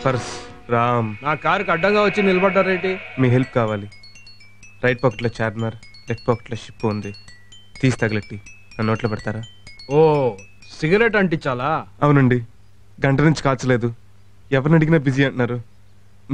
Purse Ram. నా కారుకి అడ్డంగా వచ్చి నిలబడ్డారేంటి? మీ హెల్ప్ కావాలి. రైట్ పాకెట్లో చార్మినార్, లెఫ్ట్ పాకెట్లో షిప్ ఉంది. తీసి తగలెట్టి నా నోట్లో పెడతారా? ఓ సిగరెట్ అంటించాలా? అవునండి, గంట నుంచి కాల్చలేదు. ఎవరిని అడిగినా బిజీ అంటున్నారు.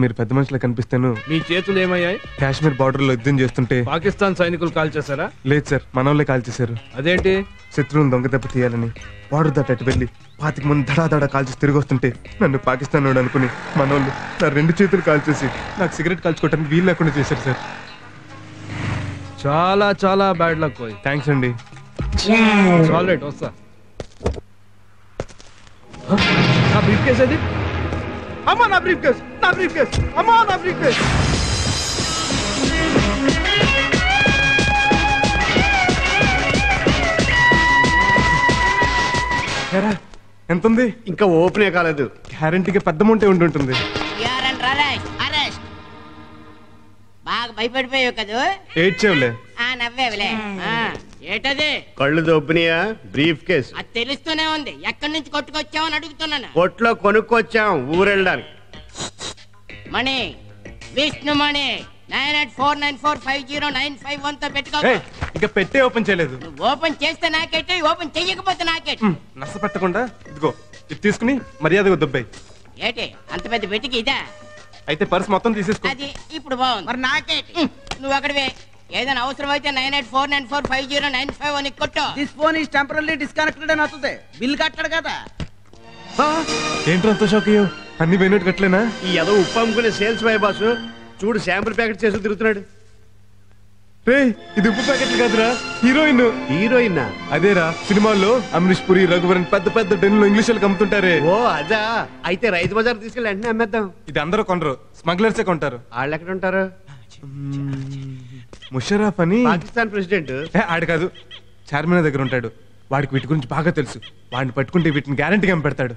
మీరు పెద్ద మనుషులు కనిపిస్తాను. మీ చేతులు ఏమయ్యాయి? కాశ్మీర్ బార్డర్ లో యుద్ధం చేస్తుంటే పాకిస్తాన్ సైనికులు కాల్ చేశారా? లేదు సార్, మనోళ్ళే కాల్ చేశారు. అదేంటి? శత్రువుని దొంగ దెబ్బ తీయాలని బార్డర్ దాటి వెళ్ళి 25 మంది దడా కాల్చేసి తిరిగి వస్తుంటే నన్ను పాకిస్తాన్ వాడు అనుకుని మనోళ్ళు నా 2 చేతులు కాల్చేసి నాకు సిగరెట్ కాల్చుకోవటానికి వీలు లేకుండా చేశారు సార్. చాలా చాలా బ్యాడ్ లక్ పోయి. థ్యాంక్స్ అండి. రైట్ వస్తా. నా బ్రీఫ్ కేస్ అది. అమ్మా నా బ్రీఫ్ కేస్, నా బ్రీఫ్ కేస్, అమ్మా నా బ్రీఫ్ కేస్. ఎంత ఉంది? ఇంకా ఓపెనే కాలేదు. గ్యారంటీగా పెద్ద అమౌంట్ ఉంటుంటుంది. బాగా భయపడిపోయావు కదా? ఏడ్చేవులే. నవ్వేవులే. ఏటది? కళ్ళు దొబ్బినాయా? Brief case. అది తెలుస్తూనే ఉంది. ఎక్కడి నుంచి కొట్టుకొచ్చావని అడుగుతున్నాను. కొట్లో కొనుక్కొచ్చాం ఊరెళ్ళడానికి. మణి, విష్ణు మణి 9849450951 తో పెట్టుకో. ఇంకా పెట్టే ఓపెన్ చేయలేదు. నువ్వు ఓపెన్ చేస్తే నాకేట, ఓపెన్ చెయ్యకపోతే నాకేట. నష్ట పెట్టకుండా ఇదిగో ఇది తీసుకుని మర్యాదగా దుబ్బాయి. ఏటి అంత పెద్ద పెట్టికి ఇదా? అయితే పర్స్ మొత్తం తీసేసుకో. అది ఇప్పుడు బాగుంది. మరి నాకేటి? నువ్వు అక్కడివే. ఏదైనా అవసరం అయితే 9849450951 కొట్టు. This phone is temporary disconnected అని వస్తుంది. బిల్ కట్టాడు కదా. ఏంట్రా అంత షాక్ అయ్యో? అన్ని పోయినట్టు కట్టలేనా? ఈ ఏదో ఉప్పు అమ్ముకునే సేల్స్ బాయ్ బాసు చూడు శాంపుల్ ప్యాకెట్ చేసి తిరుగుతున్నాడు. రే ఇది ఉప్పు ప్యాకెట్లు కాదురా, హీరోయిన్. హీరోయిన్? అదేరా, సినిమాల్లో అమరీష్ పురి, రఘువరన్ పెద్ద పెద్ద డెన్లో ఇంగ్లీష్ వాళ్ళకి అమ్ముతుంటారే. ఓ అదా. అయితే రైతు బజార్ తీసుకెళ్ళి వెంటనే అమ్మేద్దాం. ఇది అందరూ కొనరు, స్మగ్లర్సే కొంటారు. వాళ్ళు ఎక్కడ ఉంటారు? ముషరఫ్ అని పాకిస్తాన్ ప్రెసిడెంట్. ఆడు కాదు, చార్మినార్ దగ్గర ఉంటాడు. వాడికి వీటి గురించి బాగా తెలుసు. వాడిని పట్టుకుంటే వీటిని గ్యారంటీగా పెడతాడు.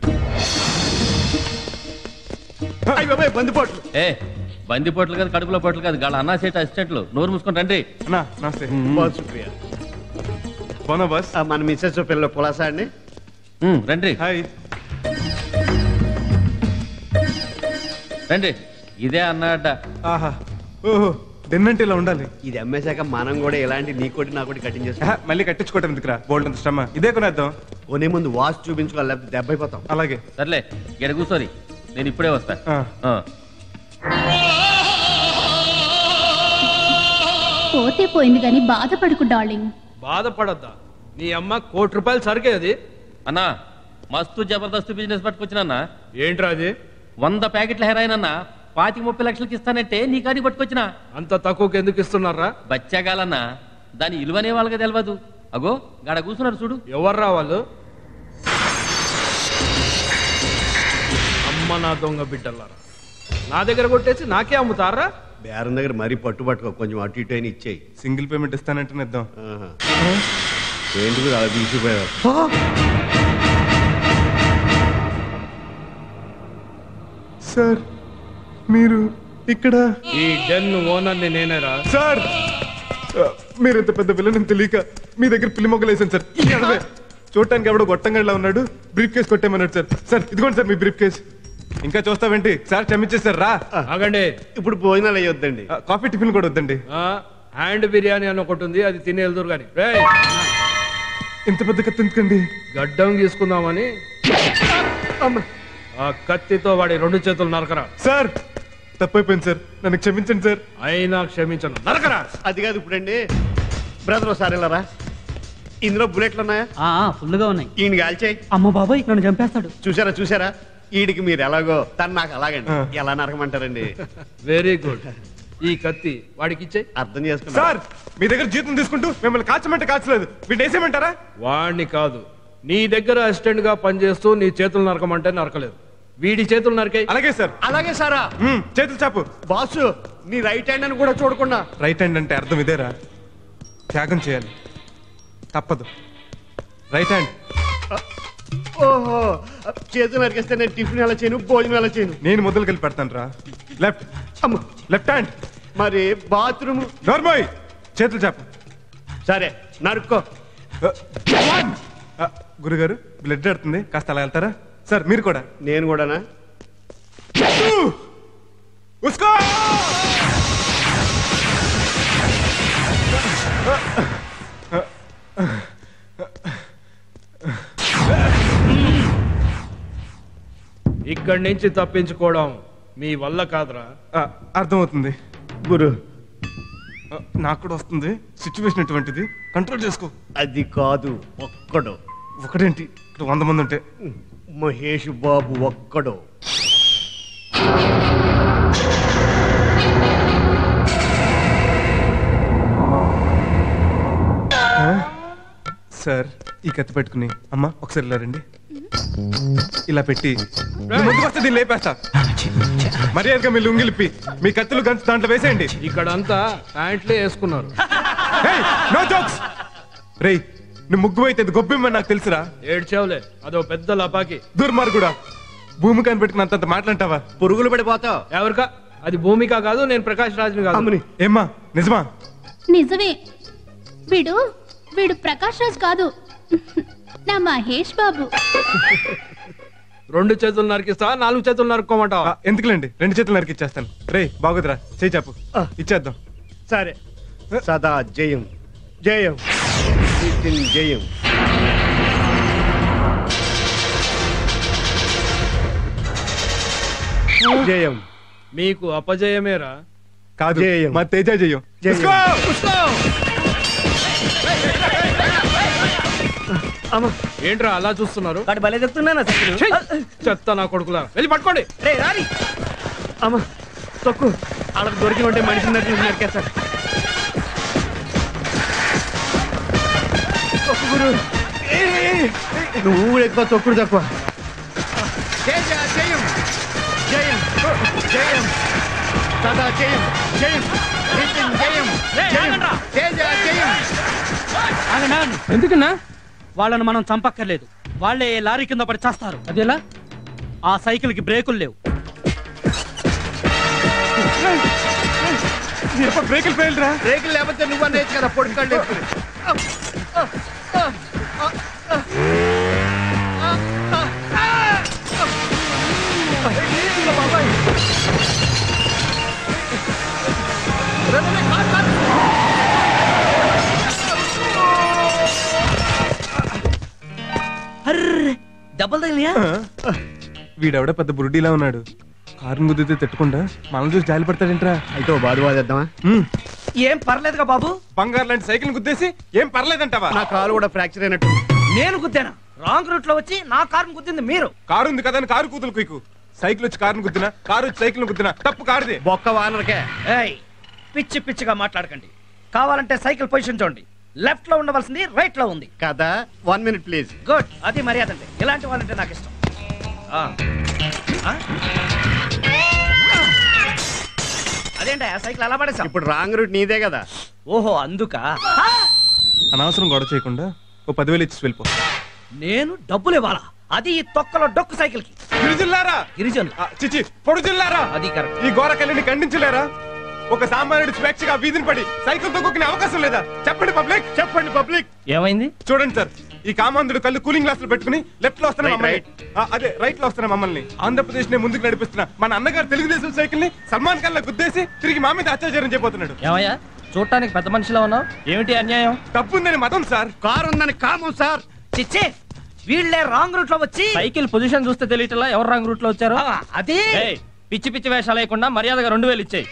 బందిపోట్లు. బందిపోట్లు కాదు, కడుపులో పోట్లు కాదు, గాళ్ళ అన్నా సేట అసిస్టెంట్లు. నోరు మూసుకొని రండి. అన్నా నమస్తే. శుక్రియా. పోనా బస్. మన మిస్సెస్ పిల్లలు పులాసా అండి. రండి హాయ్. రండి. ఇదే అన్నడ్డ. ఆహా, ఓహో, డెన్నంటే ఇలా ఉండాలి. ఇది అమ్మేశాక మనం కూడా ఇలాంటి నీకోటి నాకోటి కటింగ్ చేస్తాం. మళ్ళీ కట్టించుకోవటం ఎందుకురా, బోల్డ్ అంత శ్రమ. ఇదే కొనేద్దాం. కొనే ముందు వాచ్ చూపించుకోవాలి, లేకపోతే దెబ్బ అయిపోతాం. అలాగే. సర్లే ఇక్కడ కూర్చోరి, నేను ఇప్పుడే వస్తా. పోతే పోయింది గాని బాధపడకు డార్లింగ్. బాధపడద్దా? నీ అమ్మ ₹1 కోటి సరికే అది. అన్నా మస్తు జబర్దస్త్ బిజినెస్ పట్టుకొచ్చినా. ఏంట్రా అది? 100 ప్యాకెట్ల హెరాయిన్ అన్నా 25-30 లక్షలకి ఇస్తానంటే నీ కాడి పట్టుకొచ్చిన. అంత తక్కువకి ఎందుకు ఇస్తున్నారా? బచ్చాగాలన్నా దాని ఇలువనే వాళ్ళకి తెలియదు. అగో గాడ కూర్చున్నారు చూడు. ఎవర్రా వాళ్ళు? అమ్మ నా దొంగ బిడ్డలారా, నా దగ్గర కొట్టేసి నాకే అమ్ముతారా? బేరం దగ్గర మరీ పట్టుకో, కొంచెం అటు ఇటు అయినా ఇచ్చేయి. సింగిల్ పేమెంట్ ఇస్తానంటే ఇద్దాం. ఏంటి అలా తీసిపోయారు? సార్ మీరు ఇక్కడ? ఈ డెన్ ఓనర్ని నేనేరా. సార్ మీరు ఇంత పెద్ద పిల్లని తెలియక మీ దగ్గర పిల్లి మొగ్గలు వేసాను సార్. చూడటానికి ఎవడో గొట్టంగడిలా ఉన్నాడు. బ్రీఫ్ కేసు కొట్టేమన్నాడు సార్. సార్ ఇదిగోండి సార్ మీ బ్రీఫ్ కేసు. ఇంకా చూస్తావేంటి సార్? క్షమించేసారు. రా ఆగండి. ఇప్పుడు భోజనాలు అయ్యొద్దండి, కాఫీ టిఫిన్ కూడా వద్దండి. హ్యాండ్ బిర్యానీ అని ఒకటి ఉంది, అది తిని వెళ్దురు కానీ. ఇంత పెద్ద కత్తి ఎందుకండి? గడ్డం తీసుకుందామని. ఆ కత్తితో వాడి 2 చేతులు నరకరా. సార్ తప్పైపోయింది సార్, నన్ను క్షమించండి సార్. అయినా క్షమించను, నరకరా. అది కాదు ఇప్పుడండి. బ్రదర్ ఒకసారి వెళ్ళరా. ఇందులో బుల్లెట్లు ఉన్నాయా? ఫుల్గా ఉన్నాయి. ఈయన కాల్చేయి. అమ్మ బాబాయ్ నన్ను చంపేస్తాడు. చూసారా ఈడికి మీరు ఎలాగో, తను నాకు అలాగండి. ఎలా నరకమంటారండి? Very good. ఈ కత్తి వాడికి ఇచ్చే. అర్థం చేసుకున్నా సార్. మీ దగ్గర జీతం తీసుకుంటూ మిమ్మల్ని కాల్చమంటే కాల్చలేదు, వీటి వేసేయమంటారా? వాడిని కాదు, నీ దగ్గర అసిస్టెంట్ గా పనిచేస్తూ నీ చేతులు నరకమంటే నరకలేదు. వీడి చేతులు నరకాయి. అలాగే సార్. అలాగే సారా. చేతులు చాపు. బాసు నీ రైట్ హ్యాండ్ అని కూడా చూడకుండా. రైట్ హ్యాండ్ అంటే అర్థం ఇదేరా, త్యాగం చేయాలి, తప్పదు. Right hand. ఓహో, చేతులు నరికేస్తే నేను టిఫిన్ ఎలా చేయను, భోజనం ఎలా చేయను? నేను మొదలు కలిపి పెడతాను రా. లెఫ్ట్. Left hand. మరి బాత్రూమ్? నార్మల్. చేతులు చాపు. సరే నరుక్కో. గురుగారు బ్లడ్ ఆడుతుంది, కాస్త అలా వెళ్తారా? సార్ మీరు కూడా. నేను కూడానా? ఉస్కో ఇక్కడి నుంచి తప్పించుకోవడం మీ వల్ల కాదురా. అర్థమవుతుంది గురు. నాకు కూడా వస్తుంది సిచ్యువేషన్ ఎటువంటిది, కంట్రోల్ చేసుకో. అది కాదు, ఒక్కడు. ఒకటేంటి, ఇక్కడ 100 మంది ఉంటే. మహేష్ బాబు ఒక్కడు. సార్ ఈ కత్తి పెట్టుకుని అమ్మా ఒకసారి ఇలా రండి. ఇలా పెట్టి ముందుకు వస్తే దీన్ని లేపేస్తా. మర్యాదగా మీ లుంగిలిప్పి మీ కత్తులు గంతు దాంట్లో వేసేయండి. ఇక్కడంతా ప్యాంట్లే వేసుకున్నారు. No jokes. రేయ్ నువ్వు ముగ్గు అయితే గొబ్బిమ్మని నాకు తెలుసురా. ఏడ్చావులే, అదో పెద్ద లపాకి. దుర్మార్గుడా, భూమి కనిపెట్టుకుని అంతంత మాట్లాంటావా? పురుగులు పడిపోతావు. ఎవరికా? అది భూమిక కాదు, నేను ప్రకాష్ రాజ్ని కాదు. ఏమ్మా నిజమా? నిజమే. వీడు వీడు ప్రకాష్ రాజ్ కాదు, నా మహేష్ బాబు. 2 చేతులు నరికిస్తా, 4 చేతులు నరుక్కోమంటావా? ఎందుకులేండి, 2 చేతులు నరికి ఇచ్చేస్తాను. రే బాగుదరా, చేయి చాపు ఇచ్చేద్దాం. సరే. సదా జయం జయం జయం. జయం. మీకు అపజయమేరా? కాదు, జయం. మా తేజ జయం. ఏంట్రా అలా చూస్తున్నారు? భలే చెప్తున్నా. చెత్త నా కొడుకులా, వెళ్ళి పట్టుకోండి. అమ్మ తొక్కు, వాళ్ళకి దొరికి ఉంటే మనిషి నరికేస్తారు. గురు నువ్వు ఎక్కువ, తొక్కుడు తక్కువ. జయం జయం జయం సదా జయం జయం జయం జయం. ఎందుకన్నా? వాళ్ళను మనం చంపక్కర్లేదు, వాళ్ళే లారీ కింద పడి చేస్తారు. అదేలా? ఆ సైకిల్ కి బ్రేకులు లేవు. బ్రేకులు ఫెయిల్ రా. బ్రేకులు లేకపోతే నువ్వు అనేది కదా పొడికాళ్ళు. డబ్బులు తగిలియా? వీడెవడ పెద్ద బురుడీలా ఉన్నాడు. కారుని గుద్దితే తిట్టకుండా మనల్ని చూసి జాలి పడతాడేంట్రా. అయితే బాధ బాధేద్దామా? ఏం పర్లేదుగా బాబు. బంగారు లాంటి సైకిల్ గుద్దేసి ఏం పర్లేదంటావా? నా కారు కూడా ఫ్రాక్చర్ అయినట్టు. నేను గుద్దాను. రాంగ్ రూట్ లో వచ్చి నా కారును గుద్దింది మీరు. కారు ఉంది కదా అని కారు కూతులు కుయ్కు. సైకిల్ వచ్చి కారుని గుద్దినా, కారు వచ్చి సైకిల్ గుద్దినా తప్పు కారుదే. బొక్క వానరకే. ఏయ్, పిచ్చి పిచ్చిగా మాట్లాడకండి. కావాలంటే సైకిల్ పొజిషన్ చూడండి. లెఫ్ట్ లో ఉండవలసింది రైట్ లో ఉంది కదా. 1 minute ప్లీజ్. గుడ్, అది మర్యాద అంటే. ఇలాంటి వాళ్ళంటే నాకు ఇష్టం. అదేంట సైకిల్ అలా పడేసా? ఇప్పుడు రాంగ్ రూట్ నీదే కదా. ఓహో అందుక. అనవసరం గొడవ చేయకుండా ఓ 10,000 ఇచ్చి వెళ్ళిపో. నేను డబ్బులు ఇవ్వాలా? అది ఈ తొక్కలో డొక్కు సైకిల్ కి. గిరిజనులారా, గిరిజనులు చిచి పొడుజుల్లారా, అది కరెక్ట్. ఈ ఘోరకల్లిని ఖండించలేరా? ఒక సామాన్యుడి స్వేచ్ఛగా వీధిని పడి సైకిల్ తొక్కునే అవకాశం లేదా? చెప్పండి పబ్లిక్, చెప్పండి పబ్లిక్. ఏమైంది? చూడండి సార్, ఈ కామాంధుడు కళ్ళు కూలింగ్ గ్లాసులు పెట్టుకుని లెఫ్ట్ లో వస్తున్న మమ్మల్ని, అదే రైట్ లో వస్తున్న మమ్మల్ని ఆంధ్రప్రదేశ్ నే ముందుకు నడిపిస్తున్న మన అన్నగారు తెలుగుదేశం సైకిల్ ని సల్మాన్ ఖాన్ లా గుద్దేసి తిరిగి మా మీద అత్యాచారం చేయబోతున్నాడు. ఏమయ్యా చూడటానికి పెద్ద మనిషిలా ఉన్నావు, ఏమిటి అన్యాయం? తప్పుందని మతం సార్, కారు ఉందని కామం సార్. చిచ్చే, వీళ్ళే రాంగ్ రూట్ లో వచ్చి సైకిల్ పొజిషన్ చూస్తే తెలియటలా ఎవరు రాంగ్ రూట్ లో వచ్చారు. అది పిచ్చి పిచ్చి వేషాలు లేకుండా మర్యాదగా 2,000 ఇచ్చేయి.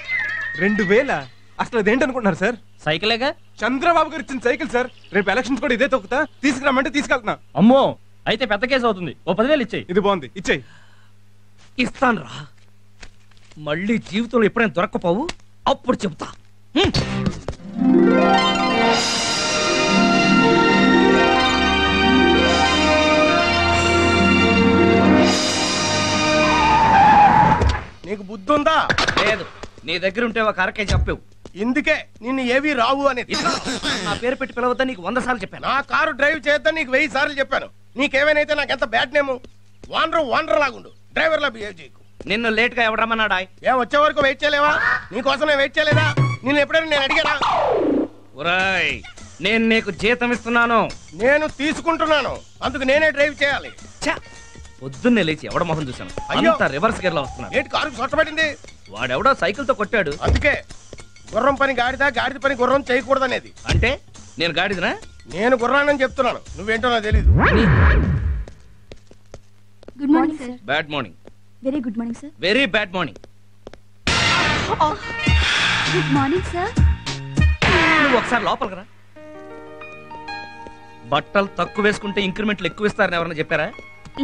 2,000? అసలు అదేంటనుకుంటున్నారు సార్? సైకిలేగా చంద్రబాబు గారు ఇచ్చిన సైకిల్ సార్. రేపు ఎలక్షన్స్ కూడా ఇదే తొక్కుతా, తీసుకురామంటే తీసుకెళ్తున్నా. అమ్మో, అయితే పెద్ద కేసు అవుతుంది. ఓ 10,000 ఇచ్చేయి. ఇది బాగుంది, ఇచ్చేయి. ఇస్తాను రా. మళ్ళీ జీవితంలో ఎప్పుడైనా దొరక్కపోవు, అప్పుడు చెబుతా. నీకు బుద్ధి ఉందా? లేదు. నీ దగ్గర ఉంటే ఒక అరకే చెప్పావు. ఇందుకే నిన్ను ఏవి రావు అనేది. నా పేరు పెట్టి పిలవద్దా నీకు 100 సార్లు చెప్పాను. నా కారు డ్రైవ్ చేద్దాం నీకు 1000 సార్లు చెప్పాను. నీకేమైనా నాకు ఎంత బ్యాడ్ నేము. వాండర్ లాగుండు, డ్రైవర్ లా బిహేవ్ చేయకు. నిన్ను లేట్ గా ఎవడమ్మన్నాడా? ఏ వచ్చే వరకు వెయిట్ చేయలేవా? నీకోసం నేను వెయిట్ చేయలేదా? నేను ఎప్పుడైనా నేను అడిగానా? ఒరేయ్, నేను నీకు జీతం ఇస్తున్నాను. నేను తీసుకుంటున్నాను, అందుకు నేనే డ్రైవ్ చేయాలి. ఛ, పొద్దున్నే లేచి ఎవడ మొహం చూశాను, అయ్యో. అంతా రివర్స్ గేర్ లో వస్తున్నాడు. ఏంటి కారుకు సొట్టబడింది? వాడెవడో సైకిల్ తో కొట్టాడు. అందుకే గుర్రం పని గాడిద, గాడిద పని గుర్రం చేయకూడదనేది. అంటే నేను గాడిదనా? నేను గుర్రానని చెప్తున్నాను, నువ్వేంటో నాకు తెలీదు. Good morning sir. Bad morning. Very good morning sir. Very bad morning. Good morning sir. నువ్వు ఒకసారి లోపలికి రా. బట్టలు తక్కువ వేసుకుంటే ఇంక్రిమెంట్లు ఎక్కువ ఇస్తారని ఎవరైనా చెప్పారా?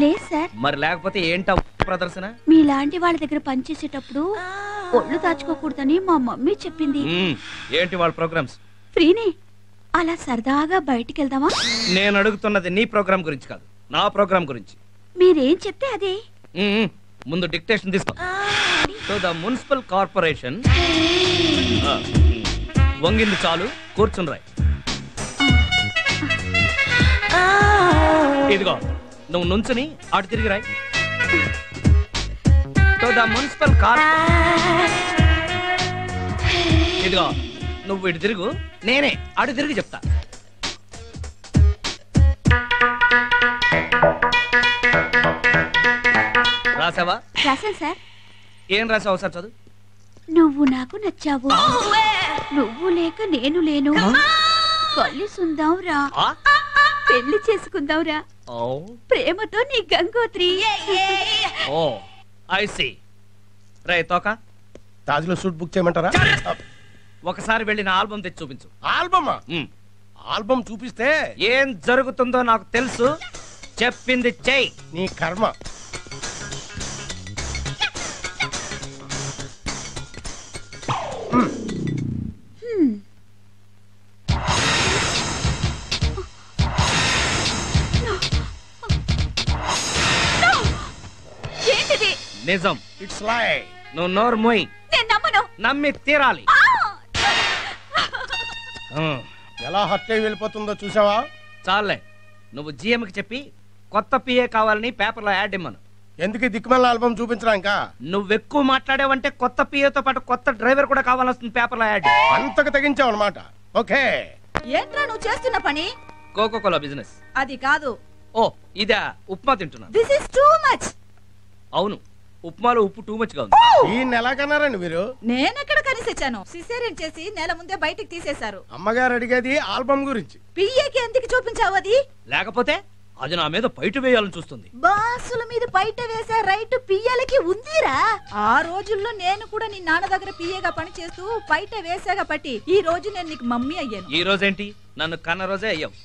లేదు సార్. మరి లేకపోతే ఏంటా ప్రదర్శన? మీలాంటి వాళ్ళ దగ్గర పనిచేసేటప్పుడు ఒళ్ళు దాచుకోకూడదని మా మమ్మీ చెప్పింది. ఏంటి వాళ్ళ ప్రోగ్రామ్స్? ఫ్రీనే, అలా సరదాగా బయటికి వెళ్దామా? నేను అడుగుతున్నది నీ ప్రోగ్రామ్ గురించి కాదు, నా ప్రోగ్రామ్ గురించి. మీరేం చెప్తే అదే. ముందు డిక్టేషన్ తీసుకో. సో ద మున్సిపల్ కార్పొరేషన్ వంగింది చాలు, కూర్చుని రాయ్. ఇదిగో నువ్వు నుంచుని అటు తిరిగి రాయ్. సో ద మున్సిపల్ ఇదిగో నువ్వు ఇటు తిరుగు, నేనే అటు తిరిగి చెప్తా. రాసావా? రాశాను సార్. ఏం రాసావు సార్ చదువు. నువ్వు నాకు నచ్చావు, నువ్వు లేక నేను లేను, కలిసుందాం రా, పెళ్లి చేసుకుందాంరా, ప్రేమతో నీ గంగోత్రి. ఓ ఐ సీ. రే తోక, తాజ్లో సూట్ బుక్ చేయమంటారా? ఒకసారి వెళ్ళి నా ఆల్బమ్ తెచ్చి చూపించు. ఆల్బమా? ఆల్బమ్ చూపిస్తే ఏం జరుగుతుందో నాకు తెలుసు, చెప్పింది చెయ్యి. నీ కర్మ. ఏంటిది? నిజం. ఇట్స్ లై. నువ్వు నోరు మోయి. నేను నమ్మను. నమ్మి తీరాలి. ఎలా హత్య వెళ్ళిపోతుందో చూసావా? చాలే, నువ్వు జిఎంకి చెప్పి కొత్త పిఏ కావాలని పేపర్లో యాడ్ ఇమ్మను. ఎందుకు దిక్కుమల్ల ఆల్బమ్ చూపించడానికా? నువ్వు ఎక్కువ మాట్లాడావంటే కొత్త పిఏతో పాటు కొత్త డ్రైవర్ కూడా కావాల్సింది పేపర్లో యాడ్. అంతకు తెగించావు అనమాట. ఓకే. ఏంట్రా నువ్వు చేస్తున్న పని? Coca Cola business. అది కాదు. ఓ ఇదా, ఉప్మా తింటున్నా. This is too much. అవును, ఉప్మాలో ఉప్పు టూ మచ్ గా ఉంది. ఈ నెల కన్నారండి మీరు? నేనెక్కడ కనిసొచ్చాను? సిసేరియన్ చేసి నెల ముందే బయటికి తీసేశారు. అమ్మగారు అడిగేది ఆల్బమ్ గురించి. పియ్యకి ఎందుకు చూపించావు అది? లేకపోతే అది నా మీద బయట వేయాలని చూస్తుంది. బాసుల మీద బయట వేసే రైట్ పియ్యలకి ఉందిరా. ఆ రోజుల్లో నేను కూడా నీ నాన్న దగ్గర పియ్యగా పని చేస్తూ బయట వేసాగా పట్టి ఈ రోజు నేను నీకు మమ్మీ అయ్యాను. ఈ రోజేంటి? నన్ను కన్న రోజే అయ్యావు.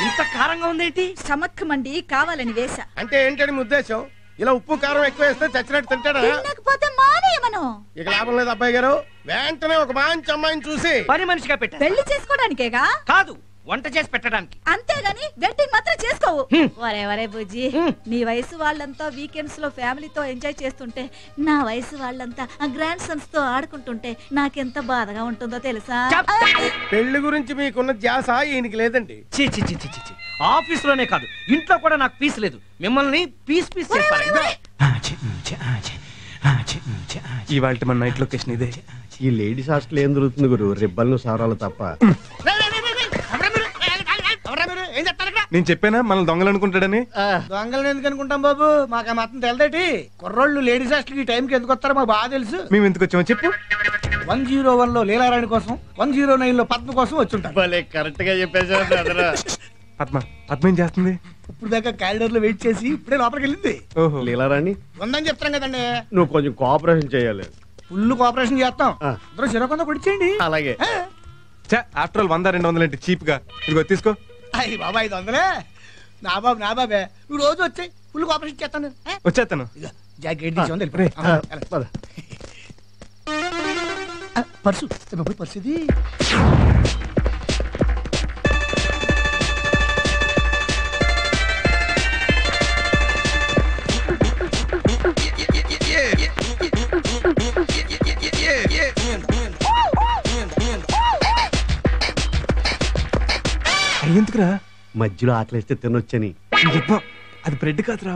ఇంత కారంగా ఉందేంటి? స్టమక్ మండి కావాలని వేసా. అంటే ఏంటని మీ ఉద్దేశం? ఇలా ఉప్పు కారం ఎక్కువ వేస్తే చచ్చినట్టు తింటాడా? తినకపోతే మానేయమను. ఇక లాభం లేదు అబ్బాయి గారు. వెంటనే ఒక మంచి అమ్మాయిని చూసి పని మనిషిగా పెట్టా. పెళ్లి చేసుకోవడానికేగా? కాదు, వంట చేసి పెట్టడానికి. అంతేగాని వెడ్డింగ్ మాత్రం చేసుకోవు. వరే బుజ్జి, నీ వయసు వాళ్ళంతా వీకెండ్స్ లో ఫ్యామిలీతో ఎంజాయ్ చేస్తుంటే నా వయసు వాళ్ళంతా ఆ గ్రాండ్ సన్స్ తో ఆడుకుంటుంటే నాకెంత బాధగా ఉంటుందో తెలుసా? పెళ్లి గురించి మీకున్న ధ్యాస ఈయనకి లేదండి. చి చి చి చి చి. ఆఫీస్ లోనే కాదు, ఇంట్లో కూడా నాకు పీస్ లేదు. మిమ్మల్ని పీస్ పీస్ చేస్తారా? ఇవాళ మన నైట్ లొకేషన్ ఇదే. ఈ లేడీస్ హాస్టల్ ఏం దొరుకుతుంది గురు? రిబ్బన్లు సారాలు తప్ప. నేను చెప్పానా మనల్ని దొంగలు అనుకుంటాడని? దొంగలను ఎందుకు అనుకుంటాం బాబు? మాకు ఆ మాత్రం తెలదేటి. కుర్రోళ్ళు లేడీస్ హాస్టల్ ఈ టైంకి ఎందుకు వస్తారో మాకు బాగా తెలుసు. మేము ఎందుకు వచ్చామో చెప్పు. 101 లో లీలారాణి కోసం, 109 లో పద్మ కోసం వచ్చుంటారు. కరెక్ట్ గా చెప్పేసారు. పద్మ పద్మ ఏం చేస్తుంది? ఇప్పుడు దాకా కారిడార్ లో వెయిట్ చేసి ఇప్పుడే లోపలికి వెళ్ళింది. ఓహో, లీలారాణి ఉందని చెప్తాం కదండి. నువ్వు కొంచెం కోఆపరేషన్ చేయాలి. ఫుల్ కోఆపరేషన్ చేస్తాం. ఇద్దరు చిరకొంద కొడిచేయండి. అలాగే. ఆఫ్టర్ ఆల్ 100-200 ఏంటి చీప్ గా? ఇదిగో తీసుకో. అయ్యి బాబా 500. నా బాబే, నువ్వు రోజు వచ్చాయి, ఫుల్ కోఆపరేషన్ చేస్తాను. వచ్చేస్తాను. జాకెట్ తీసుకోండి. పర్సు పర్సు ఇది. ఎందుకురా? మధ్యలో ఆకలిస్తే తినొచ్చని. అది బ్రెడ్ కాదురా.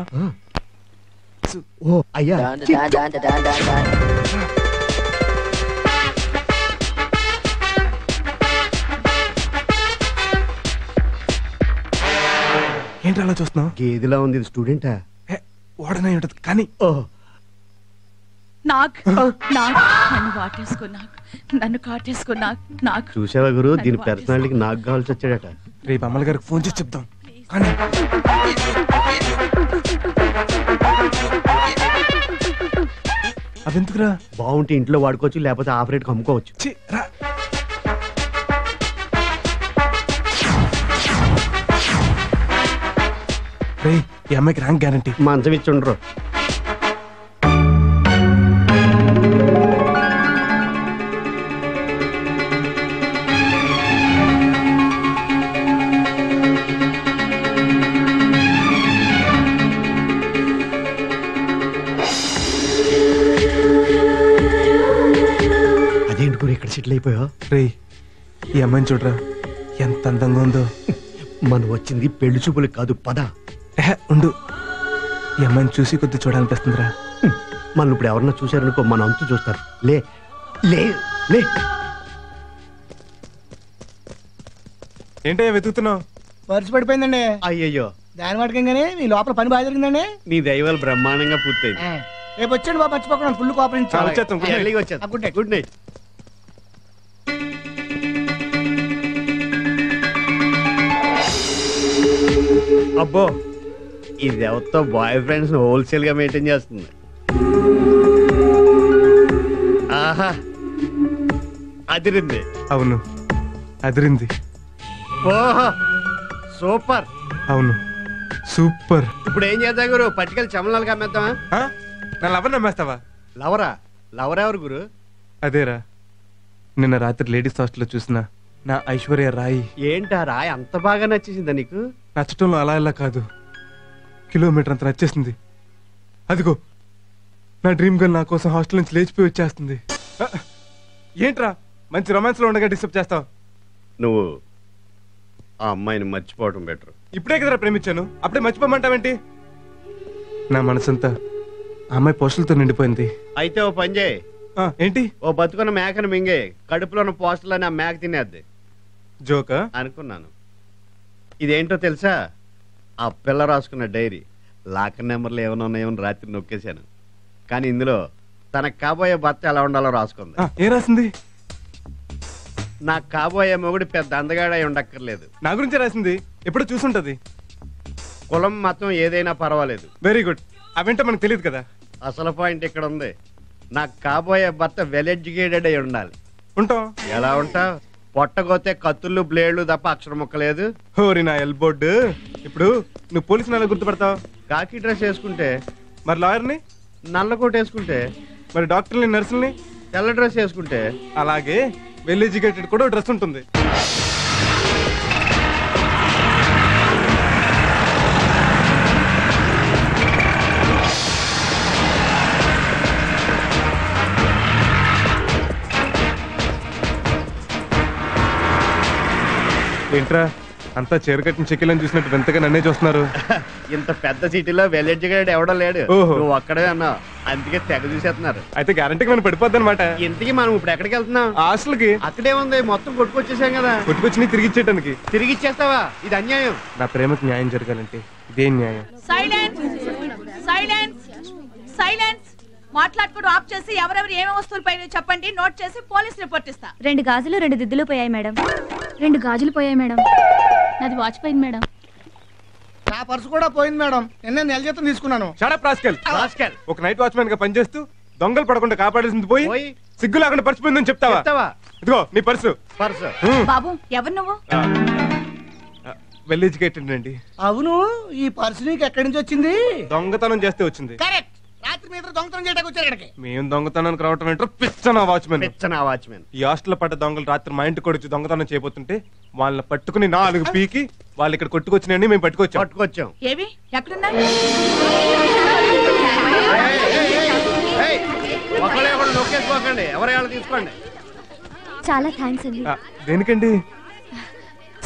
ఓ అయ్యా, ఏంటి అలా చూస్తున్నావు? గేదిలా ఉంది, స్టూడెంటా? వాడనే ఉంటది కానీ. నన్ను వాటేసుకో, నన్ను కాటేసుకో. నాకు చూసావా గురు, దీని పర్సనాలిటీకి నాకు కావాల్సి వచ్చాడట. రేపు అమ్మల గారికి ఫోన్ చేసి చెప్తాం. కానీ అవెందుకురా? బాగుంటే ఇంట్లో వాడుకోవచ్చు, లేకపోతే ఆపరేట్కి అమ్ముకోవచ్చు. ఈ అమ్మాయికి ర్యాంక్ గ్యారంటీ. మంచం ఇచ్చి ఉండరు. అదేంటి గురు ఇక్కడ సెటిల్ అయిపోయా? రే ఈ అమ్మాయిని చూడరా ఎంత అందంగా ఉందో. మనం వచ్చింది పెళ్లి చూపులకు కాదు, పద. ఉండు, ఈ అమ్మాయిని చూసి కొద్ది చూడాలనిపిస్తుందిరా. మనం ఇప్పుడు ఎవరన్నా చూసారనుకో మన అంతు చూస్తారు. లే లే లే. ఏంటయ్యా వెతుకుతున్నావు? పర్సు పడిపోయిందండి. అయ్యయ్యో, దాని వాటికంగానే మీ లోపల పని బాగా జరిగిందండి. నీ దైవాలు బ్రహ్మాండంగా పూర్తయింది. రేపు వచ్చాడు బాబు, మర్చిపోకుండా full cooperation. Good night. Good night. అబ్బో, ఇది ఎవరితో బాయ్ ఫ్రెండ్స్ హోల్సేల్ గా మెయింటైన్ చేస్తుంది. ఆహా, అదిరింది. అవును అదిరింది. ఓహో సూపర్. అవును సూపర్. ఇప్పుడు ఏం చేద్దాం గురు? పట్టుకెళ్ళి చమలాలుగా అమ్మేద్దామా? నా లవర్ నమ్మేస్తావా? లవరా? లవర్ ఎవరు గురు? అదేరా, నిన్న రాత్రి లేడీస్ హాస్టల్లో చూసిన నా ఐశ్వర్య రాయి. ఏంటా రాయి అంత బాగా నచ్చేసిందా నీకు? నచ్చటంలో అలా ఇలా కాదు, కిలోమీటర్ అంత నచ్చేసింది. అదిగో నా డ్రీమ్ గర్ల్ నా కోసం హాస్టల్ నుంచి లేచిపోయి వచ్చేస్తుంది. ఏంట్రా మంచి రొమాన్స్ లో ఉండగా డిస్టర్బ్ చేస్తావు? నువ్వు ఆ అమ్మాయిని మర్చిపోవడం బెటర్. ఇప్పుడే కదరా ప్రేమించాను, అప్పుడే మర్చిపోమంటావేంటి? నా మనసంతా ఆ అమ్మాయి పోస్టులతో నిండిపోయింది. అయితే ఓ పని చేయి. ఏంటి? ఓ బతుకున్న మేకను మింగే కడుపులో ఉన్న పోస్టులని ఆ మేక తినేద్ది. జోకా అనుకున్నాను. ఇదేంటో తెలుసా? ఆ పిల్ల రాసుకున్న డైరీ. లాకర్ నెంబర్లు ఏమైనా ఉన్నాయో రాత్రి నొక్కేశాను, కానీ ఇందులో తనకు కాబోయే భర్త ఎలా ఉండాలో రాసుకుంది. ఏం రాసింది? నాకు కాబోయే మొగుడు పెద్ద అందగాడై ఉండక్కర్లేదు. నా గురించి రాసింది, ఎప్పుడో చూసుంటది. కులం మతం ఏదైనా పర్వాలేదు. Very good. అవేంటో మనకు తెలియదు కదా. అసలు పాయింట్ ఇక్కడ ఉంది. నాకు కాబోయే భర్త వెల్ ఎడ్యుకేటెడ్ అయి ఉండాలి. ఉంటాం. ఎలా ఉంటావు? పొట్టగోతే కత్తుళ్ళు బ్లేడ్లు తప్ప అక్షరం ముక్కలేదు. హోరి నా ఎల్బోర్డ్. ఇప్పుడు నువ్వు పోలీసుని ఎలా గుర్తుపడతావు? కాకి డ్రెస్ వేసుకుంటే. మరి లాయర్ని? నల్ల కోట్ వేసుకుంటే. మరి డాక్టర్ని నర్సుల్ని? తెల్ల డ్రెస్ వేసుకుంటే. అలాగే వెల్ ఎడ్యుకేటెడ్ కూడా డ్రెస్ ఉంటుంది. ఏంట్రా అంతా చీరకట్టిన చెక్కిలని చూసినట్టు వింతగా నన్నే చూస్తున్నారు? ఇంత పెద్ద సిటీలో వెల్ ఎడ్యుకేటెడ్ ఎవడో లేడు. నువ్వు అక్కడే అన్నావు, అందుకే తెగ చూసేస్తున్నారు. అయితే గ్యారంటీకి మనం పడిపోద్ది అనమాట. ఇంతకీ మనం ఇప్పుడు ఎక్కడికి వెళ్తున్నాం? హాస్టల్కి. అక్కడే ఉంది, మొత్తం కొట్టుకొచ్చేసాం కదా. కొట్టుకొచ్చి తిరిగి ఇచ్చేయడానికి. తిరిగి ఇచ్చేస్తావా? ఇది అన్యాయం. నా ప్రేమకు న్యాయం జరగాలంటే ఇదే న్యాయం. Silence silence silence. మాట్లాడుకోవడం ఆఫ్ చేసి ఎవరెవరు ఏమేమి వస్తువులు పైన చెప్పండి, నోట్ చేసి పోలీస్ రిపోర్ట్ ఇస్తా. 2 గాజులు 2 దిద్దులు పోయాయి మేడం. 2 గాజులు పోయాయి మేడం. నాది వాచ్ పోయింది మేడం. నా పర్సు కూడా పోయింది మేడం. నిన్న నెల జీతం తీసుకున్నాను. Shut up rascal. ఒక నైట్ వాచ్మెన్ గా పనిచేస్తూ దొంగలు పడకుండా కాపాడాల్సింది పోయి సిగ్గు లేకుండా పర్సు పోయిందని చెప్తావా? ఇదిగో నీ పర్సు. బాబు ఎవరు నువ్వు? వెల్ ఎడ్యుకేటెడ్ అండి. అవును, ఈ పర్సు నీకు ఎక్కడి నుంచి వచ్చింది? దొంగతనం చేస్తే వచ్చింది. కరెక్ట్. రాత్రి మీద దొంగతనం చేయడానికి వచ్చారు ఇక్కడికి. మేము దొంగతనానికి రావటం ఏంటో పిచ్చనా వాచ్మెన్. ఈ హాస్టల్ పడ్డ దొంగలు రాత్రి మా ఇంటికి వచ్చి దొంగతనం చేయబోతుంటే వాళ్ళని పట్టుకుని 4 పీకి వాళ్ళు ఇక్కడ కొట్టుకొచ్చినాయండి. మేము పట్టుకొచ్చాం. ఏవి ఎక్కడున్నా? తీసుకోండి. చాలా థ్యాంక్స్ అండి. దేనికండి?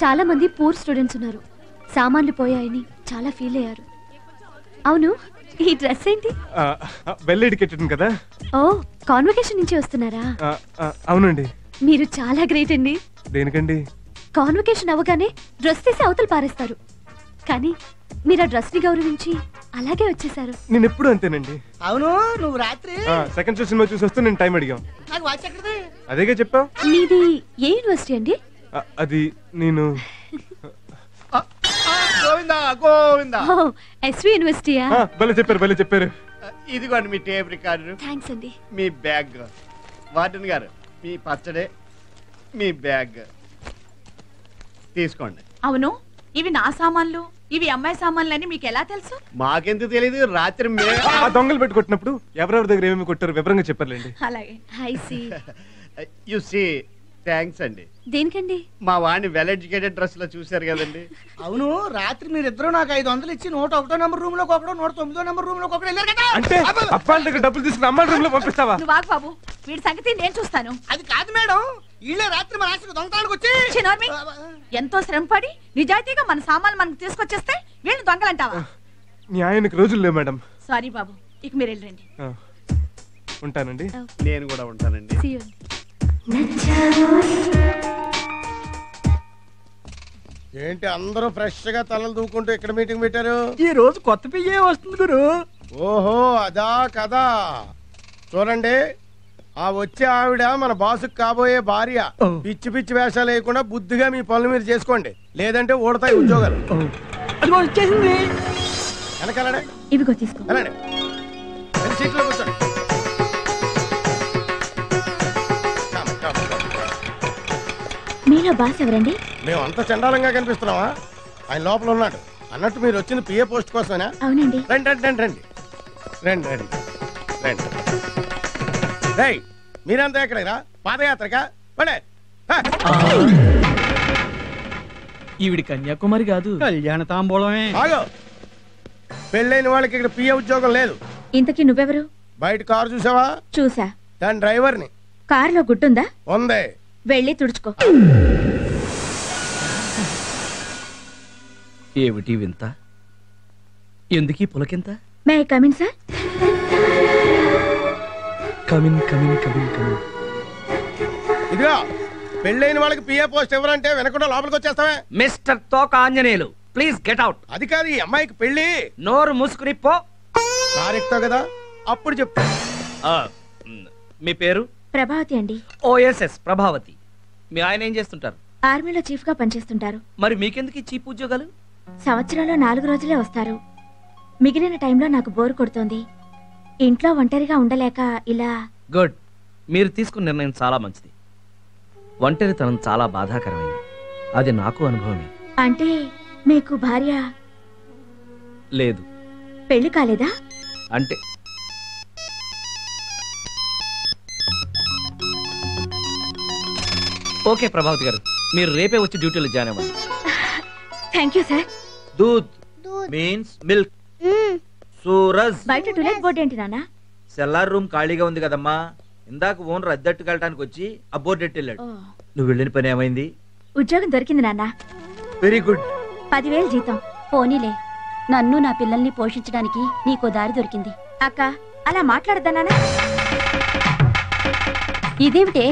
చాలా మంది పూర్ స్టూడెంట్స్ ఉన్నారు, సామాన్లు పోయాయని చాలా ఫీల్ అయ్యారు. అవును, ఈ డ్రెస్ ఏంటి? వెల్ ఎడ్యుకేటెడ్ కదా. ఓ, కాన్వకేషన్ నుంచి వస్తున్నారా? అవునండి. మీరు చాలా గ్రేట్ అండి. దేనికండి? కాన్వకేషన్ అవగానే డ్రెస్ తీసి అవతల పారేస్తారు. కానీ మీరు ఆ డ్రెస్ ని గౌరవించి అలాగే వచ్చేసారు. నేను ఎప్పుడు అంతేనండి. అవును నువ్వు రాత్రి సెకండ్ షో సినిమా చూసి వస్తే నేను టైం అడిగాం. నాకు వాచ్ ఎక్కడది? అదేగా చెప్పావు. మీది ఏ యూనివర్సిటీ అండి? అది నేను గోవిందా గోవిందా. ఎస్వి యూనివర్సిటీయా? భలే చెప్పారు. ఇదిగోండి మీ టేప్ రికార్డు. థ్యాంక్స్ అండి. మీ బ్యాగ్. వార్డెన్ గారు మీ పచ్చడే మీ బ్యాగ్ తీసుకోండి. అవును ఇవి నా సామాన్లు, ఇవి అమ్మాయి సామాన్లు అని మీకు ఎలా తెలుసు? మాకెందుకు తెలీదు, రాత్రి ఆ దొంగలు పెట్టి కొట్టినప్పుడు ఎవరెవరి దగ్గర ఏమేమి కొట్టారు వివరంగా చెప్పారులేండి. అలాగే. Hi see. You see thanks అండి. దేనికండి? మా వాడిని వెల్ ఎడ్యుకేటెడ్ డ్రెస్ లో చూశారు కదండి. అవును రాత్రి మీరిద్దరు నాకు 500 ఇచ్చి 101 నెంబర్ రూమ్ లోకి ఒకడు 109 నెంబర్ రూమ్ లోకి ఒకడు వెళ్ళారు కదా. అంటే అప్పాల దగ్గర డబ్బులు తీసుకుని అమ్మాయి రూమ్ లో పంపిస్తావా? నువ్వు ఆగు బాబు, వీడి సంగతి నేను చూస్తాను. అది కాదు మేడం, వీళ్ళే రాత్రి మన ఆశకు దొంగతానికి వచ్చి ఎంతో శ్రమపడి నిజాయితీగా మన సామాన్లు మనకు తీసుకొచ్చేస్తే వీళ్ళు దొంగలంటావా? న్యాయానికి రోజులు లేవు మేడం. సారీ బాబు, ఇక మీరు వెళ్ళండి. ఉంటానండి. నేను కూడా ఉంటానండి. ఏంటి అందరూ ఫ్రెష్ గా తలలు దూకుంటూ ఇక్కడ మీటింగ్ పెట్టారు? ఈ రోజు కొత్త పియ్యే వస్తుంది గురు. ఓహో అదా కదా. చూడండి, ఆ వచ్చే ఆవిడ మన బాసుకు కాబోయే భార్య. పిచ్చి పిచ్చి వేషాలు వేయకుండా బుద్ధిగా మీ పనులు మీరు చేసుకోండి, లేదంటే ఓడతాయి ఉద్యోగాలు. వెనకాలడే ఇవిగో తీసుకో. సీట్లో కూర్చోండి. మీలో బాస్ ఎవరండి? మేము అంత చండాలంగా కనిపిస్తున్నావా? ఆయన లోపల ఉన్నాడు. అన్నట్టు మీరు వచ్చిన పిఏ పోస్ట్ కోసమేనా? అవునండి. రండి రండి రండి రండి రండి రండి రండి. రేయ్ మీరంతా ఎక్కడైనా పాదయాత్రగా పడే. ఈవిడి కన్యాకుమారి కాదు, కళ్యాణ తాంబూలమే. ఆగో, పెళ్ళైన వాళ్ళకి ఇక్కడ పిఏ ఉద్యోగం లేదు. ఇంతకీ నువ్వెవరు? బయట కారు చూసావా? చూసా. దాని డ్రైవర్ని. కారులో గుడ్డుందా? ఉంది. వెళ్ళి తుడుచుకో. ఏమిటి వింత? ఎందుకీ పులకింత? May I come in sir? Come in come in come in come in. ఇదిగో, పెళ్ళైన వాళ్ళకి పిఏ పోస్ట్ ఎవరంటే వెనకుండా లోపలికి వచ్చేస్తావే. మిస్టర్ తోక ఆంజనేయులు, ప్లీజ్ గెట్ అవుట్. అది కాదు, ఈ అమ్మాయికి పెళ్లి. నోరు మూసుకుని పో. కారు ఎక్కుతావు కదా, అప్పుడు చెప్తా. మీ పేరు? ప్రభావతి అండి. ఓఎస్ఎస్ ప్రభావతి. మీ ఆయన ఏం చేస్తుంటారు? ఆర్మీలో చీఫ్ గా పనిచేస్తుంటారు. మరి మీకెందుకు ఈ చీప్ ఉద్యోగాలు? సంవత్సరంలో 4 రోజులే వస్తారు. మిగిలిన టైంలో నాకు బోర్ కొడుతోంది. ఇంట్లో ఒంటరిగా ఉండలేక ఇలా. గుడ్, మీరు తీసుకున్న నిర్ణయం చాలా మంచిది. ఒంటరితనం చాలా బాధాకరమైంది, అది నాకు అనుభవమే. అంటే మీకు భార్య లేదు? పెళ్లి కాలేదా? అంటే ఓకే ప్రభావతి గారు, మీరు రేపే వచ్చి డ్యూటీలో జాయిన్ అవ్వండి. Thank you sir. Doodh means milk. Suraj, బయట టూలెట్ బోర్డు ఏంటి నాన్న? సెల్లార్ రూమ్ ఖాళీగా ఉంది కదమ్మా, ఇందాక ఓనర్ అద్దెట్టుకు వెళ్ళడానికి వచ్చి ఆ బోర్డు ఎట్టెళ్ళాడు. నువ్వు వెళ్ళిన పని ఏమైంది? ఉద్యోగం దొరికింది నాన్న. Very good. 10,000 జీతం. పోనీలే, నన్ను నా పిల్లల్ని పోషించడానికి నీకో దారి దొరికింది. అక్క అలా మాట్లాడద్దా నాన్న? ఇదేమిటే?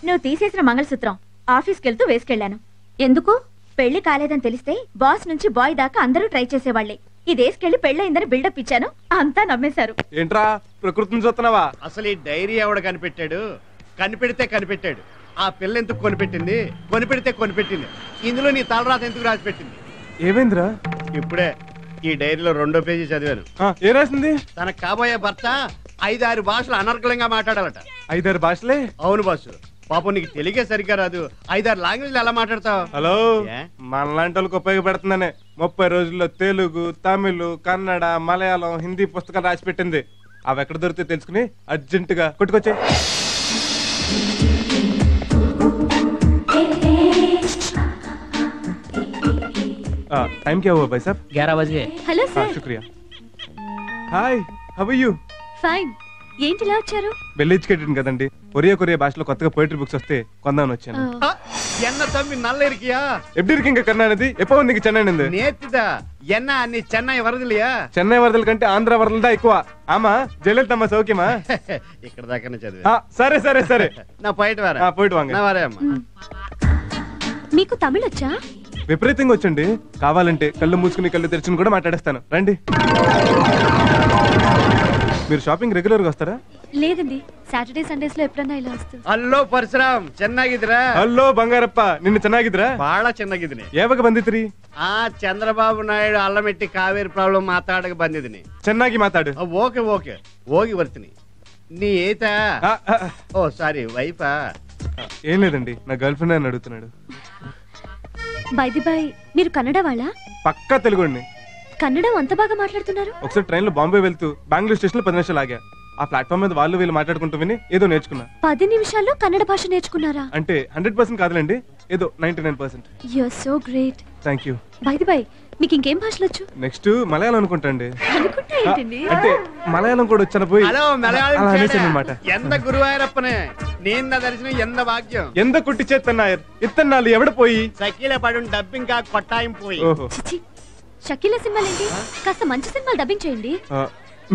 నువ్వు తీసేసిన మంగళసూత్రం ఆఫీస్కి వెళ్తూ వేసుకెళ్లాను. ఎందుకు? పెళ్లి కాలేదని తెలిస్తే బాస్ నుంచి బాయ్ దాకా అందరూ ట్రై చేసేవాళ్లే. ఇదేసుకెళ్లి పెళ్ళయిందని బిల్డప్ ఇచ్చాను, అంతా నమ్మేశారు. ఏంట్రా ప్రకృతిని చూస్తున్నావా? అసలు ఈ డైరీ ఎవడ కనిపెట్టాడు? కనిపెట్టాడు. ఆ పిల్ల ఎందుకు కొనిపెట్టింది? కొనిపెట్టింది. ఇందులో నీ తలరాత ఎందుకు రాసి పెట్టింది? ఏమైందిరా? ఇప్పుడే ఈ డైరీలో 2వ పేజీ చదివాను. ఏ రాసింది? తన కాబోయే భర్త 5-6 భాషలు అనర్గళంగా మాట్లాడాలట. 5-6 భాషలే? అవును బాసు. పాపం నీకు తెలుగే సరిగ్గా రాదు, 5-6 లాంగ్వేజ్లు ఎలా మాట్లాడతావు? హలో, మనలాంటి వాళ్ళకి ఉపయోగపడుతుందనే 30 రోజుల్లో తెలుగు, తమిళ్, కన్నడ, మలయాళం, హిందీ పుస్తకాలు రాసి పెట్టింది. అవి ఎక్కడ దొరికితే తెలుసుకుని అర్జెంటుగా కొట్టుకొచ్చే. टाइम क्या हुआ भाई साहब? 11 बजे. Hello sir. शुक्रिया. Hi, how are you? Fine. ఏంటి ఇలా వచ్చారు? వెల్ ఎడ్యుకేటెడ్ కదండి. కొరియా భాషలో కొత్తగా పోయిటరీ బుక్స్ వస్తే కొందామని వచ్చాను. என்ன தம்பி நல்ல இருக்கியா? எப்படி இருக்கீங்க கண்ணாநிதி? எப்போ வந்தீங்க சென்னை இருந்து? நேத்துதா. என்ன நீ சென்னை வரதில்லையா? చెన్నై వరదల కంటే ఆంధ్ర వరదలు దా ఎక్కువ. ఆమా జయలలితమ్మ సౌఖ్యమా? ఇక్కడ దాకానే చదివా. సరే నా పోయిట్ వారా. పోయిట్ వాంగ. నా వారే అమ్మా. మీకు తమిళ్ వచ్చా? విపరీతంగా వచ్చండి. కావాలంటే కళ్ళు మూసుకుని కళ్ళు తెరిచిన కూడా మాట్లాడేస్తాను. రండి. మీరు షాపింగ్ రెగ్యులర్ గా వస్తారా? లేదండి, సాటర్డే సండేస్ లో ఎప్పుడన్నా ఇలా వస్తుంది. ಹಲೋ ಪರಶುರಾಮ್, ಚೆನ್ನಾಗಿದ್ದೀರಾ? హలో బంగారప్ప, నిన్ను ಚೆನ್ನಾಗಿದ್ರಾ? ಬಹಳ ಚೆನ್ನಾಗಿದ್ದೀನಿ. ಯಾವಾಗ ಬಂದಿದ್ರಿ? ಚಂದ್ರಬಾಬು ನಾಯ್ಡು ಅಲ್ಲಮೆಟ್ಟಿ ಕಾವೇರಿ ಪ್ರಾಬ್ಲಮ್ ಮಾತಾಡಕ್ಕೆ ಬಂದಿದ್ದೀನಿ. ಚೆನ್ನಾಗಿ ಮಾತಾಡು. ಓಕೆ ಓಕೆ, ಹೋಗಿ ಬರ್ತೀನಿ. నీ ఏతా? ఓ సారీ, వైఫా? ఏం లేదండి, నా గర్ల్ ఫ్రెండ్ అని అడుగుతున్నాడు. బై ది బై, మీరు కన్నడ వాళ్ళ? పక్కా తెలుగుండి. కన్నడం అంత బాగా మాట్లాడుతున్నారు. ఒకసారి ట్రైన్ లో బాంబే వెళ్తూ బెంగళూరు స్టేషన్ లో 10 నిమిషాలు ఆగా. ఆ ప్లాట్ఫామ్ మీద వాళ్ళు వీళ్ళు మాట్లాడుకుంటూ విని ఏదో నేర్చుకున్నా. 10 నిమిషాల్లో కన్నడ భాష నేర్చుకున్నారా? అంటే 100% కాదులేండి, ఏదో 99%. You are so great. Thank you. By the by, మీకు ఇంకేం భాషలు వచ్చు? నెక్స్ట్ మలయాళం అనుకుంటా అండి. అనుకుంటా ఏంటండి? అంటే మలయాళం కూడా వచ్చాను పోయి. హలో మలయాళం అనమాట. ఎంత గురువాయూరప్పనే నీంద దర్శనం ఎంత భాగ్యం. ఎంత కుట్టి చేతన్నాయర్ ఇత్తన్నాళ్ళు ఎవడ పోయి సకీల పడు డబ్బింగ్ కా కొట్టాయం పోయి. చిచి, షకీలా సినిమాలేంటి? కాస్త మంచి సినిమాలు డబ్బింగ్ చేయండి.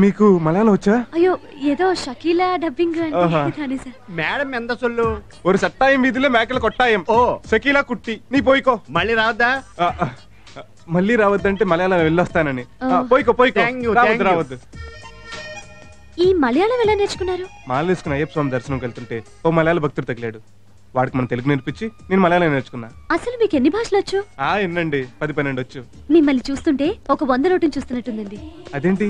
మీకు మలయాళం వచ్చా? అయ్యో, ఏదో షకీలా డబ్బింగ్ మేడం ఎంత సొల్లు. ఒక సట్టాయం వీధిలో మేకల కొట్టాయం. ఓ షకీలా కుట్టి నీ పోయికో. మళ్ళీ రావద్దా? మళ్ళీ రావద్దంటే మలయాళం వెళ్ళొస్తానని. పోయికో పోయికో, రావద్దు. ఈ మలయాళం ఎలా నేర్చుకున్నారు? మాల వేసుకుని అయ్యప్ప స్వామి దర్శనంకి వెళ్తుంటే ఓ మలయాళ భక్తుడు తగిలాడు. వాడికి మన తెలుగు నేర్పించి నేను మలయాళం నేర్చుకున్నా. అసలు మీకు ఎన్ని భాషలు వచ్చు? ఎన్నండి, 10-12 వచ్చు. మిమ్మల్ని చూస్తుంటే ఒక 100 నోటుని చూస్తున్నట్టుందండి. అదేంటి?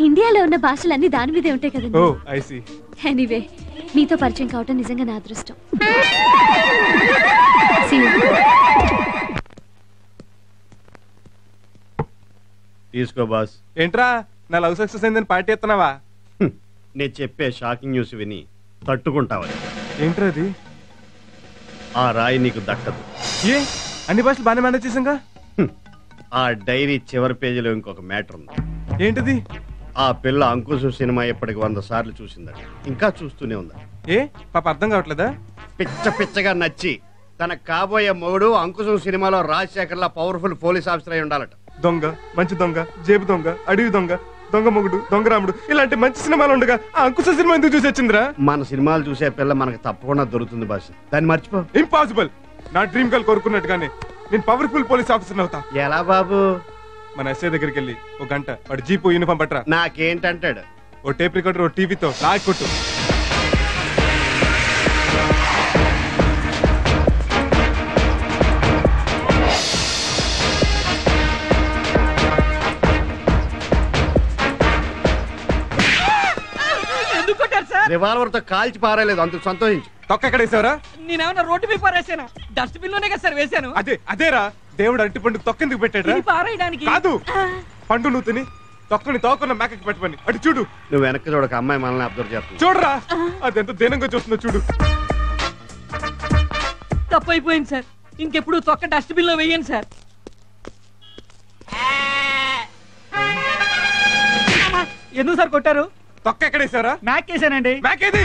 ఇండియాలో ఉన్న భాషలన్నీ దాని మీదే ఉంటాయి కదండి. ఓ ఐ సీ. ఎనీవే, మీతో పరిచయం కావటం నిజంగా నా అదృష్టం. తీసుకో బాస్. ఏంట్రా, నా లవ్ సక్సెస్ అయిందని పార్టీ ఎత్తనావా? నేను చెప్పే షాకింగ్ న్యూస్ విని తట్టుకుంటావని. ఏంట్రా అది? ఆ రాయి నీకు దక్కదు. ఏ అన్ని భాషలు బాగానే మేనేజ్ చేసాంగా. ఆ డైరీ చివరి పేజీలో ఇంకొక మ్యాటర్ ఉంది. ఏంటిది? ఆ పిల్ల అంకుశం సినిమా ఎప్పటికి 100 సార్లు చూసిందట, ఇంకా చూస్తూనే ఉందా. ఏ పాప అర్థం కావట్లేదా? పిచ్చ పిచ్చగా నచ్చి తన కాబోయే మొగుడు అంకుశం సినిమాలో రాజశేఖర్లా పవర్ఫుల్ పోలీస్ ఆఫీసర్ అయి ఉండాలట. దొంగ, మంచి దొంగ, జేబు దొంగ, అడవి దొంగ, దొంగ మొగుడు, దొంగ రాముడు, ఇలాంటి మంచి సినిమాలు ఉండగా ఆ అంకుశ సినిమా ఎందుకు చూసి వచ్చిందిరా? మన సినిమాలు చూసే పిల్ల మనకు తప్పకుండా దొరుకుతుంది భాష, దాన్ని మర్చిపో. ఇంపాసిబుల్. నా డ్రీమ్ గర్ల్ కోరుకున్నట్టుగానే నేను పవర్ఫుల్ పోలీస్ ఆఫీసర్ అవుతా. ఎలా బాబు? మన ఎస్ఐ దగ్గరికి వెళ్ళి ఒక గంట వాడు జీపు యూనిఫామ్ పట్టరా. నాకేంటంటాడు? ఓ టేప్ రికార్డర్, ఓ టీవీతో లాగ్ కొట్టు. రివాల్వర్ తో కాల్చి పారేలేదు, అందుకు సంతోషించు. తొక్క ఎక్కడ వేసావరా? నేనేమన్నా రోడ్డు మీద పారేసాను, డస్ట్బిన్ లోనే కదా సార్ వేసాను. అదేరా, దేవుడు అరటి పండు తొక్కెందుకు పెట్టాడు? పారేయడానికి కాదు, పండు నువ్వు తిని తొక్కని తోకున్న మేకకి పెట్టమని. అటు చూడు. నువ్వు వెనక్కి చూడక, అమ్మాయి మనల్ని అబ్జర్వ్ చేస్తుంది. చూడరా, అదెంత దీనంగా చూస్తుందో చూడు. తప్పైపోయింది సార్, ఇంకెప్పుడు తొక్క డస్ట్బిన్ లో వేయండి సార్. ఎందుకు సార్ కొట్టారు? తొక్క ఎక్కడ వేసావరా? మ్యాక్ వేసానండి. మ్యాక్ ఏది?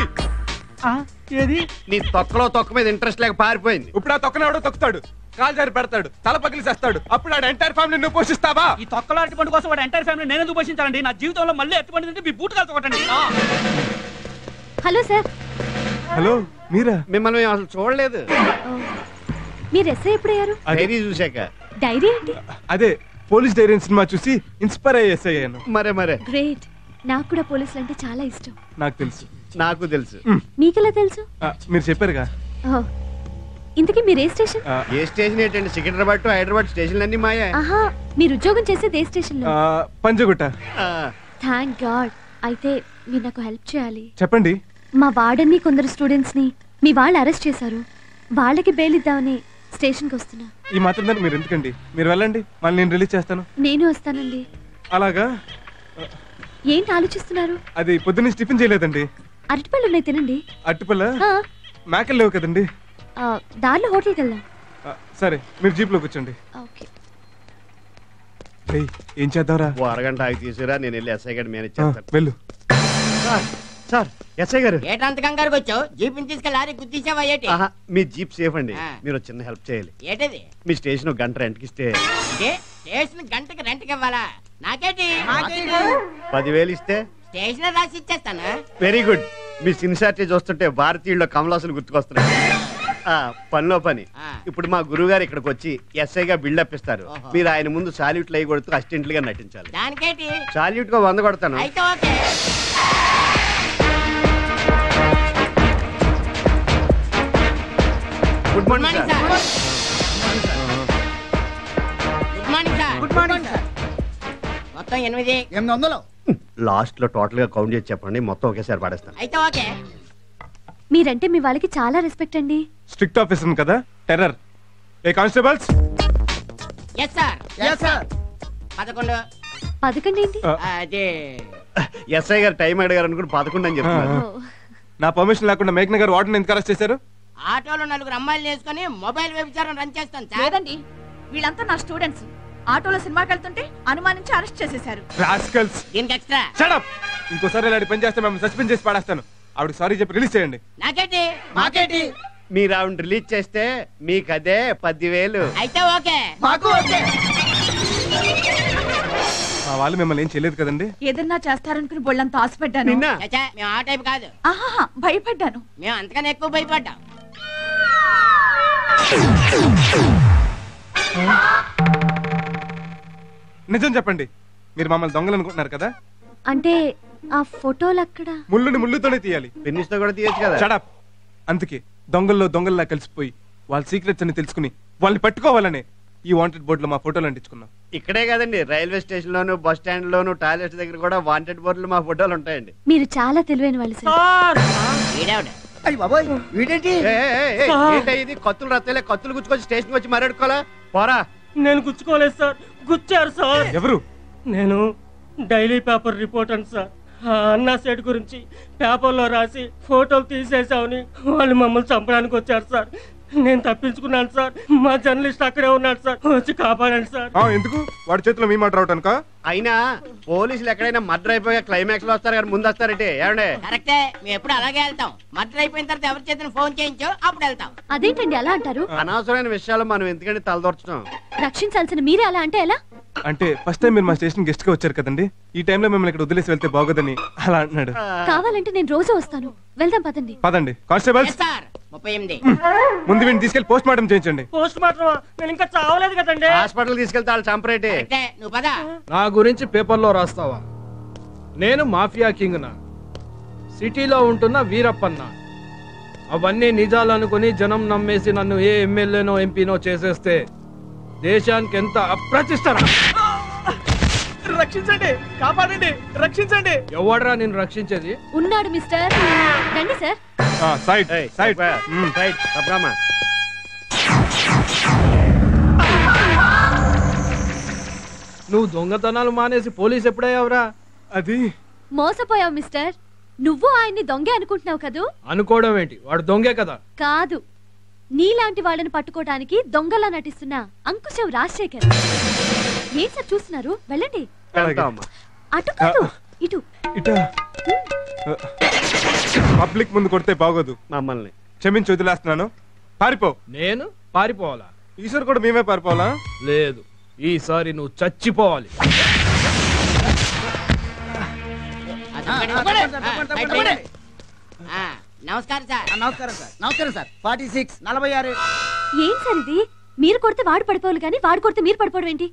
ఏది? నీ తొక్కలో తొక్క మీద ఇంట్రెస్ట్ లేక పారిపోయింది. ఇప్పుడు ఆ తొక్కన ఎవడో తొక్కుతాడు, కాలు జారి పెడతాడు, తల పగిలి చేస్తాడు. అప్పుడు ఆడ ఎంటైర్ ఫ్యామిలీ నువ్వు పోషిస్తావా? ఈ తొక్కలో అరటిపండు కోసం వాడు ఎంటైర్ ఫ్యామిలీ నేను ఎందుకు పోషించాలండి? నా జీవితంలో మళ్ళీ అరటిపండు తింటే మీ బూట్ కాల్తో కొట్టండి. Hello sir. హలో, మీరా? మిమ్మల్ని మేము అసలు చూడలేదు. మీరు ఎస్ఐ ఎప్పుడయ్యారు? డైరీ చూసాక. డైరీ ఏంటి? అదే పోలీస్ డైరీ సినిమా చూసి ఇన్స్పైర్ అయ్యేసాను. మరే గ్రేట్. నాకు కూడా పోలీసులు అంటే చాలా ఇష్టం. నాకు తెలుసు. నాకు తెలుసు. మీకెలా తెలుసు? మీరు చెప్పారుగా. ఇంతకీ మీరు ఏ స్టేషన్? ఏ స్టేషన్ ఏంటండి? సికింద్రాబాద్ టు హైదరాబాద్ స్టేషన్లు అన్ని మాయా. ఆహా, మీరు ఉద్యోగం చేసేది ఏ స్టేషన్ లో? పంజగుట్ట. Thank God. అయితే మీరు నాకు హెల్ప్ చేయాలి. చెప్పండి. మా వార్డెన్ని కొందరు స్టూడెంట్స్ ని మీ వాళ్ళు అరెస్ట్ చేశారు. వాళ్ళకి బెయిల్ ఇద్దామని స్టేషన్ కి వస్తున్నా. ఈ మాత్రం దాన్ని మీరు ఎందుకండి? మీరు వెళ్ళండి, మళ్ళీ నేను రిలీజ్ చేస్తాను. నేను వస్తానండి. అలాగా? ఏంటి ఆలోచిస్తున్నారు? అది పొద్దున్నే టిఫిన్ చేయలేదండి. అరటిపళ్ళు ఉన్నాయి, తినండి. అరటిపళ్ళ? మేకలు లేవు కదండి. దారిలో హోటల్కి వెళ్దాం. సరే, మీరు జీప్ లో కూర్చోండి. ఓకే. ఏం చేద్దాంరా? ఓ అరగంట ఆగి తీసుకురా, నేను వెళ్ళి ఎస్ఐ గారు మేనేజ్ చేస్తాను. వెళ్ళు. సార్, ఎస్ఐ గారు. ఏటంత కంగారుకి వచ్చావు? జీపుని తీసుకెళ్ళి లారీ గుద్దించావా ఏంటి? మీ జీప్ సేఫ్ అండి, మీరు చిన్న హెల్ప్ చేయాలి. ఏంటది? మీ స్టేషన్ గంట రెంట్కి ఇస్తే. స్టేషన్ గంటకి రెంట్కి ఇవ్వాలా? నాకేంటి? 10,000 ఇస్తే స్టేషన్ రాసి ఇచ్చేస్తాను. Very good. మీ సిన్సియారిటీ చూస్తుంటే భారతీయుల్లో కమలాసులు గుర్తుకొస్తున్నాయి. పనిలో పని. ఇప్పుడు మా గురువు గారు ఇక్కడికి వచ్చి ఎస్ఐగా బిల్డప్ ఇస్తారు. మీరు ఆయన ముందు సాల్యూట్లు అయి కొడుతూ అసిస్టెంట్ గా నటించాలి. దానికేంటి సాల్యూట్ గా 100 కొడతాను. అయితే okay. Good morning sir. Good morning sir. Good morning sir. మొత్తం 800. లాస్ట్ లో టోటల్ గా కౌంట్ చేసి చెప్పండి, మొత్తం ఒకేసారి పడేస్తాను. అయితే ఓకే. మీరంటే మీ వాళ్ళకి చాలా రెస్పెక్ట్ అండి. స్ట్రిక్ట్ ఆఫీసర్ కదా, టెర్రర్. ఏ constables? Yes sir. Yes sir. 11. 11 ఏంటి? అదే ఎస్ఐ గారు టైం అడిగారు అనుకుని 11 అని చెప్తున్నారు. నా పర్మిషన్ లేకుండా మేఘ్న గారు వార్డెన్ ఎందుకు అరెస్ట్ చేశారు? ఆటోలో 4 అమ్మాయిలు వేసుకొని మొబైల్ వ్యభిచారం రన్ చేస్తాను సార్. లేదండి, వీళ్ళంతా నా స్టూడెంట్స్. ఆటోలో సినిమాకి వెళ్తుంటే అనుమానించి అరెస్ట్ చేసేశారు. రాస్కల్స్. దీనికి ఎక్స్ట్రా. Shut up. ఇంకోసారి ఇలాంటి పని చేస్తే మేము సస్పెండ్ చేసి పడేస్తాను. ఆవిడ సారీ చెప్పి రిలీజ్ చేయండి. నాకేంటి? మాకేంటి? మీరు ఆవిడ రిలీజ్ చేస్తే మీకు అదే 10,000. అయితే ఓకే. మాకు ఓకే. మా వాళ్ళు మిమ్మల్ని ఏం చేయలేదు కదండి? ఏదన్నా చేస్తారనుకుని బొళ్ళంతా ఆశపడ్డాను. చచ్చా, మేము ఆ టైప్ కాదు. ఆహా, భయపడ్డాను. మేము అంతకన్నా ఎక్కువ భయపడ్డాం. నిజం చెప్పండి, మీరు మమ్మల్ని దొంగలు అనుకుంటున్నారు కదా? అంటే ఆ ఫోటోలు అక్కడ ముళ్ళుని ముళ్ళుతోనే తీయాలి, పెన్నిస్తో కూడా తీయచ్చు కదా. షడప్. అందుకే దొంగల్లో దొంగల్లా కలిసిపోయి వాళ్ళ సీక్రెట్స్ అని తెలుసుకుని వాళ్ళని పట్టుకోవాలనే ఈ వాంటెడ్ బోర్డులో మా ఫోటోలు అంటించుకున్నాం. ఇక్కడే కదండి, రైల్వే స్టేషన్ లోను, బస్ స్టాండ్ లోను, టాయిలెట్స్ దగ్గర కూడా వాంటెడ్ బోర్డులు మా ఫోటోలు ఉంటాయండి. మీరు చాలా తెలివైన వాళ్ళు సార్. అయ్యి బాబోయ్, వీడేంటి? ఇది కత్తులు రత్తలే, కత్తులు గుచ్చుకొచ్చి స్టేషన్ వచ్చి మరడుకోవాలా? పోరా. నేను గుచ్చుకోలేదు సార్, గుచ్చారు సార్. ఎవరు? నేను డైలీ పేపర్ రిపోర్టర్ సార్. ఆ అన్నా సెట్ గురించి పేపర్లో రాసి ఫోటోలు తీసేసామని వాళ్ళు మమ్మల్ని చంపడానికి వచ్చారు సార్. నేను తప్పించుకున్నాను సార్. మా జర్నలిస్ట్ అక్కడే ఉన్నాడు సార్, వచ్చి కాపాడండి సార్. ఎందుకు? వాడి చేతిలో మీ మాట రావటానిక? అయినా పోలీసులు ఎక్కడైనా మర్డర్ అయిపోయా క్లైమాక్స్ లో వస్తారు కానీ ముందు వస్తారంటే ఏమండే? కరెక్టే, మేము ఎప్పుడు అలాగే వెళ్తాం. మర్డర్ అయిపోయిన తర్వాత ఎవరి చేతిని ఫోన్ చేయించో అప్పుడు వెళ్తాం. అదేంటండి అలా అంటారు? అనవసరమైన విషయాలు మనం ఎందుకంటే తలదొరచడం. రక్షించాల్సిన మీరే అలా అంటే ఎలా? అంటే ఫస్ట్ టైం మీరు మా స్టేషన్ గెస్ట్ గా వచ్చారు కదండి, ఈ టైంలో మిమ్మల్ని ఇక్కడ వదిలేసి వెళ్తే బాగోదని అలా అంటున్నాడు. కావాలంటే నేను రోజు వస్తాను, వెళ్దాం పదండి. పదండి. కానిస్టేబుల్స్, 38. ముందు వీడిని తీసుకెళ్లి పోస్ట్ మార్టం చేయించండి. Post mortem? నేను ఇంకా చావలేదు కదండి. హాస్పిటల్ తీసుకెళ్తే వాళ్ళు చంపరేటే. నువ్వు పద. నా గురించి పేపర్లో రాస్తావా? నేను మాఫియా కింగ్ నా, సిటీలో ఉంటున్న వీరప్పన్న. అవన్నీ నిజాలు అనుకుని జనం నమ్మేసి నన్ను ఏ ఎమ్మెల్యేనో ఎంపీనో చేసేస్తే దేశానికి ఎంత అప్రతిష్టరా. రక్షించండి, కాపాడండి, రక్షించండి. ఎవడరా నిన్ను రక్షించేది? ఉన్నాడు మిస్టర్. రండి సార్. సైడ్ సైడ్ సైడ్ తప్పమ్మా. నువ్వు దొంగతనాలు మానేసి పోలీస్ ఎప్పుడయ్యావురా? అది మోసపోయావు మిస్టర్. నువ్వు ఆయన్ని దొంగే అనుకుంటున్నావు కదూ? అనుకోవడం ఏంటి, వాడు దొంగే కదా. కాదు, నీలాంటి వాళ్ళని పట్టుకోవడానికి దొంగలా నటిస్తున్న అంకుశం రాజశేఖర్. ఏం సార్ చూస్తున్నారు? వెళ్ళండి. అటు కాదు, ఇటు. పబ్లిక్ ముందు కొడితే బాగోదు. మమ్మల్ని క్షమించి వదిలేస్తున్నాను. పారిపో. నేను పారిపోవాలా? ఈసారి కూడా మేమే పారిపోవాలా? లేదు, ఈసారి నువ్వు చచ్చిపోవాలి. నమస్కారం సార్. నమస్కారం సార్. నమస్కారం సార్. 46 46. ఏం సార్ ఇది? మీరు కొడితే వాడు పడిపోవాలి కానీ వాడు కొడితే మీరు పడిపోవడం ఏంటి?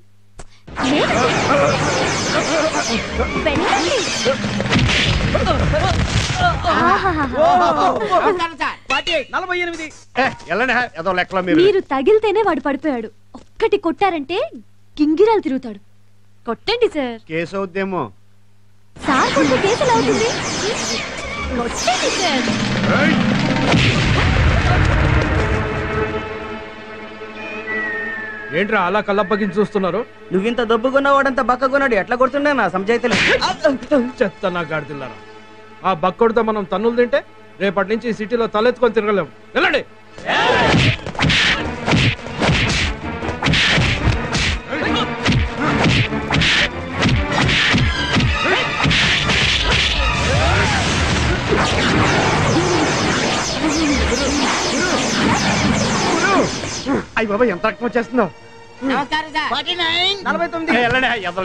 మీరు తగిలితేనే వాడు పడిపోయాడు. ఒక్కటి కొట్టారంటే గింగిరాలు తిరుగుతాడు. కొట్టండి సార్. కేసు అవుద్దేమో. సార్ కొట్టే కేసు ఎలా అవుతుంది? కొట్టండి సార్. ఏంట్రా అలా కళ్ళప్పగించి చూస్తున్నారు? నువ్వింత దొబ్బుకున్నవాడంత బక్కకున్నాడు, ఎట్లా కొడుతుండే నా సంజాయితలే. చెత్త నా గాడిదిల్లారా. ఆ బక్కొడితో మనం తన్నులు తింటే రేపటి నుంచి సిటీలో తలెత్తుకొని తిరగలేము. వెళ్ళండి. అయ్యి బాబా, ఎంత రక్తం వచ్చేస్తుందో.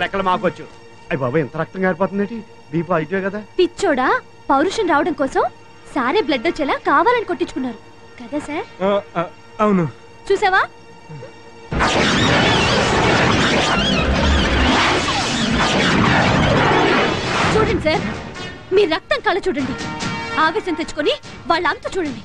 లెక్కలు మాకొచ్చు. అయ్యి బాబా, ఎంత రక్తం గారిపోతుంది. బీపీ అయిపోయా కదా. పిచ్చోడా, పౌరుషం రావడం కోసం సారే బ్లడ్ వచ్చేలా కావాలని కొట్టించుకున్నారు. కదా సార్? అవును. చూసావా? చూడండి సార్, మీ రక్తం కళ చూడండి. ఆవేశం తెచ్చుకొని వాళ్ళ అంత చూడండి.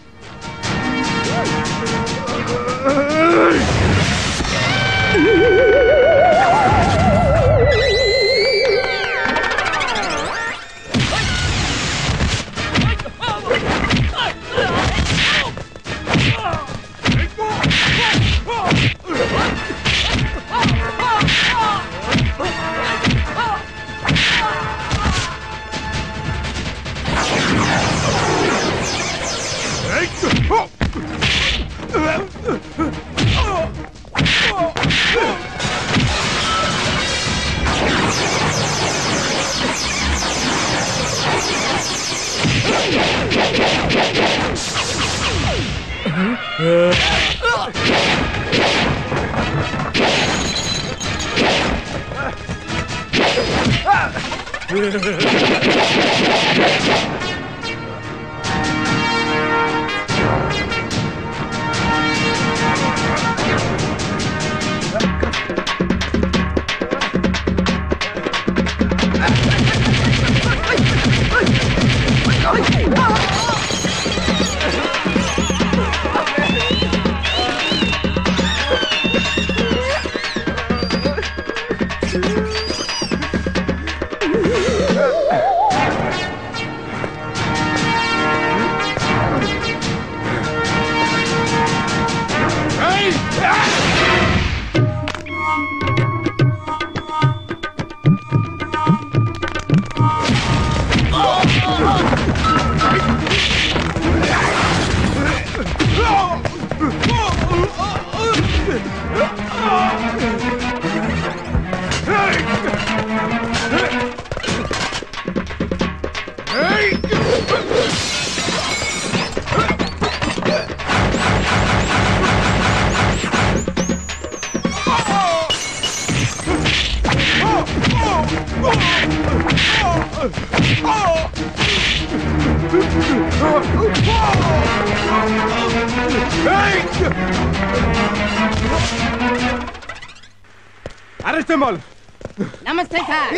నమస్తే సార్.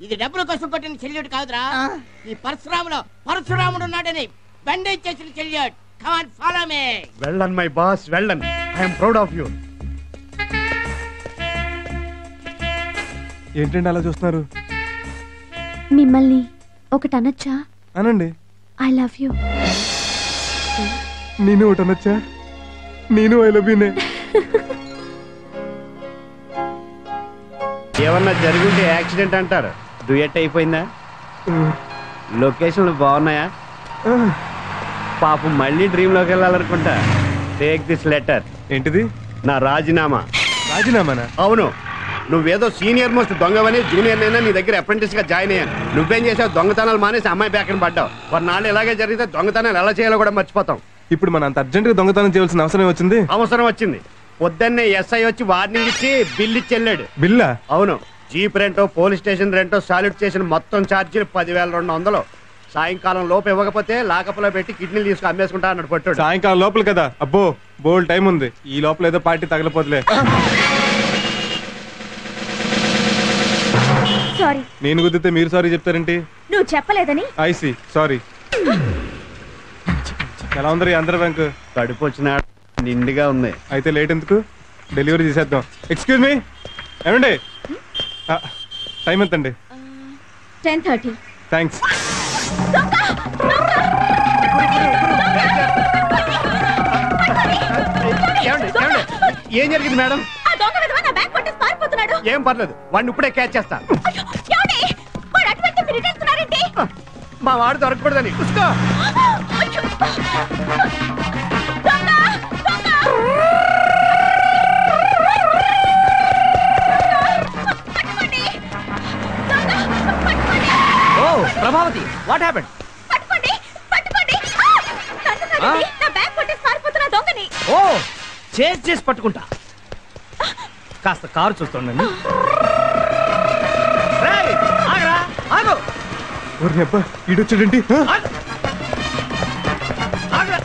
ఇది డబ్బుల కోసం కొట్టిన చెల్లియుడు కాదురా. ఈ పరశురాములో పరశురాముడు ఉన్నాడని బండేజ్ చేసిన చెల్లియుడు. Come on follow me. Well done my boss, well done. I am proud of you. ఏంటండి అలా చూస్తున్నారు? మిమ్మల్ని ఒకటి అనొచ్చా? అనండి. I love you. నేను ఒకటి అనొచ్చా? నేను ఐ లవ్ యూనే. ఏమన్నా జరుగుంటే యాక్సిడెంట్ అంటారు. డ్యూయట్ అయిపోయిందా? లొకేషన్లు బాగున్నాయా? పాపం మళ్ళీ డ్రీమ్ లోకి వెళ్ళాలనుకుంటా. Take this letter. ఏంటిది? నా రాజీనామా. రాజీనామానా? అవును. నువ్వేదో సీనియర్ మోస్ట్ దొంగవని జూనియర్ నైనా నీ దగ్గర అప్రెంటిస్ గా జాయిన్ అయ్యాను. నువ్వేం చేసావు? దొంగతనాలు మానేసి అమ్మాయి బ్యాక్ పడ్డావు. కొన్నాళ్ళు ఇలాగే జరిగితే దొంగతనాలు ఎలా చేయాలో కూడా మర్చిపోతాం. ఇప్పుడు మన అంత అర్జెంట్ గా దొంగతనం చేయాల్సిన అవసరం వచ్చింది. అవసరం వచ్చింది. పొద్దున్నే ఎస్ఐ వచ్చి వార్నింగ్ ఇచ్చి బిల్ ఇచ్చి వెళ్ళాడు. బిల్లా? అవును. జీప్ రెంటో, పోలీస్ స్టేషన్ రెంటో, సాల్యూట్ చేసిన మొత్తం ఛార్జీలు 10,200. సాయంకాలం లోపు ఇవ్వకపోతే లాకప్లో పెట్టి కిడ్నీలు తీసుకు అమ్మేసుకుంటా అన్నాడు పట్టు. సాయంకాలం లోపల కదా? అబ్బో బోల్ టైం ఉంది. ఈ లోపల ఏదో పార్టీ తగలపోతులే. సారీ. నేను గుద్దితే మీరు సారీ చెప్తారేంటి? నువ్వు చెప్పలేదని. I see sorry. ఎలా ఉందరి ఆంధ్ర బ్యాంక్? కడుపు వచ్చిన నిండుగా ఉంది. అయితే లేట్ ఎందుకు? డెలివరీ చేసేద్దాం. ఎక్స్క్యూజ్ మీ, ఏమండి టైం ఎంతండి? 10:30. థ్యాంక్స్. ఏం జరిగింది మేడం? ఏం పర్లేదు, వాడిని ఇప్పుడే క్యాచ్ చేస్తా. మా వాడు దొరకకూడదని. ఓ ప్రభావతి, వాట్ హ్యాపెండ్? ఓ చేసి పట్టుకుంటా. కాస్త కారు చూస్తుండండి. ఈడొచ్చాడేంటి? ఆగరా.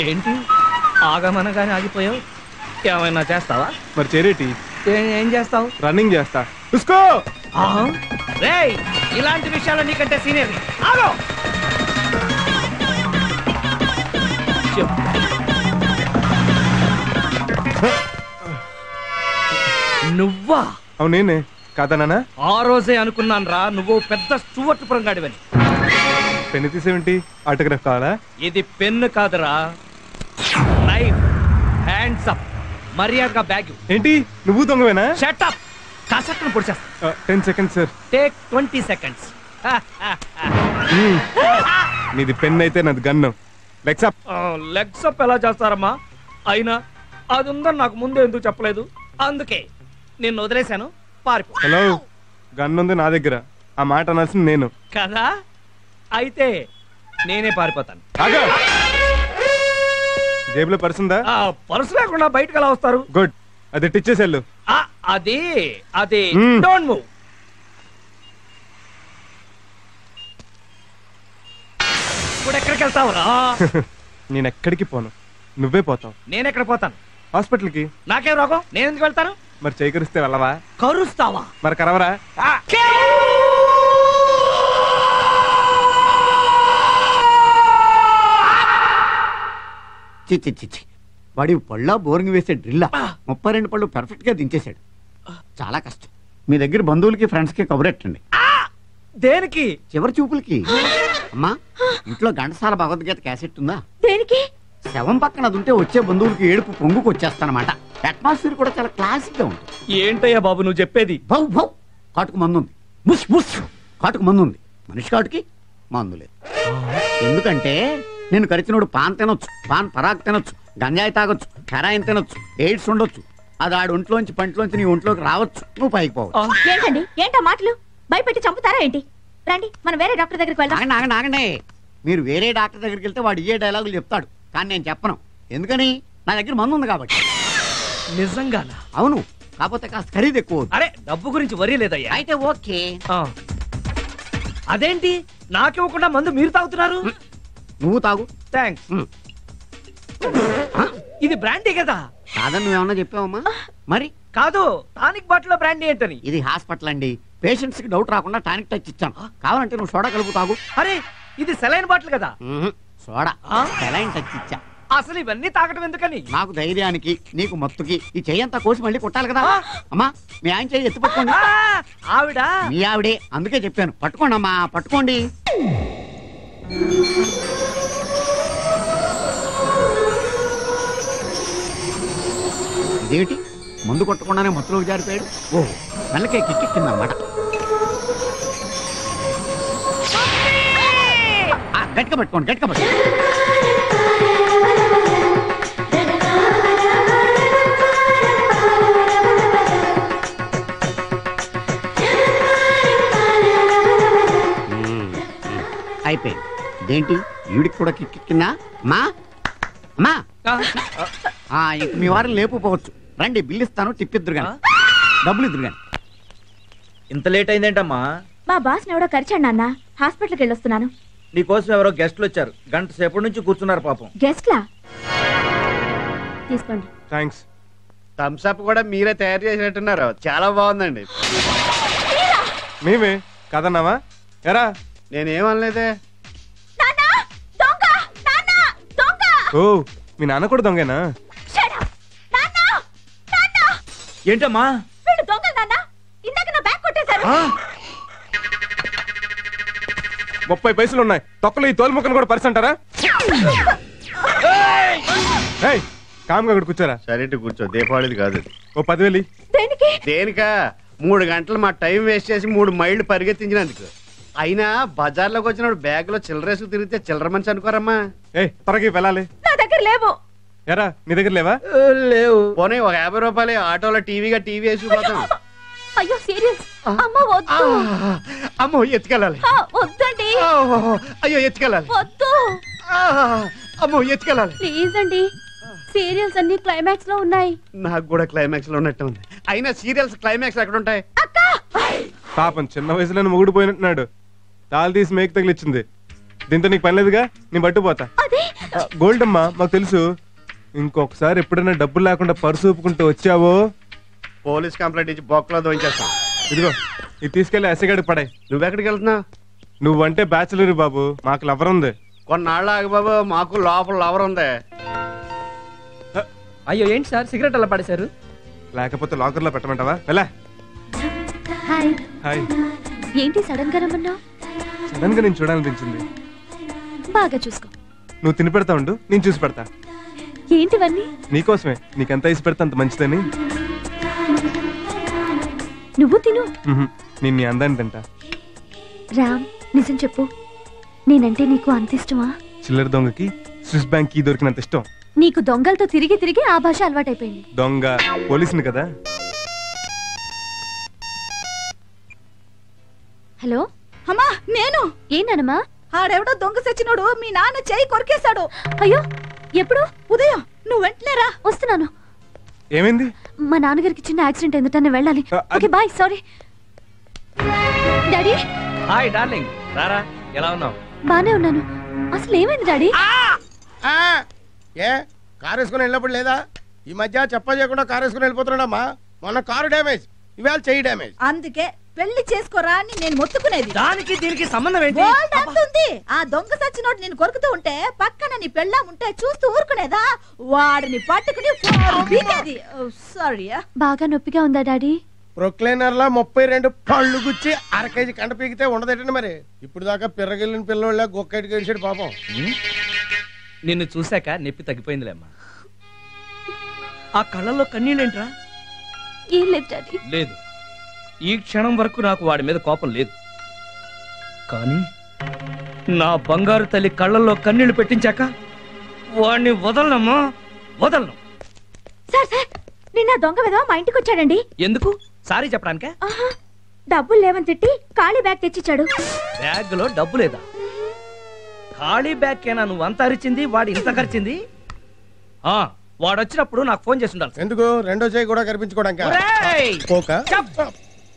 ఏంటి ఆగమనగానే ఆగిపోయావు? ఏమైనా చేస్తావా? మరి చేరేటి ఏం చేస్తావు? రన్నింగ్ చేస్తా. ఉస్కో రేయ్, ఇలాంటి విషయాలు నీకంటే సీనియర్. ఆగో. నువ్వా? అవునేనే కాదా నాన్న? ఆ రోజే అనుకున్నాను రా, నువ్వు పెద్ద స్టూవర్ట్ పురంగాడివని. పెన్ను తీసేవేంటి? ఆటోగ్రాఫ్ కావాలా? ఇది పెన్ను కాదురా, నైఫ్. Hands up. మర్యాదగా బ్యాగ్. ఏంటి నువ్వు దొంగవేనా? Shut up. కాసక్కను పొడిచేస్తా. 10 seconds సార్. Take 20 seconds. నీది పెన్ అయితే నాది gun. Legs up. Legs up ఎలా చేస్తారమ్మా? అయినా అది ఉందని నాకు ముందే ఎందుకు చెప్పలేదు? అందుకే నిన్ను వదిలేశాను, పారిపో. హలో, గన్ ఉంది నా దగ్గర. ఆ మాట అనాల్సింది నేను కదా. అయితే నేనే పారిపోతాను. జేబులో పర్స్ ఉందా? పర్సు లేకుండా బయటకు ఎలా వస్తారు? గుడ్, అది టిచ్చేసేళ్ళు. అది అది Hmm. Don't move. ఇప్పుడు ఎక్కడికి వెళ్తావురా? నేను ఎక్కడికి పోను, నువ్వే పోతావు. నేను ఎక్కడ పోతాను? హాస్పిటల్కి. నాకేం రోగం? నేను ఎందుకు వెళ్తాను? మరి చేయి కరిస్తే వెళ్ళవా? కరుస్తావా? మరి కరవరా? చిచ్చి వాడి పళ్ళ బోరింగ్ వేసే డ్రిల్లా 32 పళ్ళు పర్ఫెక్ట్ గా దించేశాడు. చాలా కష్టం. మీ దగ్గర బంధువులకి ఫ్రెండ్స్ కి కబురెట్టండి. దేనికి? చివరి చూపులకి. అమ్మా, ఇంట్లో ఘంటసాల భగవద్గీత క్యాసెట్ ఉందా? దేనికి? శవం పక్కన అది ఉంటే వచ్చే బంధువులకి ఏడుపు పొంగుకు వచ్చేస్తానమాట. అట్మాస్ఫియర్ కూడా చాలా క్లాసిక్ గా ఉంటుంది. ఏంటయ్యా బాబు నువ్వు చెప్పేది? భౌ భౌ కాటుకు మందు ఉంది. బుష్ బుష్ కాటుకు మందు ఉంది. మనిషి కాటుకి మందు లేదు. ఎందుకంటే నేను కరిచినోడు పాన్ తినొచ్చు, పాన్ పరాగ్ తినొచ్చు, గంజాయి తాగొచ్చు, హెరాయిన్ తినొచ్చు, ఎయిడ్స్ ఉండొచ్చు. అది ఆడు ఒంట్లోంచి పంటలోంచి నీ ఒంట్లోకి రావచ్చు, నువ్వు పైకి పోవచ్చు. ఏంటండి ఏంటా మాటలు? భయపెట్టి చంపుతారా ఏంటి? రండి మనం వేరే డాక్టర్ దగ్గరికి వెళ్దాం. ఆగండి ఆగండి. మీరు వేరే డాక్టర్ దగ్గరికి వెళ్తే వాడు ఇయ్యే డైలాగులు చెప్తాడు, కానీ నేను చెప్పను. ఎందుకని? నా దగ్గర మందు ఉంది కాబట్టి. నిజంగానా? అవును, కాకపోతే కాస్త ఖరీదు ఎక్కువ. అరే డబ్బు గురించి వరీ లేదయ్యా. అయితే ఓకే. అదేంటి నాకివ్వకుండా మందు మీరు తాగుతున్నారు? నువ్వు తాగు. థ్యాంక్స్. ఇది బ్రాండీ కదా? కాదని నువ్వేమన్నా చెప్పావమ్మా? మరి కాదు, టానిక్ బాటిల్ లో బ్రాండీ ఏంటని. ఇది హాస్పిటల్ అండి, పేషెంట్స్ కి డౌట్ రాకుండా టానిక్ టచ్ ఇచ్చాను. కావాలంటే నువ్వు సోడా కలుపు తాగు. అరే ఇది సెలైన్ బాటిల్ కదా? సోడా సెలైన్ టచ్ ఇచ్చా. అసలు ఇవన్నీ తాగడం ఎందుకని? నాకు ధైర్యానికి, నీకు మత్తుకి ఈ చెయ్యంతా కోసి మళ్ళీ కొట్టాలి కదా. అమ్మా, మీ ఆయన చెయ్యి ఎత్తి పట్టుకోండి. ఆవిడ మీ ఆవిడే, అందుకే చెప్పాను పట్టుకోండి అమ్మా, పట్టుకోండి. ఇదేంటి మందు కొట్టకుండానే మత్తులోకి జారిపోయాడు? ఓ మెల్లకే కిక్కెక్కిందన్నమాట. గట్టిగా పట్టుకోండి, గట్టిగా పట్టుకోండి. అయిపోయింది. ఇదేంటి ఈవిడికి కూడా కిక్కెక్కిందా? అమ్మా అమ్మా, ఇంక మీ వారిని లేపుకోవచ్చు. రండి, బిల్లు ఇస్తాను, టిప్ ఇద్దరు కానీ, డబ్బులు ఇద్దరు కానీ. ఇంత లేట్ అయిందేంటమ్మా? మా బాస్ ఎవడో కరిచాడు నాన్న, హాస్పిటల్కి వెళ్ళొస్తున్నాను. నీకోసం ఎవరో గెస్ట్లు వచ్చారు, గంట సేపటి నుంచి కూర్చున్నారు పాపం. గెస్ట్లా? తీసుకోండి. థ్యాంక్స్. థమ్స్ అప్ కూడా మీరే తయారు చేసినట్టున్నారు, చాలా బాగుందండి. మేమే కదన్నావా? ఎరా నేనేమనలేదే. ఓ మీ నాన్న కూడా దొంగేనా? ఏంటమ్మా? 30 పైసలు ఉన్నాయి, తొక్కలు ఈ తోలు ముక్కను కూడా పరిచి అంటారా? కామ్గా అక్కడ కూర్చోరా. సరే కూర్చో, దీపావళిది కాదు. ఓ 10,000. దేనికా? 3 గంటలు మా టైం వేస్ట్ చేసి 3 మైళ్ళు పరిగెత్తించినందుకు. అయినా బజార్లోకి వచ్చినప్పుడు బ్యాగ్ లో చిల్లరేసుకు తిరిగితే చిల్లర మనిషి అనుకోరమ్మా. త్వరగా వెళ్ళాలి. నా దగ్గర లేవు. ఎరా నీ దగ్గర లేవా? లేవు. పోనీ ఒక 50 రూపాయలు ఆటోలో టీవీ వేసుకుపోతాం. అయ్యో సీరియస్. అమ్మ వద్దు. అమ్మో ఎత్తుకెళ్ళాలి. వద్దండి. అయ్యో ఎత్తుకెళ్ళాలి. వద్దు. అమ్మో ఎత్తుకెళ్ళాలి. ప్లీజ్ అండి, సీరియల్స్ అన్ని క్లైమాక్స్ లో ఉన్నాయి. నాకు కూడా క్లైమాక్స్ లో ఉన్నట్టు ఉంది. అయినా సీరియల్స్ క్లైమాక్స్ ఎక్కడ ఉంటాయి? పాపం చిన్న వయసులో మొగుడు పోయినట్టున్నాడు, తాళి తీసి మేక తగిలిచ్చింది. దీంతో నీకు పని లేదుగా, నేను పట్టుపోతా. గోల్డ్ అమ్మా, మాకు తెలుసు. ఇంకొకసారి ఎప్పుడైనా డబ్బులు లేకుండా పర్సు ఊపుకుంటూ వచ్చావో పోలీస్ కంప్లైంట్ ఇచ్చి బొక్కలో దోయించేస్తా. ఇదిగో ఇది తీసుకెళ్లి ఎస్ఐగడికి పడాయి. నువ్వెక్కడికి వెళ్తున్నా? నువ్వంటే బ్యాచులర్ బాబు, మాకు లవర్ ఉంది. కొన్నాళ్ళు ఆగు బాబు, మాకు లోపల లవర్ ఉంది. అయ్యో ఏంటి సార్ సిగరెట్ అలా పడేశారు? లేకపోతే లాకర్ లో పెట్టమంటావా? వెళ్ళా. హాయ్. హాయ్. ఏంటి సడన్ గా రమ్మన్నావు? సడన్ గా నేను చూడాలనిపించింది. బాగా చూసుకో. నువ్వు తిని పెడతా ఉండు, నేను చూసి పెడతా. ఏంటివన్నీ? నీకోసమే, నీకెంత ఇసి పెడతా అంత మంచిదని. నువ్వు తిను. నేను నీ అందాన్ని తింటా. రామ్, నిజం చెప్పు, నేనంటే నీకు అంత ఇష్టమా? చిల్లర దొంగకి స్విస్ బ్యాంక్ కీ దొరికినంత ఇష్టం. నీకు దొంగలతో తిరిగి తిరిగి ఆ భాష అలవాటైపోయింది. దొంగ పోలీసుని కదా. హలో అమ్మా, నేను. ఏంటనమ్మా? ఆడెవడో దొంగ సచ్చినోడు మీ నాన్న చెయ్యి కొరికేశాడు. అయ్యో, ఎప్పుడు? ఉదయం. నువ్వు వెంటనే రా. వస్తున్నాను. ఏమైంది? మా నాన్నగారికి చిన్న యాక్సిడెంట్ ఎందుకని వెళ్ళాలి. Okay bye. Sorry daddy. Hi darling, రారా. ఎలా ఉన్నావు? బానే ఉన్నాను. అసలు ఏమైంది డాడీ? ఏ కారు వేసుకుని వెళ్ళినప్పుడు లేదా? ఈ మధ్య చెప్ప చేయకుండా కారు వేసుకుని వెళ్ళిపోతున్నాడమ్మా. మొన్న కారు డ్యామేజ్, ఇవాళ చెయ్యి డ్యామేజ్. అందుకే పెళ్లి చేసుకోరా అని నేను మొత్తుకునేది. దానికి దీనికి సంబంధం ఏంటి? గోల్డ్ అంతుంది. ఆ దొంగ సచ్చినోడు నేను కొరుకుతూ ఉంటే పక్కన నీ పెళ్ళాం ఉంటే చూస్తూ ఊరుకునేదా? వాడిని పట్టుకుని సారీ. బాగా నొప్పిగా ఉందా డాడీ? ప్రొక్లైనర్ లా 32 పళ్ళు గుచ్చి అర కేజీ కంట పీకితే ఉండదేటండి మరి. ఇప్పుడు దాకా పిర్రగిల్లిన పిల్లల గొక్కటి గడిచాడు పాపం. నిన్ను చూశాక నొప్పి తగ్గిపోయిందిలేమ్మా. ఆ కళ్ళల్లో కన్నీళ్ళేంట్రా? ఏం లేదు డాడీ. లేదు, ఈ క్షణం వరకు నాకు వాడి మీద కోపం లేదు. కానీ నా బంగారు తల్లి కళ్ళల్లో కన్నీళ్లు పెట్టించాక వాడిని వదలనమ్మా, వదలను. సార్ సార్, నిన్న దొంగ విధవ మా ఇంటికి వచ్చాడండి. ఎందుకు? సారీ చెప్పడానికే? డబ్బులు లేవని తిట్టి ఖాళీ బ్యాగ్ తెచ్చిచ్చాడు. బ్యాగ్ లో డబ్బు లేదా? ఖాళీ బ్యాగ్ కేనా నువ్వు అంత అరిచింది, వాడు ఇంత ఖర్చింది? వాడు వచ్చినప్పుడు నాకు ఫోన్ చేసి ఉండాలి. ఎందుకు? రెండో చేయి కూడా కనిపించుకోవడానికి.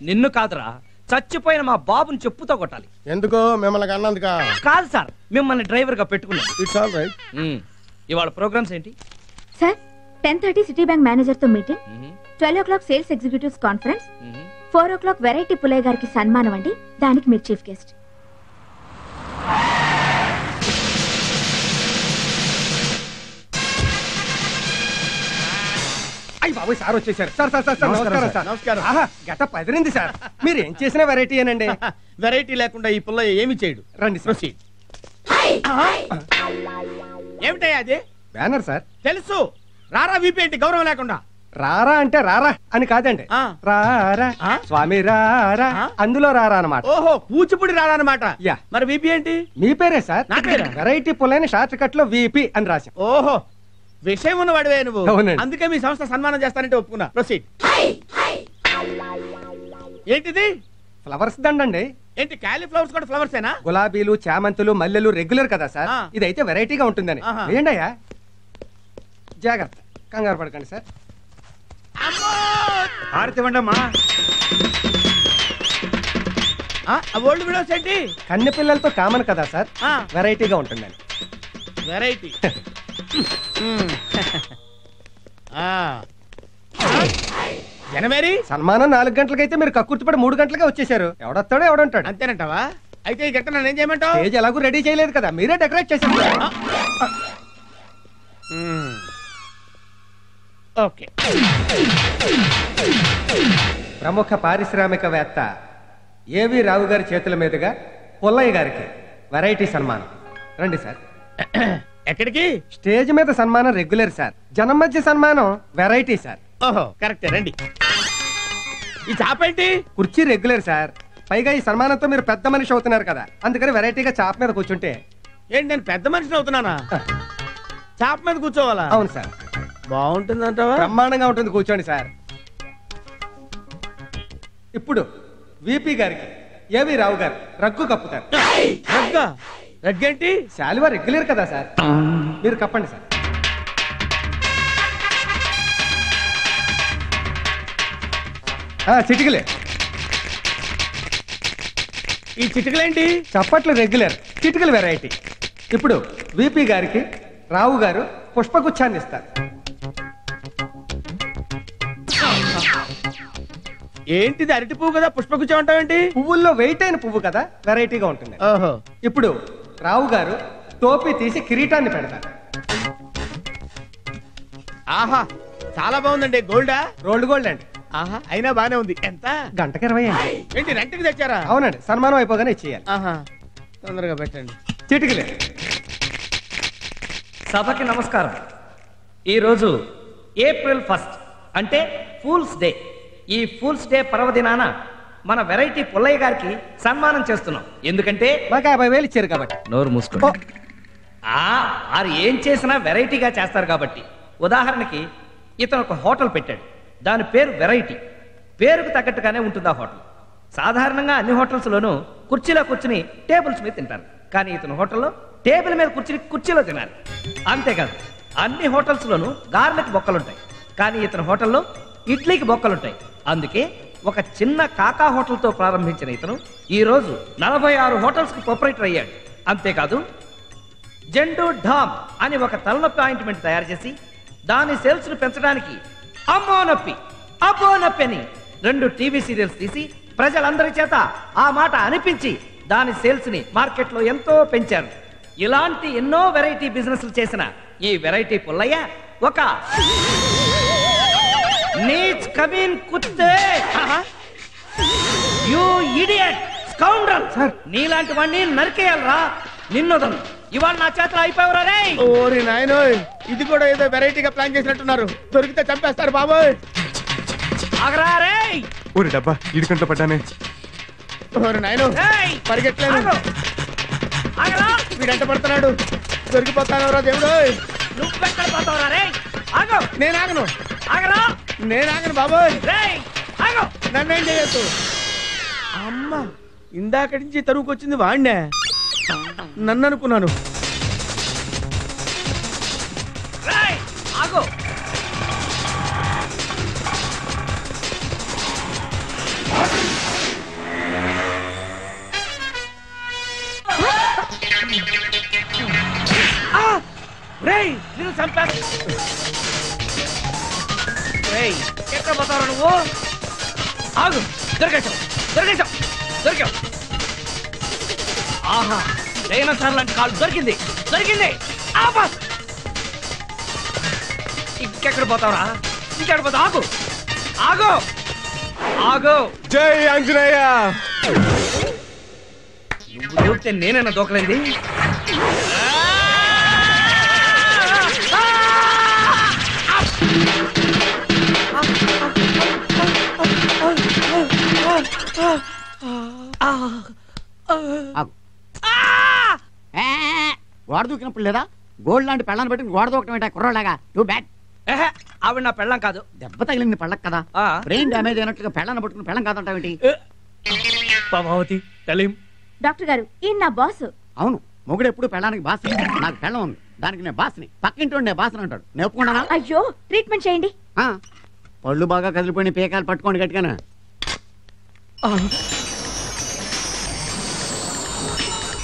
నిన్ను కాదురా, చచ్చిపోయిన మా బాబుని చెప్పుతో కొట్టాలి. ఎందుకు? మిమ్మల్ని అన్నందుకా? కాదు సార్, మిమ్మల్ని డ్రైవర్ గా పెట్టుకున్నాను. It's all right. ఇవాళ ప్రోగ్రామ్స్ ఏంటి సార్? 10:30 సిటీ బ్యాంక్ మేనేజర్ తో meeting, 12 o'clock sales executives conference, 4 o'clock variety Pulayya గారికి సన్మానం అండి. దానికి మీరు చీఫ్ గెస్ట్. బాబు సార్ వచ్చేసారు. సార్ సార్ సార్ నమస్కారం సార్. నమస్కారం. గత పదిరింది సార్. మీరు ఏం చేసిన వెరైటీ ఏనండి? వెరైటీ లేకుండా ఈ పుల్ల ఏమి చేయడు. రండి ప్రొసీడ్. ఏమిటయ్యా అది? Banner sir. తెలుసు. రారా వీపీ ఏంటి గౌరవం లేకుండా? రారా అంటే రారా అని కాదండి, రారా స్వామి రారా, అందులో రారా అన్నమాట. ఓహో, కూచిపూడి రారా అన్నమాట. యా. మరి వీపీ ఏంటి? మీ పేరే సార్. నా పేరా? వెరైటీ పుల్లైన షార్ట్ కట్ లో వీపీ అని రాశాం. ఓహో, విషయం ఉన్నవాడివే నువ్వు. అవునండి. అందుకే మీ సంస్థ సన్మానం చేస్తానంటే ఒప్పుకున్నా. ప్రొసీడ్. ఏంటిది? ఫ్లవర్స్ దండండి. ఏంటి కాలీఫ్లవర్స్ కూడా ఫ్లవర్సేనా? గులాబీలు, చామంతులు, మల్లెలు రెగ్యులర్ కదా సార్. ఇదైతే వెరైటీగా ఉంటుందని. వేయండి అయ్యా, జాగ్రత్త, కంగారు పడకండి సార్. ఓల్డ్ విడోస్ ఏంటి? కన్నె పిల్లలతో కామన్ కదా సార్, వెరైటీగా ఉంటుందని. వెరైటీ. జనమేరీ సన్మానం 4 గంటలకైతే మీరు కక్కుర్తిపడి 3 గంటలకే వచ్చేసారు. ఎవడొస్తాడో ఎవడంటాడు. అంతేనంటావా? అయితే ఈ గంట నన్ను ఏం చేయమంటావు? స్టేజ్ ఎలాగూ రెడీ చేయలేదు కదా, మీరే డెకరేట్ చేశారు. ఓకే. ప్రముఖ పారిశ్రామికవేత్త ఏవి రావు గారి చేతుల మీదుగా పుల్లయ్య గారికి వెరైటీ సన్మానం. రండి సార్. ఎక్కడికి? స్టేజ్ మీద సన్మానం రెగ్యులర్ సార్, జనం మధ్య సన్మానం వెరైటీ సార్. ఓహో, కరెక్టే. రండి. ఈ చాప ఏంటి? కుర్చీ రెగ్యులర్ సార్, పైగా ఈ సన్మానంతో మీరు పెద్ద మనిషి అవుతున్నారు కదా, అందుకని వెరైటీగా చాప మీద కూర్చుంటే. ఏంటి, నేను పెద్ద మనిషిని అవుతున్నానా? చాప మీద కూర్చోవాలా? అవును సార్. బాగుంటుందంటావా? బ్రహ్మాండంగా ఉంటుంది, కూర్చోండి సార్. ఇప్పుడు విపి గారికి ఏవి రావు గారు రగ్గు కప్పుతారు. రగ్గేంటి? శాలువా రెగ్యులర్ కదా సార్, మీరు కప్పండి సార్. చిటికలే. ఈ చిటికలేంటి? చప్పట్లు రెగ్యులర్, చిటికల వెరైటీ. ఇప్పుడు విపి గారికి రావు గారు పుష్పగుచ్చాన్ని ఇస్తారు. ఏంటిది అరటి పువ్వు కదా పుష్పగుచ్చం అంటావేంటి? పువ్వుల్లో వెయిట్ అయిన పువ్వు కదా, వెరైటీగా ఉంటుంది. ఓహో. ఇప్పుడు రావు గారు టోపీ తీసి కిరీటాన్ని పెడతారు. ఆహా చాలా బాగుందండి. గోల్డా? గోల్డ్ అండి. ఆహా అయినా బానే ఉంది. ఎంత? గంటకి 20 అండి. ఏంటి రెంట్కి తెచ్చారా? అవునండి, సన్మానం అయిపోగానే ఇచ్చేయాలి. ఆహా తొందరగా పెట్టండి. చిటికలే. సభకి నమస్కారం. ఈరోజు ఏప్రిల్ 1 అంటే ఫూల్స్ డే. ఈ ఫూల్స్ డే పర్వదినాన మన వెరైటీ పుల్లయ్య గారికి సన్మానం చేస్తున్నాం. ఎందుకంటే మాకు 50,000 ఇచ్చారు కాబట్టి. నోరు మూసుకో. వారు ఏం చేసినా వెరైటీగా చేస్తారు కాబట్టి. ఉదాహరణకి ఇతను ఒక హోటల్ పెట్టాడు, దాని పేరు వెరైటీ. పేరుకు తగ్గట్టుగానే ఉంటుంది ఆ హోటల్. సాధారణంగా అన్ని హోటల్స్లోనూ కుర్చీలో కూర్చుని టేబుల్స్ మీద తింటారు, కానీ ఇతను హోటల్లో టేబుల్ మీద కూర్చుని కుర్చీలో తినాలి. అంతేకాదు అన్ని హోటల్స్లోనూ గార్లకు బొక్కలుంటాయి, కానీ ఇతను హోటల్లో ఇడ్లీకి బొక్కలుంటాయి. అందుకే ఒక చిన్న కాకా హోటల్తో ప్రారంభించిన ఇతను ఈరోజు 46 హోటల్స్కి ప్రొపరేటర్ అయ్యాడు. అంతేకాదు జెండు ఢామ్ అని ఒక తలనొప్పి ఆయింట్మెంట్ తయారు చేసి దాని సేల్స్ ను పెంచడానికి అమ్మో నొప్పి అబ్బో నొప్పి అని 2 టీవీ సీరియల్స్ తీసి ప్రజలందరి చేత ఆ మాట అనిపించి దాని సేల్స్ ని మార్కెట్ లో ఎంతో పెంచారు. ఇలాంటి ఎన్నో వెరైటీ బిజినెస్లు చేసిన ఈ వెరైటీ పుల్లయ్య ఒక నీచ్ కమీన్ కుత్తే, యు ఇడియట్ స్కౌండ్రల్, నీలాంటి వాడిని నరికేయాలరా. నిన్నొదను ఇవాళ నా చేతిలో అయిపోయావురా రే. ఓరి నాయనో, ఇది కూడా ఏదో వెరైటీగా ప్లాన్ చేసినట్టున్నారు. దొరికితే చంపేస్తారు బాబోయ్. ఆగరా రే. ఓరి డబ్బా ఇడికంట్లో పడ్డానే. ఓరి నాయనో పరిగెట్టలేదు. ఆగరా. వీడంట పడుతున్నాడు. దొరికిపోతానవరా దేవుడు. నువ్వెక్కడ పోతావురా రే. ఆగో. నేను ఆగను. ఆగరా. నేను ఆగను బాబోయ్. రే ఆగో. నన్నేం చేయొద్దు. అమ్మా ఇందాక నుంచి తరువుకొచ్చింది వాడినే. నన్ను అనుకున్నాను. ఆగో. రేయ్ నిన్ను చంపేస్తా. రేయ్ ఎక్కడ పోతావు నువ్వు? ఆగు. దొరికావు. ఆహా డైనోసార్ లాంటి కాళ్ళు దొరికింది. ఇంకెక్కడ పోతావురా? ఇంకెక్కడ పోతావు? ఆగు. జై ఆంజనేయ. నువ్వు దూకితే నేనైనా దూకలేంది. గోడ దూకినప్పుడు లేదా గోల్డ్ లాంటి పెళ్ళాన్ని పెట్టి గోడ దూకటం కుర్రోలాగా టూ బ్యాడ్. ఆవిడ నా పెళ్ళం కాదు. దెబ్బ తగిలింది పళ్ళకి కదా, బ్రెయిన్ డ్యామేజ్ అయినట్లుగా పెళ్ళాన్ని పట్టుకుని పెళ్ళం కాదంటావేంటి? పద్మావతి తెలియం. డాక్టర్ గారు ఈయన నా బాస్. అవును, మొగుడు ఎప్పుడు పెళ్ళానికి బాస్. నాకు పెళ్ళం ఉంది, దానికి నేను బాస్ని. పక్కింటి నేను బాస్ని అంటాడు. నేను ఒప్పుకున్నానా? అయ్యో ట్రీట్మెంట్ చేయండి. పళ్ళు బాగా కదిలిపోయిన పేకాలు పట్టుకోండి గట్టిగానే.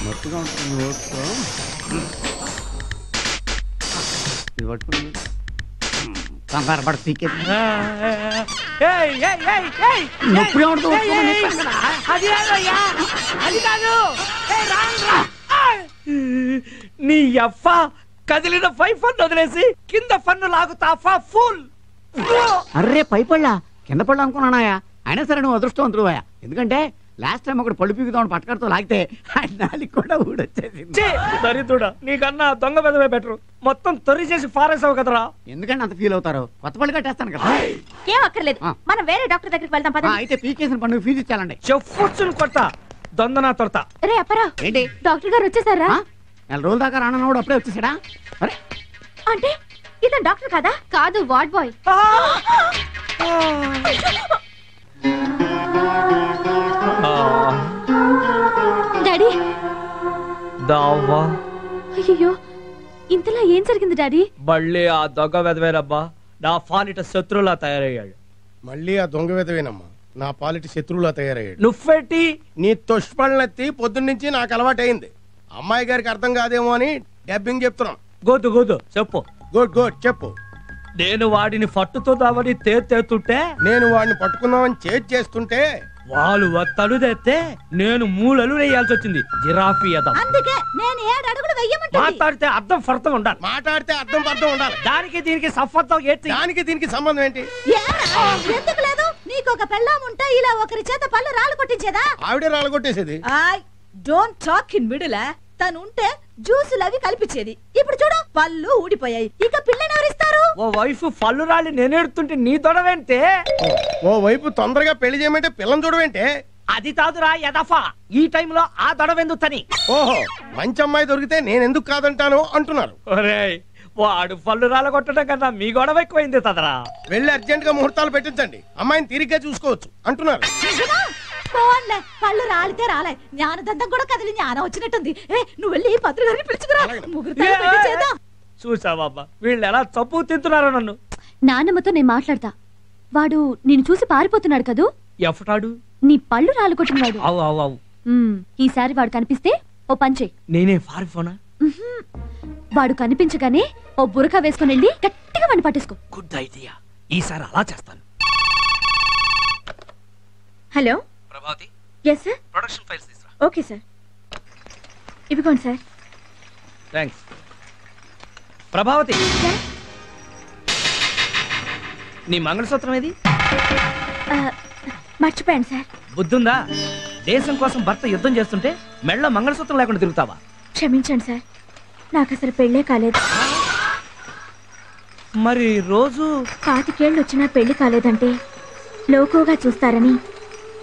మత్తుగా ఉంటుంది ఓట్తో ఇది పట్టుకుని కంగారు పడ పీకే నొప్పి అది కాదు. నీ అఫ కదిలిన 5 ఫన్ వదిలేసి కింద ఫన్ను లాగుతా ఫుల్. అర్రే పై పళ్ళ కింద పళ్ళు అనుకున్నానాయా. అయినా సరే నువ్వు అదృష్టవంతుడువా. ఎందుకంటే లాస్ట్ టైం ఒకటి పళ్ళు పీకుదామని పట్టుకడుతూ లాగితే నాలుగు కూడా ఊడొచ్చేసింది. దరిద్రుడా, నీకన్నా దొంగ పెదవే బెటరు. మొత్తం తొరి చేసి ఫారేసావు కదరా. ఎందుకంటే అంత ఫీల్ అవుతారు? కొత్త పళ్ళు కట్టేస్తాను కదా. ఏం అక్కర్లేదు, మనం వేరే డాక్టర్ దగ్గరికి వెళ్దాం పద. అయితే పీకేసిన పండుగ ఫీజు ఇచ్చాలండి. చెప్పుచ్చును కొట్ట దొందనా తొడతా. రే అప్పరా, ఏంటి డాక్టర్ గారు వచ్చేసారా? 4 రోజుల దాకా రానన్నాడు, అప్పుడే వచ్చేసాడా? అరే అంటే ఇతను డాక్టర్ కాదా? కాదు, వార్డ్ బాయ్. డాడీ దావా. అయ్యో ఇంతలా ఏం జరిగింది డాడీ? మళ్ళీ ఆ దొంగ వెదవేనబ్బా నా పాలిట శత్రువులా తయారయ్యాడు. మళ్ళీ ఆ దొంగ వెదవేనమ్మా నా పాలిటి శత్రువులా తయారయ్యాడు. నువ్వేటి నీ తొష్పళ్ళెత్తి పొద్దున్నుంచి నాకు అలవాటైంది. అమ్మాయి గారికి అర్థం కాదేమో అని డబ్బింగ్ చెప్తున్నాం. గోదు చెప్పు. గుడ్ చెప్పు. నేను వాడిని పట్టుతో దావని తేతుంటే, నేను వాడిని పట్టుకుందామని చేస్తుంటే వాళ్ళు తలుదేస్తే నేను 3 అడుగులు వేయాల్సి వచ్చింది. జిరాఫీ అదం. అందుకే నేను 7 అడుగులు వెయ్యమంటే మాట్లాడితే అర్థం ఫర్థం ఉండాలి. దానికి దీనికి సంబంధం ఏంటి? దానికి దీనికి సంబంధం ఏంటి? ఎందుకు లేదు? నీకు ఒక పెళ్ళాం ఉంటే ఇలా ఒకరి చేత పళ్ళు రాళ్ళు కొట్టించేదా? ఆవిడే రాళ్ళు కొట్టేసేది. I don't talk in middle. తను ఉంటే జ్యూసులు అవి కల్పించేది. ఇప్పుడు చూడు పళ్ళు ఊడిపోయాయి. ఇక పిల్లని ఎవరిస్తారు? ఓ వైఫ్ పళ్ళు రాళ్ళు నేనేడుతుంటే నీ దొడవేంటే? ఓ వైపు తొందరగా పెళ్లి చేయమంటే పిల్లని చూడవేంటే? అది కాదురా యదఫా, ఈ టైంలో ఆ దొడవెందుకని. ఓహో, మంచి అమ్మాయి దొరికితే నేనెందుకు కాదంటాను అంటున్నారు. వాడు పళ్ళు రాళ్ళ కొట్టడం కన్నా మీ గొడవ ఎక్కువైంది తదరా. వెళ్ళి అర్జెంట్ గా ముహూర్తాలు పెట్టించండి, అమ్మాయిని తిరిగ్గా చూసుకోవచ్చు అంటున్నారు. పళ్ళు రాలితే రాలే, జ్ఞానదంతం కూడా కదిలి జ్ఞానం వచ్చినట్టుంది. నువ్వు వెళ్ళి పత్రి గారిని పిలుచుకురా. చూసావా వీళ్ళు ఎలా చప్పు తింటున్నారో నన్ను. నాన్నమ్మతో నేను మాట్లాడతా. వాడు నేను చూసి పారిపోతున్నాడు కదూ. ఎఫటాడు? నీ పళ్ళు రాలు కొట్టినవాడు. అవు ఈసారి వాడు కనిపిస్తే ఓ పంచే. నేనే పారిపోనా? వాడు కనిపించగానే ఓ బురకా వేసుకుని వెళ్ళి గట్టిగా వాడిని పట్టేసుకో. గుడ్ ఐడియా, ఈసారి అలా చేస్తాను. Hello Prabhavati. Yes sir. Production files తీసురా. Okay sir. ఇవిగోండి సార్. థ్యాంక్స్. ప్రభావతి, నీ మంగళసూత్రం ఏది? మర్చిపోయాను సార్. బుద్ధుందా? దేశం కోసం భర్త యుద్ధం చేస్తుంటే మెళ్ళ మంగళసూత్రం లేకుండా తిరుగుతావా? క్షమించండి సార్, నాకు అసలు పెళ్ళే కాలేదు. మరి రోజు 25 ఏళ్ళు వచ్చినా పెళ్లి కాలేదంటే లోకుగా చూస్తారని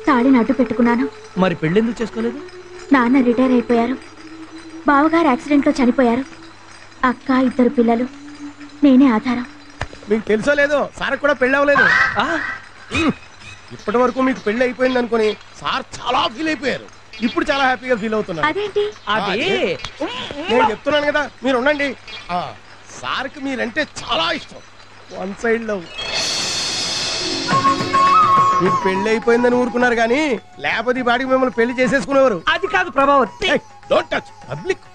తాళిని అడ్డు పెట్టుకున్నాను. మరి పెళ్ళెందుకు చేసుకోలేదు? నాన్న రిటైర్ అయిపోయారు, బావగారు యాక్సిడెంట్లో చనిపోయారు, అక్క 2 పిల్లలు, నేనే ఆధారం. మీకు తెలుసో లేదో సార్ కూడా పెళ్లి అవ్వలేదు. ఇప్పటి వరకు మీకు పెళ్లి అయిపోయింది అనుకుని సార్ చాలా ఫీల్ అయిపోయారు. ఇప్పుడు చాలా హ్యాపీగా ఫీల్ అవుతున్నారు. అదేంటి? నేను చెప్తున్నాను కదా, మీరు ఉండండి. సార్కి మీరంటే చాలా ఇష్టం. 1 సైడ్ లవ్. మీకు పెళ్లి అయిపోయిందని ఊరుకున్నారు కానీ లేకపోతే ఈ బాడికి మిమ్మల్ని పెళ్లి చేసేసుకునేవారు. అది కాదు ప్రభావతి. Don't touch public.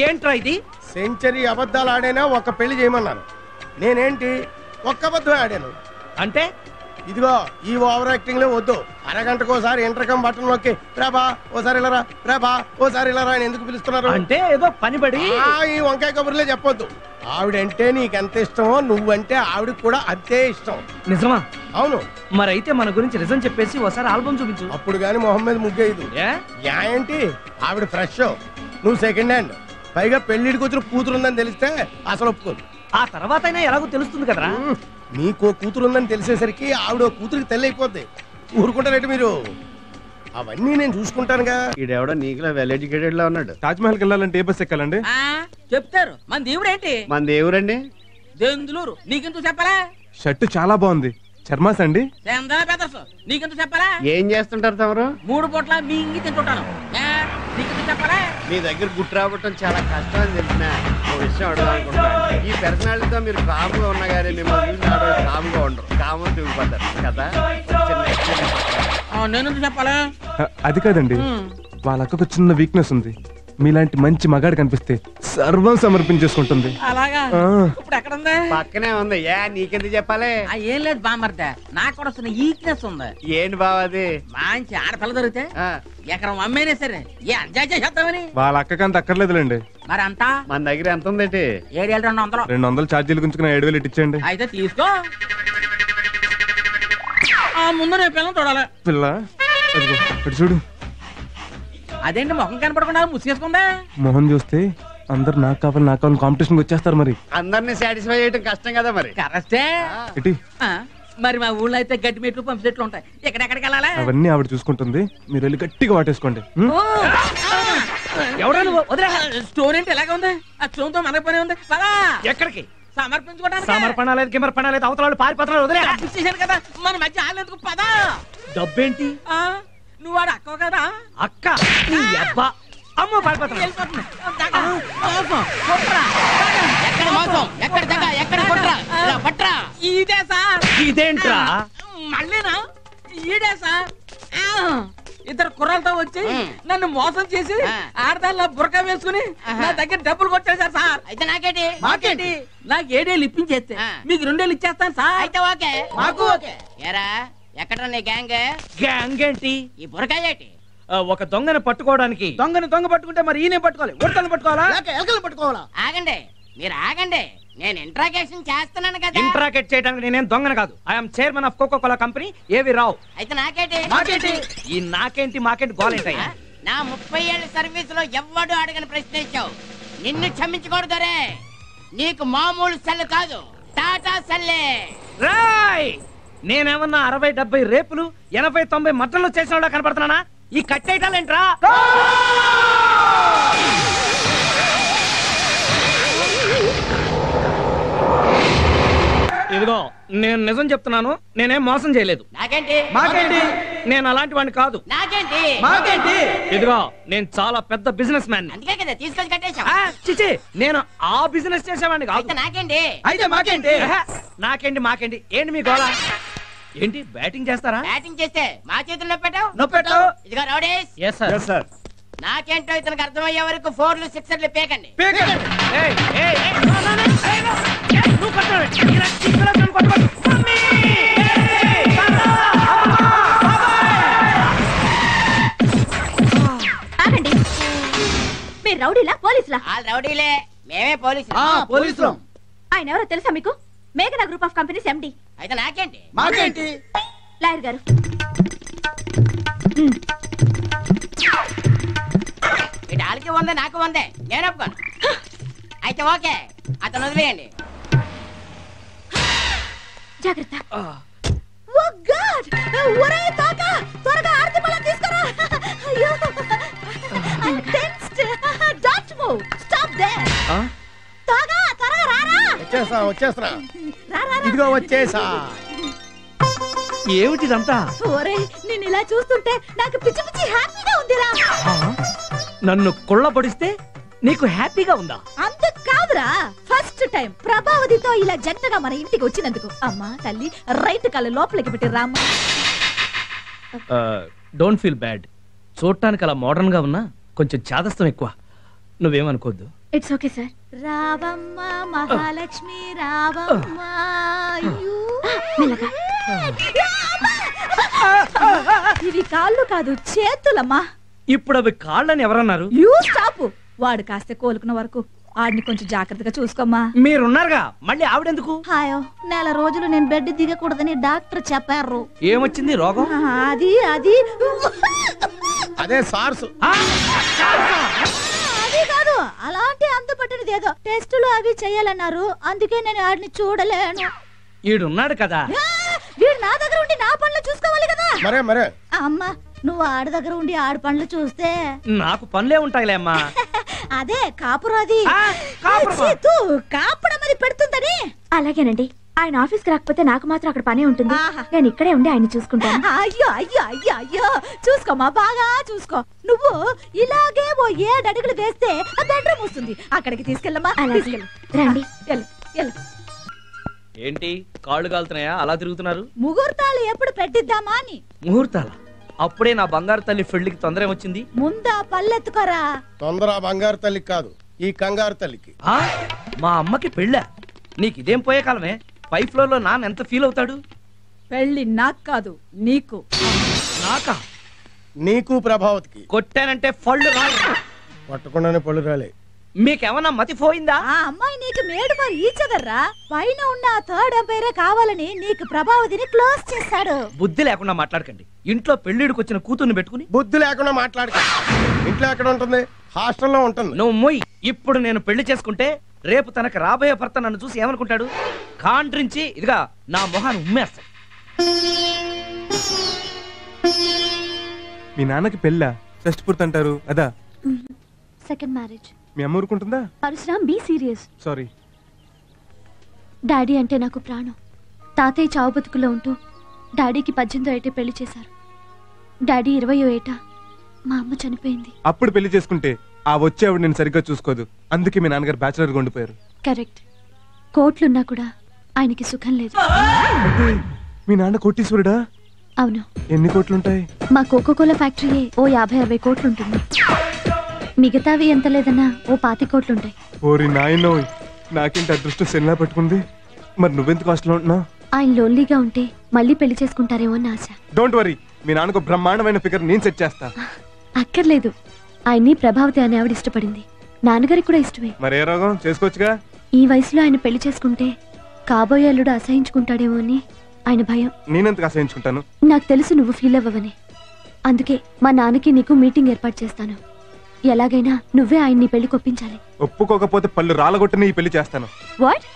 ఏంట్రా ఇది? సెంచరీ అబద్ధాలు ఆడైనా ఒక పెళ్లి చేయమన్నాను. నేనేంటి ఒక్క అబద్ధం ఆడాను అంటే? ఇదిగో ఈ ఓవర్ యాక్టింగ్ లో వద్దు. అరగంటకోసారి ఇంటర్కమ్ బటన్ నొక్కి ప్రభా ఓసారి ఇలారా, ప్రభా ఓసారి ఇలారా అని ఎందుకు పిలుస్తున్నారు? అంటే ఏదో పని పడి ఈ వంకాయ కబుర్లే చెప్పొద్దు. ఆవిడంటే నీకెంత ఇష్టమో నువ్వంటే ఆవిడకి కూడా అంతే ఇష్టం. నిజమా? అవును. మరైతే మన గురించి నిజం చెప్పేసి ఒకసారి ఆల్బమ్ చూపించు. అప్పుడు గాని మొహం మీద ముగ్గేయదు. ఏంటి ఆవిడ ఫ్రెష్, నువ్వు సెకండ్ హ్యాండ్, పైగా పెళ్లిడికి వచ్చిన కూతురు ఉందని తెలిస్తే అసలు ఒప్పుకోదు. ఆ తర్వాత అయినా ఎలాగో తెలుస్తుంది కదరా. నీకో కూతురు ఉందని తెలిసేసరికి ఆవిడ కూతురికి తెల్లి అయిపోద్ది. ఊరుకుంటారంటే మీరు? అవన్నీ నేను చూసుకుంటానుగా. ఈడెవడో నీకులా వెల్ ఎడ్యుకేటెడ్ లా ఉన్నాడు. తాజ్ మహల్కి వెళ్ళాలంటే ఏ బస్ ఎక్కాలండి? చెప్తారు. మన దేవుడు ఏంటి? మన దేవురండి దెందులూరు. నీకెందుకు చెప్పాలా? షర్టు చాలా బాగుంది. చర్మాస్ అండి? నీకెందుకు చెప్పాలా? ఏం చేస్తుంటారు తమరు? 3 పూట్ల మింగి తింటుంటాను. నీకెందుకు చెప్పాలా? మీ దగ్గర గుట్టు రావటం చాలా కష్టం అని తెలిసిన ఒక విషయం అడగాలనుకుంటున్నాను. ఈ పర్సనాలిటీతో మీరు కామ్గా ఉన్నా కానీ మిమ్మల్ని చూసి ఆడవాళ్ళు కామ్గా ఉండరు, కామని తిరిగిపోతారు కదా. నేను చెప్పాలా? అది కాదండి, వాళ్ళ అక్కకు చిన్న వీక్నెస్ ఉంది. మీలాంటి మంచి మగాడు కనిపిస్తే సర్వం సమర్పించేసుకుంటుంది. అలాగా? ఇప్పుడు ఎక్కడ ఉంది? పక్కనే ఉంది. నీకెందుకు చెప్పాలి? ఏం లేదు బామర్దే, నాకు కూడా చిన్న వీక్నెస్ ఉంది. ఏంటి బావది? మంచి ఆడపిల్ల దొరికితే ఎకరం అమ్మేనే సరే ఎంజాయ్ చేద్దామని. వాళ్ళ అక్కకంత అక్కర్లేదులేండి. మరి అంతా మన దగ్గర ఎంత ఉందండి? 7,200. 200 ఛార్జీలు గుంచుకుని 7,000 ఇట్టించండి. అయితే తీసుకో. ముందు రేపు పిల్లలు చూడాలి. పిల్ల అదిగో ఇటు చూడు. అదేంటి మొహం కనపడకుండా ముసుగేసుకుందా? మొహం చూస్తే అందరు నాకు కావాలి కాంపిటీషన్ వచ్చేస్తారు. మరి అందరినీ సాటిస్ఫై చేయడం కష్టం కదా. మరి కరెక్టే. ఇటీ మరి మా ఊళ్ళో అయితే గడ్డి మెట్లు పంపు చెట్లు ఉంటాయి. ఎక్కడెక్కడికి వెళ్ళాలా? అవన్నీ ఆవిడ చూసుకుంటుంది. మీరు వెళ్ళి గట్టిగా వాటేసుకోండి. ఎవరా నువ్వు? వదిలే. స్టోన్ ఏంటి ఎలాగ ఉంది? ఆ స్టోన్ తో మన పని ఉంది. ఎక్కడికి? సమర్పించుకోవడానికి. సమర్పణ లేదు, కిమర్పణ లేదు, అవతల పారిపోతున్నారు. వదిలే. చేశాను కదా, మన మధ్య ఆలేందుకు పదా. డబ్బేంటి? నువ్వు వాడు అక్క కదా? అక్క నీ అబ్బా. అమ్మ పారిపోతున్నా. ఎక్కడ మోసం, ఎక్కడ దగ్గ, ఎక్కడ కొట్రా పట్రా. ఇదే సార్. ఇదేంట్రా? మళ్ళీనా? ఈడే సార్. ఇద్దరు కుర్రాలతో వచ్చి నన్ను మోసం చేసి ఆడదాల్లో బురక వేసుకుని నా దగ్గర డబ్బులు కొట్టేశారు సార్. అయితే నాకేంటి? మాకేంటి? నాకు 7 ఏళ్ళు ఇప్పించేస్తే మీకు 2 ఏళ్ళు ఇచ్చేస్తాను సార్. అయితే ఓకే. మాకు ఓకే. ఏరా ఎక్కడ నీ గ్యాంగ్? గ్యాంగ్ ఏంటి? ఈ బురకాయ ఏంటి? ఒక దొంగను పట్టుకోవడానికి. దొంగ పట్టుకుంటే మరి ఈయన పట్టుకోవాలి, ఉడతలు పట్టుకోవాలా, ఎలకలు పట్టుకోవాలా? ఆగండి, మీరు ఆగండి. నేను ఇంట్రాగేషన్ చేస్తున్నాను కదా. ఇంట్రాగేట్ చేయడానికి నేనేం దొంగను కాదు. I'm chairman of Coca Cola company, ఏవి రావు. అయితే నాకేంటి? మాకేంటి? ఈ నాకేంటి మాకేంటి గోలేంటయ్యా? నా 30 ఏళ్ళ సర్వీస్ లో ఎవ్వడు అడగని ప్రశ్న ఇచ్చావు. నిన్ను క్షమించకూడదు రే. నీకు మామూలు సెల్ కాదు, టాటా సెల్లే. రాయ్, నేనేమన్నా 60-70 రేపులు 80-90 మట్టలు చేసిన వాళ్ళ కనపడుతున్నానా? ఈ కట్టేయటాలేంట్రా? ఇదిగో నేను నిజం చెప్తున్నాను, నేనేం మోసం చేయలేదు. నాకేంటి? మాకేంటి? నేను అలాంటి వాడిని కాదు. నాకేంటి? మాకేంటి? ఇదిగో నేను చాలా పెద్ద బిజినెస్ మ్యాన్. అందుకే కదా తీసుకొని కట్టేశావు. చిచి, నేను ఆ బిజినెస్ చేసేవాడిని కాదు. అయితే నాకేంటి? అయితే మాకేంటి? నాకేంటి మాకేంటి? ఏంటి మీ గోళ? ఏంటి బ్యాటింగ్ చేస్తారా? బ్యాటింగ్ చేస్తే మా చేతుల్లో పెట్టావు. నొప్పెట్టావు. ఇదిగో రౌడీస్, yes sir. నాకేంటో ఇతనికి అర్థమయ్యే వరకు 4లు 6లు పేకండి. ఆగండి, మీరు రౌడీలా పోలీసులా? వాళ్ళు రౌడీలే, మేమే పోలీసులు. పోలీసులు. ఆయన ఎవరో తెలుసా మీకు? మేఘనా గ్రూప్ ఆఫ్ కంపెనీస్ ఎండి. అయితే నాకేంటి? మాకేంటి? లాయర్ గారు, ఇటు వాళ్ళకి 100 నాకు 100, నేను ఒప్పుకోను. అయితే ఓకే, అతను వదిలేయండి. జాగ్రత్త. ఓ గాడ్, ఒరే తాత, త్వరగా ఆర్తి బలం తీసుకురా. అయ్యో, I tensed. Don't move, stop there. తాగా, త్వరగా రారా. వచ్చేస్తా. రారా. ఇదిగో వచ్చేసా. ఏమిటిదంతా? ఒరే, నేను ఇలా చూస్తుంటే నాకు పిచ్చి పిచ్చి హ్యాపీగా ఉందిరా. నన్ను కొల్లబడిస్తే నీకు హ్యాపీగా ఉందా? అంత కాదురా, ఫస్ట్ టైం ప్రభావతితో ఇలా జంటగా మన ఇంటికి వచ్చినందుకు. అమ్మా తల్లి, రైట్ కాళ్ళు లోపలికి పెట్టి రామ్మా. Don't feel bad. చూడటానికి అలా మోడర్న్ గా ఉన్నా కొంచెం చాదస్తం ఎక్కువ, నువ్వేమనుకోద్దు. It's okay sir. రావమ్మ మహాలక్ష్మి రావమ్మ. ఇవి కాళ్ళు కాదు, చేతులమ్మా. ఇప్పుడు అవి కాళ్ళని ఎవరన్నారు? You stop. వాడు కాస్త కోలుకున్న వరకు ఆడిని కొంచెం జాగ్రత్తగా చూసుకోమ్మా. మీరున్నారుగా, మళ్ళీ ఆవిడెందుకు? హాయో, 1 నెల రోజులు నేను బెడ్ దిగకూడదని డాక్టర్ చెప్పారు. ఏమొచ్చింది రోగం? అది అదే సార్స్. అది కాదు, అలాంటి అంతుపట్టినది ఏదో టెస్టులు అవి చెయ్యాలన్నారు. అందుకే నేను ఆడిని చూడలేను. ఈడున్నాడు కదా. వీడు నా దగ్గర ఉండి నా పనులు చూసుకోవాలి కదా. మరే అమ్మా, నువ్వు ఆడి దగ్గర ఉండి ఆడి పనులు చూస్తే నాకు పనులే ఉంటాయిలే అమ్మా. అదే కాపురం. అది కాపురం మరి పెడుతుందని. అలాగేనండి, ఆయన ఆఫీస్కి రాకపోతే నాకు మాత్రం అక్కడ పనే ఉంటుంది. నేను ఇక్కడే ఉండి ఆయన చూసుకుంటాను. అయ్యో అయ్యో అయ్యో అయ్యో, చూసుకోమా, బాగా చూసుకో. నువ్వు ఇలాగే ఓ 7 అడుగులు వేస్తే బెడ్రూమ్ వస్తుంది, అక్కడికి తీసుకెళ్ళమ్మా. రండి. ఏంటి కాళ్ళు కాలుతున్నాయా? అలా తిరుగుతున్నారు. ముహూర్తాలు ఎప్పుడు పెట్టిద్దామా అని. ముహూర్తాల? అప్పుడే నా బంగారు తల్లి పెళ్లికి తొందర వచ్చింది. ముందా పల్లెత్తుకోరా. తొందర బంగారు తల్లికి కాదు, ఈ కంగారు తల్లికి. మా అమ్మకి పెళ్ళా? నీకు ఇదేం పోయే కాలమే. 5th floor లో నాన్న ఎంత ఫీల్ అవుతాడు? పెళ్లి నాకు కాదు, నీకు. నాకా? నీకు ప్రభావతికి. కొట్టానంటే పళ్ళు రాలి. పట్టకుండానే పళ్ళు రాలే. మీకేమన్నా మతి పోయిందా? ఆ అమ్మాయి నీకు మేడ్ ఫర్ ఈచ్ అదర్ రా. పైన ఉన్న 3rd ఎంపైరే కావాలని నీకు ప్రభావతిని క్లోజ్ చేశాడు. బుద్ధి లేకుండా మాట్లాడకండి. ఇంట్లో పెళ్లిడికి వచ్చిన కూతుర్ని పెట్టుకుని బుద్ధి లేకుండా మాట్లాడకండి. ఇంట్లో ఎక్కడ ఉంటుంది? హాస్టల్లో ఉంటుంది. నువ్వు మొయ్. ఇప్పుడు నేను పెళ్లి చేసుకుంటే రేపు తనకు రాబోయే భర్త నన్ను చూసి ఏమనుకుంటాడు? కాండ్రించి ఇదిగా నా మొహాన్ని ఉమ్మేస్తాడు. మీ నాన్నకి పెళ్ళా? షష్ఠపూర్తి అంటారు అదా? Second marriage. మీ అమ్మ ఊరుకుంటుందా? Parashuram, be serious. Sorry. Daddy అంటే నాకు ప్రాణం. తాతయ్య చావు బతుకులో ఉంటూ డాడీకి 18వ ఏటే పెళ్లి చేశారు. డాడీ 20వ ఏట మా అమ్మ చనిపోయింది. అప్పుడు పెళ్లి చేసుకుంటే ఆ వచ్చే ఆవిడ నేను సరిగ్గా చూసుకోదు. అందుకే మీ నాన్నగారు బ్యాచులర్గా ఉండిపోయారు. కరెక్ట్. కోట్లున్నా కూడా ఆయనకి సుఖం లేదు. మీ నాన్న కోటీశ్వరుడా? అవును. ఎన్ని కోట్లుంటాయి? మా కోకోకోలా ఫ్యాక్టరీయే ఓ 50-60 కోట్లుంటుంది. మిగతావి ఎంత లేదన్నా ఓ 25 కోట్లుంటాయి. ఓరి నాయనో, నాకేంటి అదృష్టం సెల్లా పట్టుకుంది. మరి నువ్వెందుకు హాస్టల్లో ఉంటున్నావు? ఆయన లోన్లీగా ఉంటే మళ్ళీ పెళ్లి చేసుకుంటారేమో అని ఆశ. డోంట్ వరీ, మీ నాన్నకు బ్రహ్మాండమైన ఫిగర్ నేను సెట్ చేస్తా. అక్కర్లేదు, ఆయన్ని ప్రభావతి అనే ఆవిడ ఇష్టపడింది. నాన్నగారికి కూడా ఇష్టమే. మరి ఏ రోగం, చేసుకోవచ్చుగా. ఈ వయసులో ఆయన పెళ్లి చేసుకుంటే కాబోయే అల్లుడు అసహించుకుంటాడేమో అని ఆయన భయం. నేనెందుకు అసహించుకుంటాను? నాకు తెలుసు నువ్వు ఫీల్ అవ్వవని. అందుకే మా నాన్నకి నీకు మీటింగ్ ఏర్పాటు చేస్తాను. ఎలాగైనా నువ్వే ఆయన్ని పెళ్లి కొప్పించాలి. ఒప్పుకోకపోతే పళ్ళు రాలగొట్టని ఈ పెళ్లి చేస్తాను. వాట్?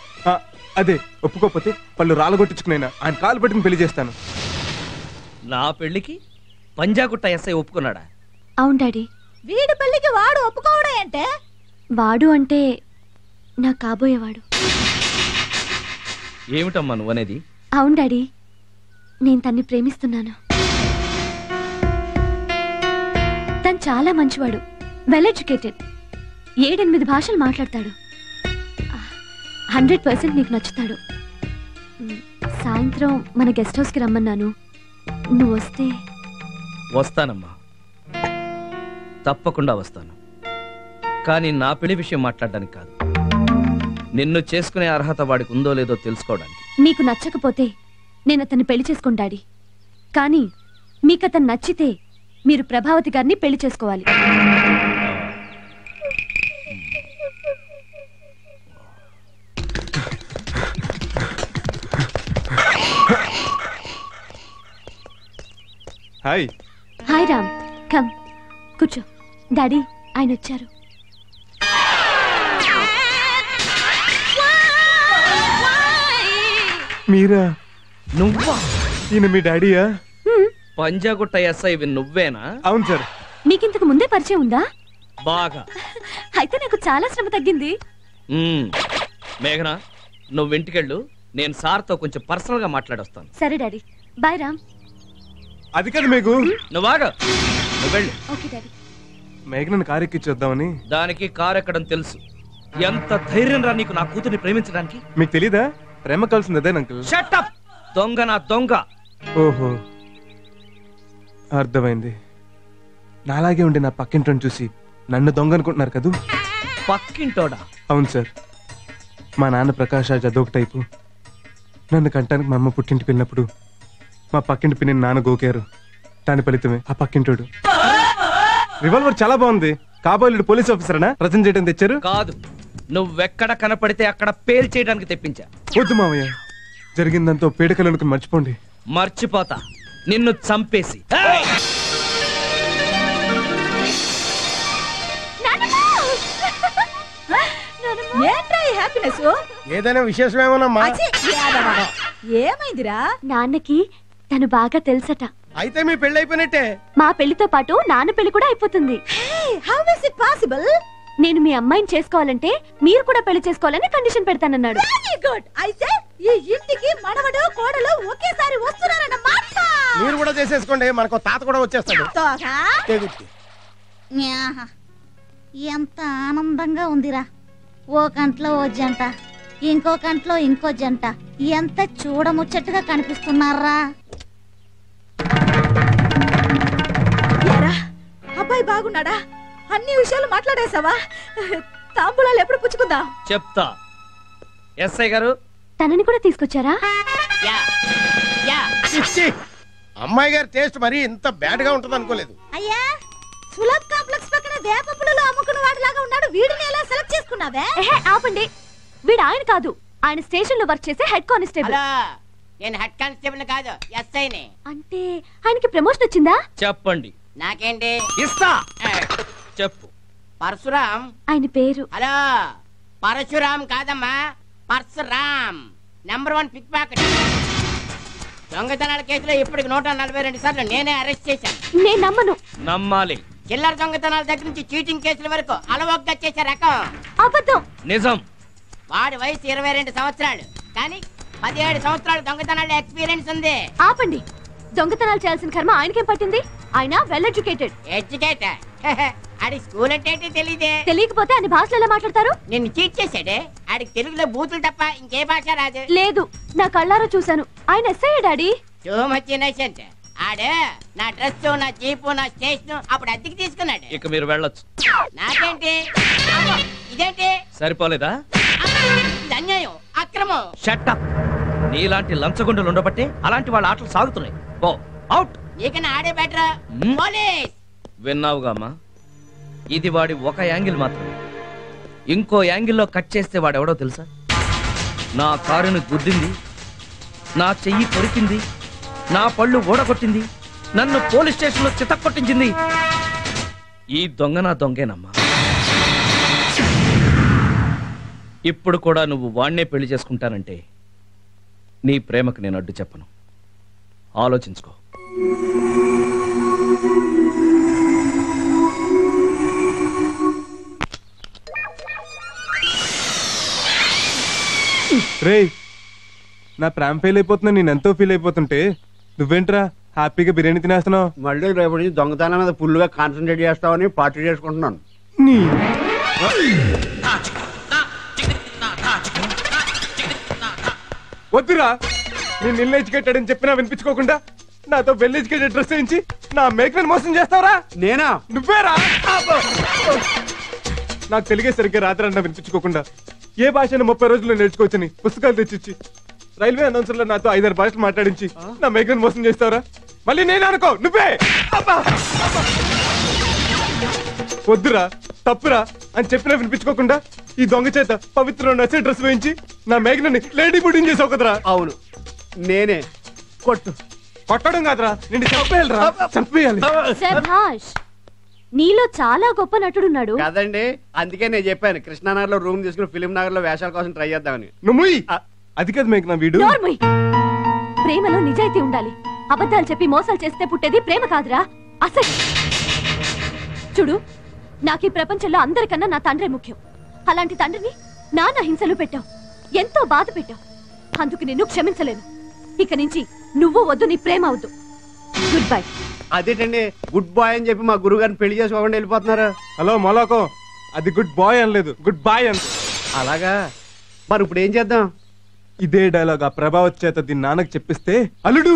అదే, ఒప్పుకోకపోతే పళ్ళు రాలగొట్టించుకునైనా ఆయన కాలు పెట్టుకుని పెళ్లి చేస్తాను. నా పెళ్లికి పంజాగుట్ట ఎస్ఐ ఒప్పుకున్నాడా? అవును డాడీ. వీడి పెళ్లికి వాడు ఒప్పుకోవడం అంటే? వాడు అంటే నా కాబోయేవాడు. ఏమిటమ్మా నువ్వనేది? అవును డాడీ, నేను తన్ని ప్రేమిస్తున్నాను. తను చాలా మంచివాడు, వెల్ ఎడ్యుకేటెడ్, 7-8 భాషలు మాట్లాడతాడు. 100% నీకు నచ్చుతాడు. సాయంత్రం మన గెస్ట్ హౌస్కి రమ్మన్నాను, నువ్వు వస్తే. వస్తానమ్మా, తప్పకుండా వస్తాను. కానీ నా పెళ్లి విషయం మాట్లాడడానికి కాదు, నిన్ను చేసుకునే అర్హత వాడికి ఉందో లేదో తెలుసుకోవడానికి. మీకు నచ్చకపోతే నేను అతన్ని పెళ్లి చేసుకోను డాడీ. కానీ మీకు అతను నచ్చితే మీరు ప్రభావతి గారిని పెళ్లి చేసుకోవాలి. హాయ్. హాయ్ రామ్, కమ్ కూర్చో. డాడీ, ఆయన వచ్చారు. మీరా? నువ్వా? ఈయన మీ డాడీయా? పంజాగుట్ట ఎస్ఐ నువ్వేనా? అవును సార్. మీకింతకు ముందే పరిచయం ఉందా? బాగా. అయితే నాకు చాలా శ్రమ తగ్గింది. మేఘనా, నువ్వు ఇంటికెళ్ళు, నేను సార్తో కొంచెం పర్సనల్ గా మాట్లాడొస్తాను. సరే డాడీ, బాయ్ రామ్. అది కాదు మేఘు. నువ్వాగా, నువ్వు వెళ్ళు. Okay daddy. మేఘనని కారు ఎక్కించేద్దామని. దానికి కారు ఎక్కడం తెలుసు. ఎంత ధైర్యం రా నీకు నా కూతుర్ని ప్రేమించడానికి? మీకు తెలీదా? ప్రేమ కావాల్సింది అదే అంకుల్. Shut up! దొంగ నా దొంగ. ఓహో, అర్థమైంది. నాలాగే ఉండి నా పక్కింటోని చూసి నన్ను దొంగ అనుకుంటున్నారు కదూ? పక్కింటోడా? అవును సార్. మా నాన్న ప్రకాష్ రాజ్ అదొక టైపు. నన్ను కంటానికి మా అమ్మ పుట్టింటికి వెళ్ళినప్పుడు మా పక్కింటి పిన్ని నాన్న గోకారు. దాని ఫలితమే ఆ పక్కింటోడు. రివాల్వర్ చాలా బాగుంది. కాబోలుడు పోలీస్ ఆఫీసరేనా ప్రజెంట్ చేయడం తెచ్చారు? కాదు, నువ్వెక్కడ కనపడితే అక్కడ పేల్ చేయడానికి తెప్పించా. వద్దు మావయ్య, జరిగిందంతా పీడకలు అనుకుని మర్చిపోండి. మర్చిపోతా, నిన్ను చంపేసి. ఏదైనా విశేషం ఏమన్నా? ఏమైందిరా? నాన్నకి తను బాగా తెలుసట. అయితే మీ పెళ్లి అయిపోయినట్టే. మా పెళ్లితో పాటు నాన్న పెళ్లి కూడా అయిపోతుంది. How is it possible? నేను మీ అమ్మాయిని చేసుకోవాలంటే మీరు కూడా పెళ్లి చేసుకోవాలని కండిషన్ పెడతానన్నాడు. Very good. అయితే ఈ ఇంటికి మనవడు కోడలు ఒకేసారి వస్తున్నారన్నమాట. మీరు కూడా చేసేసుకోండి, మనకు తాత కూడా వచ్చేస్తాడు. ఎంత ఆనందంగా ఉందిరా. ఓ కంట్లో ఓ జంట, ఇంకో కంట్లో ఇంకో జంట. ఎంత చూడముచ్చట్టుగా కనిపిస్తున్నారా. అబ్బాయి బాగున్నాడా? అన్ని విషయాలు మాట్లాడేసావా? తాంబూలాలు ఎప్పుడు పుచ్చుకుందా? చెప్తా. ఎస్ఐ గారు, తనని కూడా తీసుకొచ్చారా? అమ్మాయి గారి టేస్ట్ మరి ఇంత బ్యాడ్ గా ఉంటది అనుకోలేదు. అయ్యా, సులభ్ కాంప్లెక్స్ పక్కన వేప పుల్లలు అమ్ముకున్న వాడిలాగా ఉన్నాడు. వీడిని ఎలా సెలెక్ట్ చేసుకున్నావే? ఆపండి, వీడు ఆయన కాదు, ఆయన స్టేషన్ లో వర్క్ చేసే హెడ్ కానిస్టేబుల్. నేను హెడ్ కానిస్టేబుల్ కాదు, ఎస్ఐని. అంటే ఆయనకి ప్రమోషన్ వచ్చిందా? చెప్పండి. నాకేంటి ఇస్తా. చెప్పు. పరశురాం ఆయన పేరు. హలో, పరశురాం కాదమ్మా, పరశురాం. Number 1 pickpocket. దొంగతనాల కేసులో ఇప్పటికి 142 సార్లు నేనే అరెస్ట్ చేశాను. నేను నమ్మను. నమ్మాలి. చిల్లర దొంగతనాల దగ్గర నుంచి చీటింగ్ కేసుల వరకు అలవోగ్గా చేసే రకం. అబద్ధం. నిజం. వాడి వయసు 22 సంవత్సరాలు, కానీ 17 సంవత్సరాలు దొంగతనాల ఎక్స్పీరియన్స్ ఉంది. ఆపండి, దొంగతనాలు చేయాల్సిన కర్మ ఆయనకేం పట్టింది? ఆయన వెల్ ఎడ్యుకేటెడ్. ఎడ్యుకేటెడ్? ఆడి స్కూల్ అంటే తెలియదే. తెలియకపోతే అన్ని భాషలు ఎలా మాట్లాడతారు? నిన్ను చీట్ చేశాడే. ఆడికి తెలుగులో బూతులు తప్ప ఇంకే భాష రాదు. లేదు, నా కళ్ళారా చూశాను. ఆయన SI daddy. Too much innocent. ఆడు నా డ్రెస్ నా జీపు నా స్టేషన్ అప్పుడు అద్దెకి తీసుకున్నాడు. ఇక మీరు వెళ్ళొచ్చు. నాకేంటి అమ్మో, ఇదేంటి సరిపోలేదా? ఇది అన్యాయం, అక్రమం. Shut up. నీలాంటి లంచగొండలు ఉండబట్టే అలాంటి వాళ్ళ ఆటలు సాగుతున్నాయి. ఓ అవుట్. నీకన్నా ఆడే బెటర్. పోలీస్. విన్నావుగా అమ్మా, ఇది వాడి ఒక యాంగిల్ మాత్రమే. ఇంకో యాంగిల్లో కట్ చేస్తే వాడెవడో తెలుసా? నా కారుని గుద్దింది, నా చెయ్యి కొరికింది, నా పళ్ళు ఓడగొట్టింది, నన్ను పోలీస్ స్టేషన్లో చితక్కొట్టించింది ఈ దొంగ నా దొంగేనమ్మా. ఇప్పుడు కూడా నువ్వు వాణ్ణే పెళ్లి చేసుకుంటానంటే నీ ప్రేమకు నేను అడ్డు చెప్పను. ఆలోచించుకో. రేయ్, నా ప్రేమ ఫెయిల్ అయిపోతున్నా, నేను ఎంతో ఫీల్ అయిపోతుంటే నువ్వేంట్రా హ్యాపీగా బిర్యానీ తినేస్తున్నావు? మళ్ళీ రేపటి నుంచి దొంగతనం మీద ఫుల్గా కాన్సన్ట్రేట్ చేస్తామని పార్టీ చేసుకుంటున్నాను. వద్దురా, నేను ఇల్లు ఎడ్యుకేటెడ్ చెప్పినా వినిపించుకోకుండా నాతో వెల్ ఎడ్యుకేటెడ్ డ్రెస్ వేయించి నా మేకలను మోసం చేస్తావరా? నేనా? నువ్వేరా? నాకు తెలిగే సరిగ్గా రాత్రి అన్న వినిపించుకోకుండా ఏ భాషను 30 రోజుల్లో నేర్చుకోవచ్చని పుస్తకాలు తెచ్చిచ్చి రైల్వే అనౌన్సర్లో నాతో 5-6 భాషలు మాట్లాడించి నా మేకలను మోసం చేస్తావరా? మళ్ళీ నేను అనుకో నువ్వే. వద్దురా, తప్పురా అని చెప్పినా వినిపించుకోకుండా ఈ దొంగ చేత పవిత్ర నచ్చే డ్రెస్ వేయించి నా మేఘనని లేడీ బుడ్డింగ్ చేసావు కదరా? అవును, నేనే. కొట్టు. కొట్టడం కాదురా, నేను చంపేయాలిరా, చంపేయాలి. శభాష్, నీలో చాలా గొప్ప నటుడున్నాడు కదండి, అందుకే నేను చెప్పాను కృష్ణానగర్ లో రూమ్ తీసుకుని ఫిలిం నగర్ లో వేషాల కోసం ట్రై చేద్దామని. నువ్వు అది కదా మేఘన వీడు. ప్రేమలో నిజాయితీ ఉండాలి. అబద్ధాలు చెప్పి మోసాలు చేస్తే పుట్టేది ప్రేమ కాదురా, అసలు. చూడు, నాకు ఈ ప్రపంచంలో అందరికన్నా నా తండ్రే ముఖ్యం. అలాంటి తండ్రిని నాన్న హింసలు పెట్టావు, ఎంతో బాధ పెట్టావు. అందుకు నిన్ను క్షమించలేను. ఇక నుంచి నువ్వు వద్దు, నీ ప్రేమ వద్దు. Good bye. అదేంటండి గుడ్ బాయ్ అని చెప్పి మా గురువు గారిని పెళ్లి చేసుకోకుండా వెళ్ళిపోతున్నారు? హలో మొలాకో, అది గుడ్ బాయ్ అనలేదు, గుడ్ బాయ్ అని. అలాగా? మరి ఇప్పుడు ఏం చేద్దాం? ఇదే డైలాగ్ ఆ ప్రభావత్ చేత దీని నాన్నకి చెప్పిస్తే అల్లుడు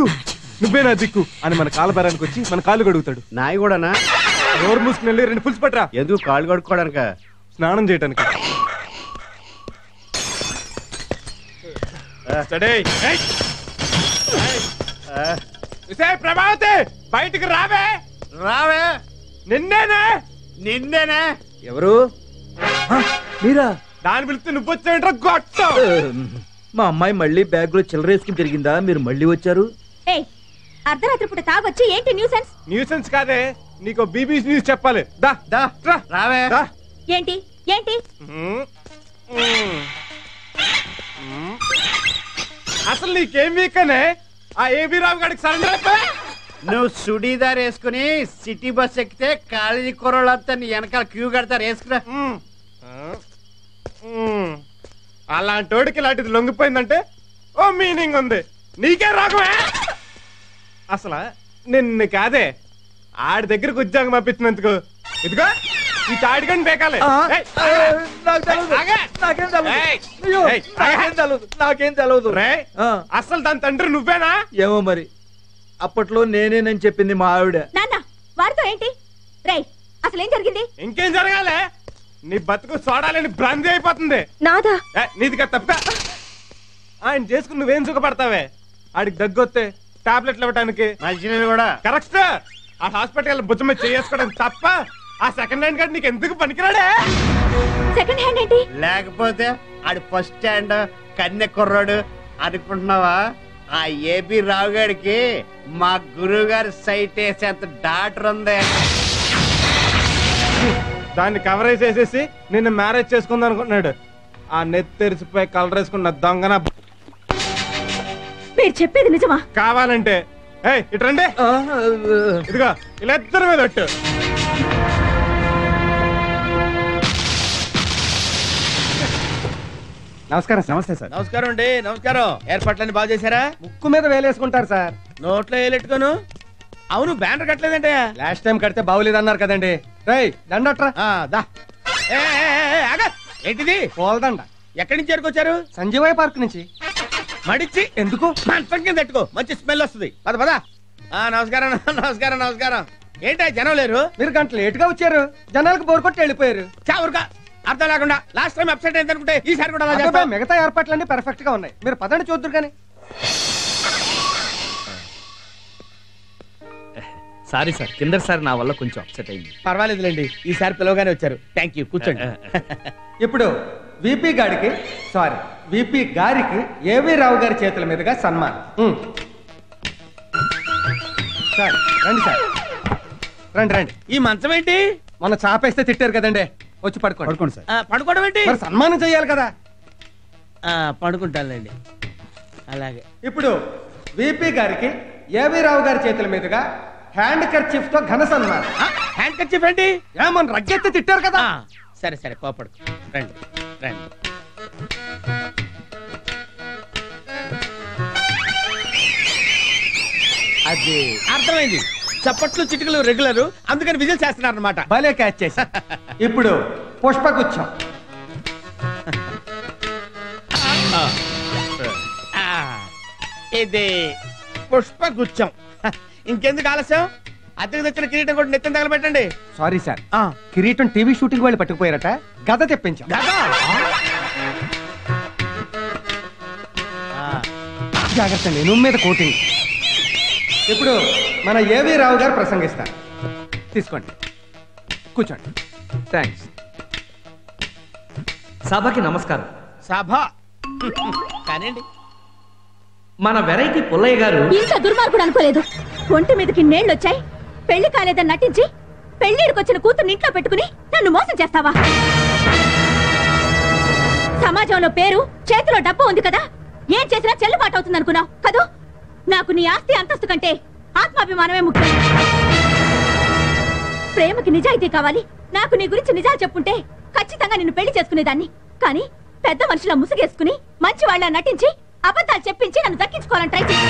నువ్వే నా దిక్కు అని మన కాలబేరానికి వచ్చి మన కాళ్ళు కడుగుతాడు. నాయి కూడానా? నోరు మూసుకుని వెళ్ళి 2 పులుసు పట్టరా. ఎందుకు? కాళ్ళు కడుక్కోవడానిక? స్నానం చేయడానికి. ప్రభావతి బయటికి రావే. రావే. నిన్నేనే. నిన్నేనే. ఎవరు? మీరా? దాని పిలిస్తే నువ్వు వచ్చావేంట్రా గొట్టం? మా అమ్మాయి మళ్ళీ బ్యాగ్ లో చిల్లరేసుకుని తిరిగిందా? మీరు మళ్ళీ వచ్చారు? అర్ధరాత్రి పూట తాగొచ్చి ఏంటి న్యూసెన్స్? న్యూసెన్స్ కాదే, నీకు బీబీసీ న్యూస్ చెప్పాలి. దా దా రావే. ఏంటి ఏంటి? అసలు నీకేం వీకనే ఆ ఏబీ రావు గారికి సరెండర్ అయిపోయా? నువ్వు సుడీదార్ వేసుకుని సిటీ బస్ ఎక్కితే కాలేజీ కుర్రోళ్ళంతా నీ వెనకాల క్యూ కడతారు. వేసుకురా. అలాంటోడికి ఇలాంటిది లొంగిపోయిందంటే ఓ మీనింగ్ ఉంది. నీకే రాగమే. అసలు నిన్ను కాదే ఆడి దగ్గరకు ఉద్యోగం పంపించినందుకు ఇదిగో ఈ తాడిగని బేకాలే. నాకేం తెలవదు. అసలు దాని తండ్రి నువ్వేనా? ఏమో మరి, అప్పట్లో నేనేనని చెప్పింది మా ఆవిడ. నాన్న వాడితో ఏంటి? రేయ్, అసలు ఏం జరిగింది? ఇంకేం జరగాలే, నీ బతుకు చూడాలని భ్రాంతి అయిపోతుంది. నాదా? నీదిగా తప్ప ఆయన చేసుకుని నువ్వేం సుఖపడతావే? ఆడికి దగ్గొస్తే టాబ్లెట్లు ఇవ్వడానికి కూడా కరెక్ట్. ఆ హాస్పిటల్ భుజం మీద చేసుకోవడానికి తప్ప ఆ సెకండ్ హ్యాండ్ కార్డు నీకు ఎందుకు పనికిరాడే? సెకండ్ హ్యాండ్ ఏంటి? లేకపోతే ఆడి ఫస్ట్ హ్యాండ్ కన్నె కుర్రాడు అనుకుంటున్నావా? ఆ ఏబీ రావు గారికి మా గురువు గారి సైట్ వేసేంత డాక్టర్ ఉంది. దాన్ని కవర్ వేసేసి నిన్ను మ్యారేజ్ చేసుకుందాం అనుకుంటున్నాడు. ఆ నెత్తి తెరిచిపోయి కలర్ వేసుకున్న దొంగన. మీరు చెప్పేది నిజమా? కావాలంటే ఇట్రండి, ఇదిగో ఇలా ఇద్దరు మీద ఒట్టు. నమస్కారం. నమస్తే సార్. నమస్కారం అండి. నమస్కారం. ఏర్పాట్లన్నీ బాగా చేశారా? ముక్కు మీద వేలేసుకుంటారు సార్. నోట్లో వేలెట్టుకోను. అవును, బ్యానర్ కట్టలేదంటే లాస్ట్ టైం కడితే బాగులేదన్నారు కదండి. రై దండట్రా. దా. ఏంటిది? పోల్దండ. ఎక్కడి నుంచి చేరుకొచ్చారు? సంజీవయ్య పార్క్ నుంచి. మడిచి ఎందుకు? మంచం కింద పెట్టుకో, మంచి స్మెల్ వస్తుంది. పద పద. నమస్కారం నమస్కారం నమస్కారం. ఏంటా జనం లేరు? మీరు గంట లేట్ గా వచ్చారు, జనాలకు బోర్ కొట్టి వెళ్ళిపోయారు. చావురుగా అర్థం లేకుండా లాస్ట్ టైం అప్సెట్ అయింది అనుకుంటే ఈసారి కూడా అలా చేస్తావా? మిగతా ఏర్పాట్లన్నీ పర్ఫెక్ట్ గా ఉన్నాయి, మీరు పదండి చూద్దరు కానీ. సారీ సార్, కిందసారి నా వల్ల కొంచెం అప్సెట్ అయింది. పర్వాలేదులేండి, ఈసారి పిలవగానే వచ్చారు. థ్యాంక్ యూ, కూర్చోండి. ఇప్పుడు విపి గారికి ఏవి రావు గారి చేతుల మీదుగా సన్మానం. సార్ రండి సార్, రండి రండి. ఈ మంచం ఏంటి? మన చాపేస్తే తిట్టారు కదండి, వచ్చి పడుకోండి సార్. పడుకోవడం ఏంటి? మరి సన్మానం చేయాలి కదా. పడుకుంటానులేండి. అలాగే. ఇప్పుడు విపి గారికి ఏవి రావు గారి చేతుల మీదుగా హ్యాండ్ కర్చీఫ్ తో ఘన సన్మానం. హ్యాండ్ కర్చీఫ్ ఏంటి? ఏమన్నా రగ్గెత్తి తిట్టారు కదా. సరే సరే, కోపడు. రండి రండి. అది అర్థమైంది. చప్పట్లు చిటికలు రెగ్యులర్, అందుకని విజిల్ చేస్తున్నారు అనమాట. భలే క్యాచ్ చేసి. ఇప్పుడు పుష్పగుచ్చం. ఇది పుష్పగుచ్చం. ఇంకెందుకు ఆలస్యం? అద్దెకు తెచ్చిన కిరీటం కూడా నెత్తిన తగలబెట్టండి. సారీ సార్, కిరీటం టీవీ షూటింగ్ వాళ్ళు పట్టుకుపోయారట, గద తెప్పించాం. జాగ్రత్త అండి, నువ్వు మీద కోటింగ్. ఇప్పుడు మన ఏవి రావు గారు ప్రసంగిస్తారు, తీసుకోండి, కూర్చోండి. థ్యాంక్స్. సభకి నమస్కారం. సభ కానివ్వండి. మన వెరైటీ పుల్లయ్య గారు ఇంత దుర్మార్గుడు అనుకోలేదు. ఒంటి మీదకి నేళ్ళు వచ్చాయి, పెళ్లి కాలేదని నటించి పెళ్లిడికొచ్చిన కూతుర్ని ఇంట్లో పెట్టుకుని నన్ను మోసం చేస్తావా? సమాజంలో పేరు, చేతిలో డబ్బు ఉంది కదా, ఏం చేసినా చెల్లుబాటు అవుతుంది అనుకున్నావు కదూ? నాకు నీ ఆస్తి అంతస్తు కంటే ఆత్మాభిమానమే ముఖ్యం. ప్రేమకి నిజాయితీ కావాలి. నాకు నీ గురించి నిజాలు చెప్పుంటే ఖచ్చితంగా నిన్ను పెళ్లి చేసుకునేదాన్ని. కానీ పెద్ద మనుషుల ముసుగేసుకుని మంచి వాళ్ళ నటించి అబద్ధాలు చెప్పించి నన్ను దక్కించుకోవాలని ట్రై చేసి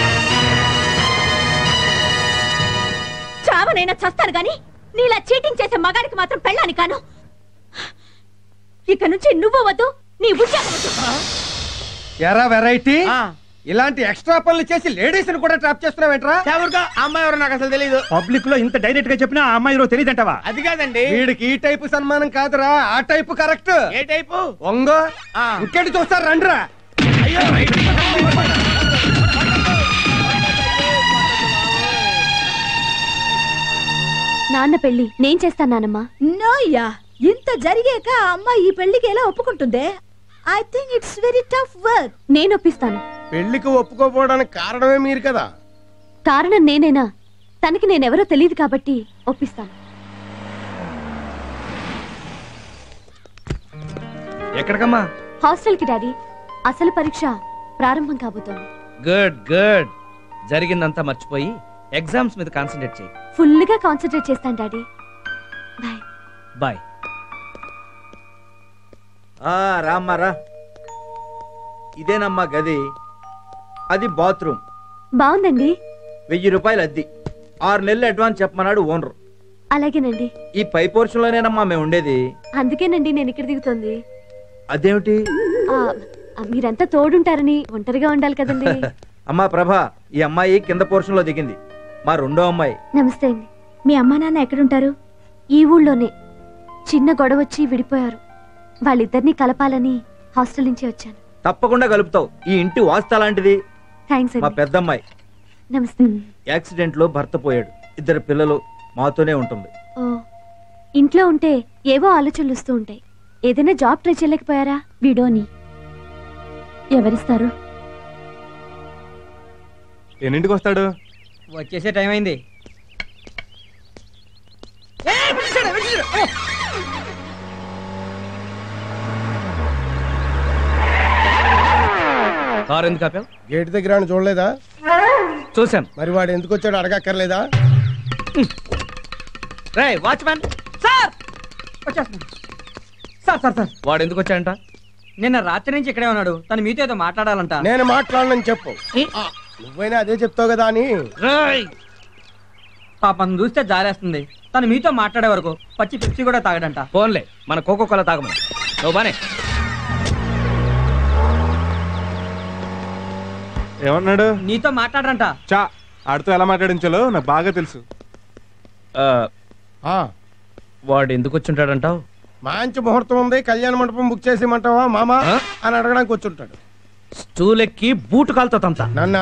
చావనైనా చస్తాను గాని నీలా చీటింగ్ చేసే మగాడికి మాత్రం పెళ్ళాని కాను. ఇక నుంచి నువ్వు వద్దు, నీ ఉద్యోగం వద్దు. ఎరా వెరైటీ, ఇలాంటి ఎక్స్ట్రా పనులు చేసి లేడీస్ ని కూడా ట్రాప్ చేస్తున్నావేంట్రా? అమ్మాయి ఎవరో నాకు అసలు తెలియదు. పబ్లిక్ లో ఇంత డైరెక్ట్ గా చెప్పినా ఆ అమ్మాయి ఎవరో తెలియదంటావా? అది కాదండి, వీడికి ఈ టైపు సన్మానం కాదురా, ఆ టైపు కరెక్ట్. ఏ టైపు? ఒంగో ఇంకెంటి చూస్తారు, రండిరా. నాన్న పెళ్లి నేను చేస్తాను నానమ్మా. నోయ్యా, ఇంత జరిగాక అమ్మాయి ఈ పెళ్లికి ఎలా ఒప్పుకుంటుందే? I think it's very tough work. నేను ఒప్పిస్తాను. పెళ్లికి ఒప్పుకోపోవడానికి కారణమే మీరు కదా. కారణం నేనేనా? తనకి నేనెవరో తెలియదు కాబట్టి ఒప్పిస్తాను. ఎక్కడికమ్మా? హాస్టల్ కి డాడీ. అసలు పరీక్ష ప్రారంభం కాబోతోంది. Good good. జరిగిందంతా మర్చిపోయి ఎగ్జామ్స్ మీద కాన్సంట్రేట్ చేయి. ఫుల్ గా కాన్సంట్రేట్ చేస్తాను డాడీ. Bye bye. రామ్మారా, ఇదేనమ్మా గది, అది బాత్రూమ్. బాగుందండి. 1000 రూపాయలు అద్దె, 6 నెలలు అడ్వాన్స్ చెప్పమన్నాడు ఓనర్. అలాగేనండి. ఈ పై పోర్షన్ లోనేనమ్మా మేము ఉండేది. అందుకేనండి నేను ఇక్కడ దిగుతోంది. అదేమిటి? మీరంతా తోడుంటారని ఒంటరిగా ఉండాలి కదండి. అమ్మా ప్రభా, ఈ అమ్మాయి కింద పోర్షన్ లో దిగింది, మా రెండో అమ్మాయి. నమస్తే అండి. మీ అమ్మా నాన్న ఎక్కడుంటారు? ఈ ఊళ్ళోనే. చిన్న గొడవ వచ్చి విడిపోయారు. వాళ్ళిద్దరినీ కలపాలని హాస్టల్ నుంచి వచ్చాను. తప్పకుండా కలుపుతావు, ఈ ఇంటి వాస్తు అలాంటిది. థ్యాంక్స్ మా అండి. పెద్దమ్మాయి నమస్తే. యాక్సిడెంట్ లో భర్త పోయాడు, 2 పిల్లలు, మాతోనే ఉంటుంది. ఓ, ఇంట్లో ఉంటే ఏవో ఆలోచనలు వస్తూ ఉంటాయి. ఏదైనా జాబ్ ట్రై చేయలేకపోయారా? వీడోని ఎవరిస్తారు? ఎన్నింటికి వస్తాడు? వచ్చేసే టైం అయింది. కారు ఎందుకు ఆపావు? గేట్ దగ్గర చూడలేదా? చూశాను. మరి వాడు ఎందుకు వచ్చాడు అడగక్కర్లేదా? రేయ్ వాచ్మ్యాన్. సార్ వచ్చేస్తున్నాను. సార్ సార్ సార్, వాడు ఎందుకు వచ్చాడంట? నిన్న రాత్రి నుంచి ఇక్కడే ఉన్నాడు, తను మీతో ఏదో మాట్లాడాలంట. నేను మాట్లాడనని చెప్పు. నువ్వైనా అదే చెప్తావు కదా అని. పాపం చూస్తే జారేస్తుంది. తను మీతో మాట్లాడే వరకు పచ్చి పిచ్చి కూడా తాగడంట. ఫోన్లే, మన కోకో కోలా తాగమని. నువ్వు బానే. ఏమన్నాడు? నీతో మాట్లాడరంట. చా ఆడితో ఎలా మాట్లాడించాలో నాకు బాగా తెలుసు. వాడు ఎందుకు వచ్చుంటాడంటావు? మంచి ముహూర్తం ఉంది, కళ్యాణ మండపం బుక్ చేసేయమంటావా మామా అని అడగడానికి వచ్చుంటాడు. స్టూల్ ఎక్కి బూటు కాలుతో తంతా. నన్న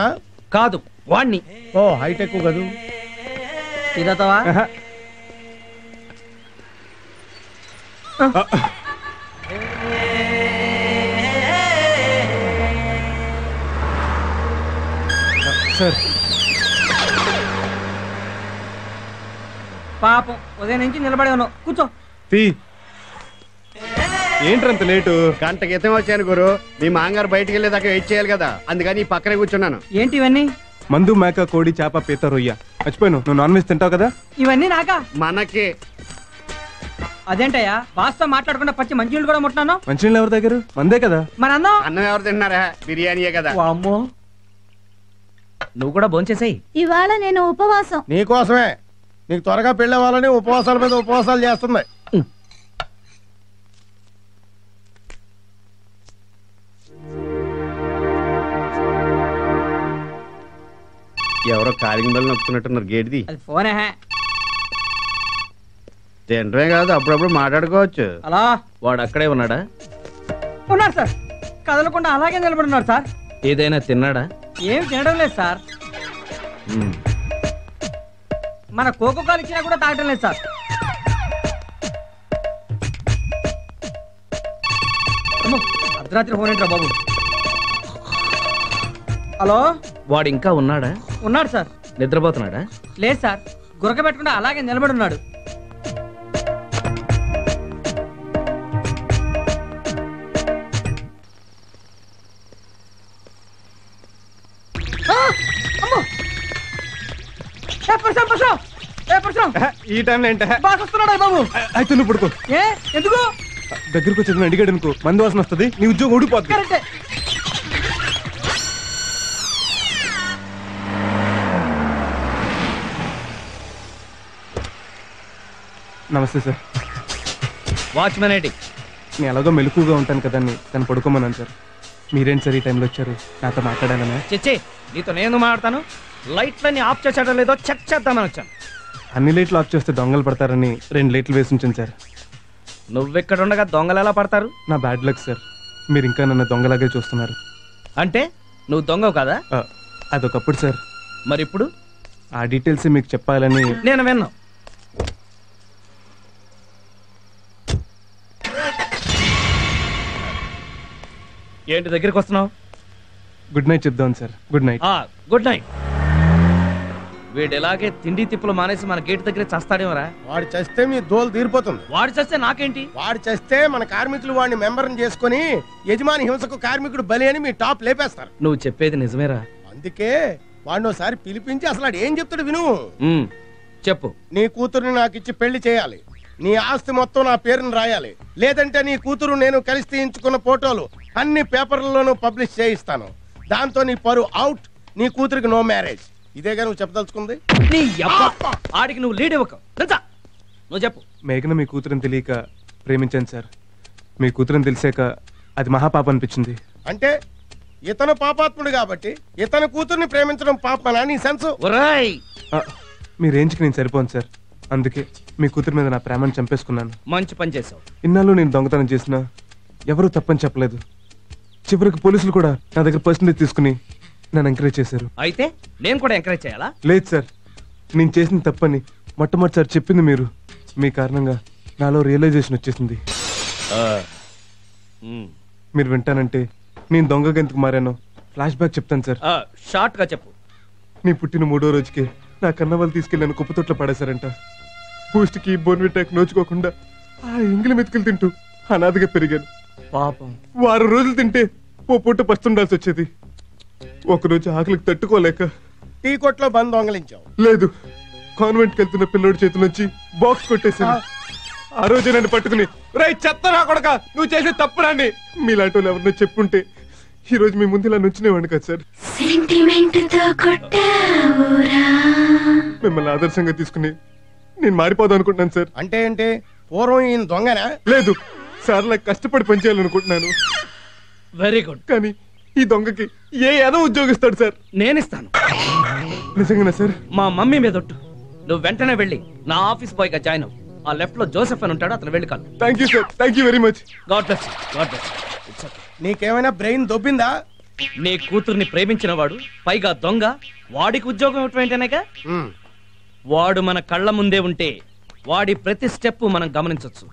కాదు వాణ్ణి. ఓ హైటెక్ కదూ. ఇదతవా సార్ పాపం ఉదయం నుంచి నిలబడి ఉన్నావు, కూర్చో. ఏంట్రంత లేటు? గంట క్రితం వచ్చాను గురు. మీ మాంగారు బయటికి వెళ్ళేదాకా వెయిట్ చేయాలి కదా, అందుకని ఈ పక్కనే కూర్చున్నాను. ఏంటి ఇవన్నీ? మందు, మేక, కోడి, చేప, పీత, రొయ్య. మర్చిపోయాను, నువ్వు నాన్ వెజ్ తింటావు కదా. ఇవన్నీ నాకా? మనకి. అదేంటయ్యా బాస్తో మాట్లాడకుండా పచ్చి మంచినీళ్ళు కూడా ముట్టినాను. మంచినీళ్ళు ఎవరి దగ్గర? మందే కదా. మన అన్నం అన్నం ఎవరు తింటున్నారా? బిర్యానీయే కదా. అమ్మో, నువ్వు కూడా భోంచేసేయ్. ఇవాళ నేను ఉపవాసం. నీకోసమే. నీకు త్వరగా పెళ్ళవాలని ఉపవాసాల మీద ఉపవాసాలు చేస్తుంది. ఎవరో కాలింగ్ బెల్ నొక్కుతున్నట్టున్నారు. గేట్ది. అది ఫోనే. తినడమే కాదు, అప్పుడప్పుడు మాట్లాడుకోవచ్చు. అలా వాడు అక్కడే ఉన్నాడా? ఉన్నారు సార్, కదలకుండా అలాగే నిలబడున్నారు సార్. ఏదైనా తిన్నాడా? ఏమి తినడం లేదు సార్. మన కోకో కాలు ఇచ్చినా కూడా తాగటం లేదు సార్. అర్ధరాత్రి ఫోన్ ఏంట్రా బాబు? హలో, వాడు ఇంకా ఉన్నాడా? ఉన్నాడు సార్. నిద్రపోతున్నాడా? లేదు సార్, గురక పెట్టకుండా అలాగే నిలబడి ఉన్నాడు. ఈ టైంలో ఏంట? బాగా వస్తున్నాడా బాబు? అయితే నువ్వు పడుకో. ఏ ఎందుకు? దగ్గరకు వచ్చి అడిగాడు అనుకో, మందు వాసన వస్తుంది, నీ ఉద్యోగం ఊడిపోద్ది. నమస్తే సార్. వాచ్మెన్ ఏంటి? నేను ఎలాగో మెలకుగా ఉంటాను కదా అని తను పడుకోమన్నాను సార్. మీరేంటి సార్ ఈ టైంలో వచ్చారు? నాతో మాట్లాడాలనే. చెచ్చే, నీతో నేను మాట్లాడతాను. లైట్లన్నీ ఆఫ్ చేసాడో లేదో చెక్ చేద్దామని వచ్చాను. అన్ని లైట్లు ఆఫ్ చేస్తే దొంగలు పడతారని 2 లైట్లు వేసి ఉంచాను సార్. నువ్వెక్కడ ఉండగా దొంగలు ఎలా పడతారు? నా బ్యాడ్ లక్ సార్. మీరు ఇంకా నన్ను దొంగలాగే చూస్తున్నారు. అంటే నువ్వు దొంగవు కదా? అదొకప్పుడు సార్. మరి ఇప్పుడు? ఆ డీటెయిల్స్ మీకు చెప్పాలని నేను విన్నా. ఏంటి దగ్గరికి వస్తున్నావు? గుడ్ నైట్ చెప్దాం sir. Good night. Good night. వీడు ఎలాగే తిండి తిప్పులు మానేసి మన గేట్ దగ్గర చస్తాడేమరా? వాడు చస్తే మీ దోలు తీరిపోతుంది. వాడు చస్తే నాకేంటి? వాడు చస్తే మన కార్మికులు వాడిని మెంబర్ని చేసుకుని యజమాని హింసకు కార్మికుడు బలి అని మీ టాప్ లేపేస్తారు. నువ్వు చెప్పేది నిజమేరా? అందుకే వాడిని ఒకసారి పిలిపించి అసలు వాడు ఏం చెప్తాడు విను. చెప్పు. నీ కూతురుని నాకు ఇచ్చి పెళ్లి చేయాలి, నీ ఆస్తి మొత్తం నా పేరుని రాయాలి, లేదంటే నీ కూతురు నేను కలిసి తీయించుకున్న ఫోటోలు అన్ని పేపర్లలోనూ పబ్లిష్ చేయిస్తాను. దాంతో నీ పరువు అవుట్, నీ కూతురికి నో మ్యారేజ్. ఇదేగా నువ్వు చెప్పదలుచుకుంది? ఆడికి నువ్వు లీడ్ ఇవ్వక. నువ్వు చెప్పు. మేఘన మీ కూతురుని తెలియక ప్రేమించాను సార్. మీ కూతురుని తెలిసాక అది మహాపాప అనిపించింది. అంటే ఇతను పాపాత్ముడు కాబట్టి ఇతను కూతుర్ని ప్రేమించడం పాపమనా నీ సెన్స్? మీ రేంజ్కి నేను సరిపోను సార్. అందుకే మీ కూతురు మీద నా ప్రేమను చంపేసుకున్నాను. మంచి పని చేసావు. ఇన్నాళ్ళు నేను దొంగతనం చేసినా ఎవరూ తప్పని చెప్పలేదు. చివరికి పోలీసులు కూడా నా దగ్గర పర్సంటేజ్ తీసుకుని నన్ను ఎంకరేజ్ చేశారు. అయితే నేను కూడా ఎంకరేజ్ చేయాలా? లేదు సార్, నేను చేసిన తప్పని మొట్టమొదటిసారి చెప్పింది మీరు. మీ కారణంగా నాలో రియలైజేషన్ వచ్చేసింది. మీరు వింటానంటే నేను దొంగగా ఎందుకు మారానో ఫ్లాష్ బ్యాక్ చెప్తాను సార్. షార్ట్ గా చెప్పు. నీ పుట్టిన 3వ రోజుకి నా కన్న వాళ్ళు తీసుకెళ్ళి నన్ను కుప్పతొట్లో పడేశారంట. బూస్ట్కి బోన్విటాకి నోచుకోకుండా ఆ ఎంగిలి మెతుకులు తింటూ అనాథగా పెరిగాను. పాపం. వారం రోజులు తింటే ఓ పూట పస్తుండాల్సి వచ్చేది. ఒకరోజు ఆకలికి తట్టుకోలేక టీ కొట్లో బంద్ దొంగలించావు. లేదు, కాన్వెంట్కి వెళ్తున్న పిల్లోడి చేతి నుంచి బాక్స్ కొట్టేశాను. ఆ రోజు నన్ను పట్టుకుని రై చెత్తరా కొడక నువ్వు చేసే తప్పురాని మీలాంటి వాళ్ళు ఎవరినో చెప్పుంటే ఈ రోజు మీ ముందు ఇలా నుంచునేవాడిని కదా సార్. మిమ్మల్ని ఆదర్శంగా తీసుకుని నేను మారిపోదాం అనుకుంటున్నాను సార్. అంటే ఏంటి? పూర్వం ఈయన దొంగనా? లేదు సార్, నాకు కష్టపడి పనిచేయాలనుకుంటున్నాను. Very good. కానీ ఈ దొంగకి ఏ ఏదో ఉద్యోగిస్తాడు సార్. నేనిస్తాను. నిజంగానా సార్? మా మమ్మీ మీద ఒట్టు. నువ్వు వెంటనే వెళ్ళి నా ఆఫీస్ బాయ్ గా జాయిన్ అవ్వు. ఆ లెఫ్ట్ లో జోసెఫ్ అని ఉంటాడు, అతను వెళ్ళి కాదు. Thank you sir, thank you very much. God bless you, God bless you. నీకేమైనా బ్రెయిన్ దొబ్బిందా? నీ కూతుర్ని ప్రేమించిన వాడు పైగా దొంగ, వాడికి ఉద్యోగం ఇవ్వటమేంటనేగా? వాడు మన కళ్ళ ముందే ఉంటే వాడి ప్రతి స్టెప్ మనం గమనించొచ్చు.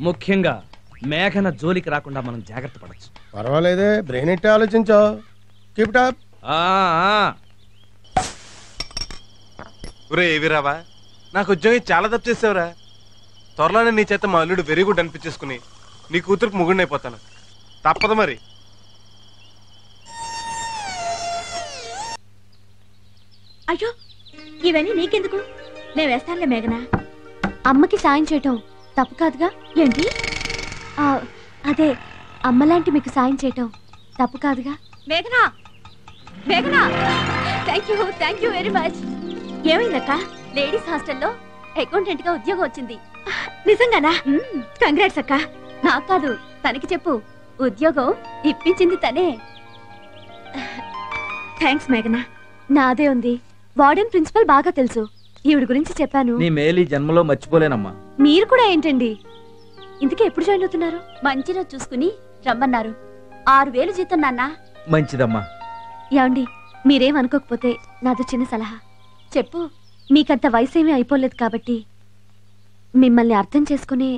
ముఖ్యంగా మేఘన జోలికి రాకుండా మనం జాగ్రత్త పడచ్చు. పర్వాలేదే, బ్రెయిన్ ఎట్టే ఆలోచించో. Keep it up. ఒరే ఏవి రావా, నాకు ఉద్యోగం చాలా తప్పు చేసావురా. త్వరలోనే నీ చేత మా అల్లుడు వెరీ గుడ్ అనిపించేసుకుని నీ కూతురుకు ముగుడిని అయిపోతాను. తప్పదు మరి. అయ్యో, ఇవన్నీ నీకెందుకు? నేను వేస్తానులే మేఘనా. అమ్మకి సాయం చేయటం తప్పు కాదుగా? ఏంటి? అదే అమ్మలాంటి మీకు సాయం చేయటం తప్పు కాదుగా? మేఘనా, మేఘనా, thank you very much. ఏమైందక్క? Ladies హాస్టల్లో అకౌంటెంట్ గా ఉద్యోగం వచ్చింది. నిజంగానా? కంగ్రాట్స్ అక్క. నాకు కాదు, తనకి చెప్పు. ఉద్యోగం ఇప్పించింది తనే. థ్యాంక్స్ మేఘనా. నాదే ఉంది. వార్డెన్ ప్రిన్సిపల్ బాగా తెలుసు. ఈవిడ గురించి చెప్పాను. నీ మేలు ఈ జన్మలో మర్చిపోలేనమ్మా. మీరు కూడా ఏంటండి? ఇంతకీ ఎప్పుడు జాయిన్ అవుతున్నారు? మంచి రోజు చూసుకుని రమ్మన్నారు. 6000 జీతం నాన్న. మంచిదమ్మా. ఏమండి, మీరేం అనుకోకపోతే నాదో చిన్న సలహా. చెప్పు. మీకంత వయసేమీ అయిపోలేదు కాబట్టి మిమ్మల్ని అర్థం చేసుకునే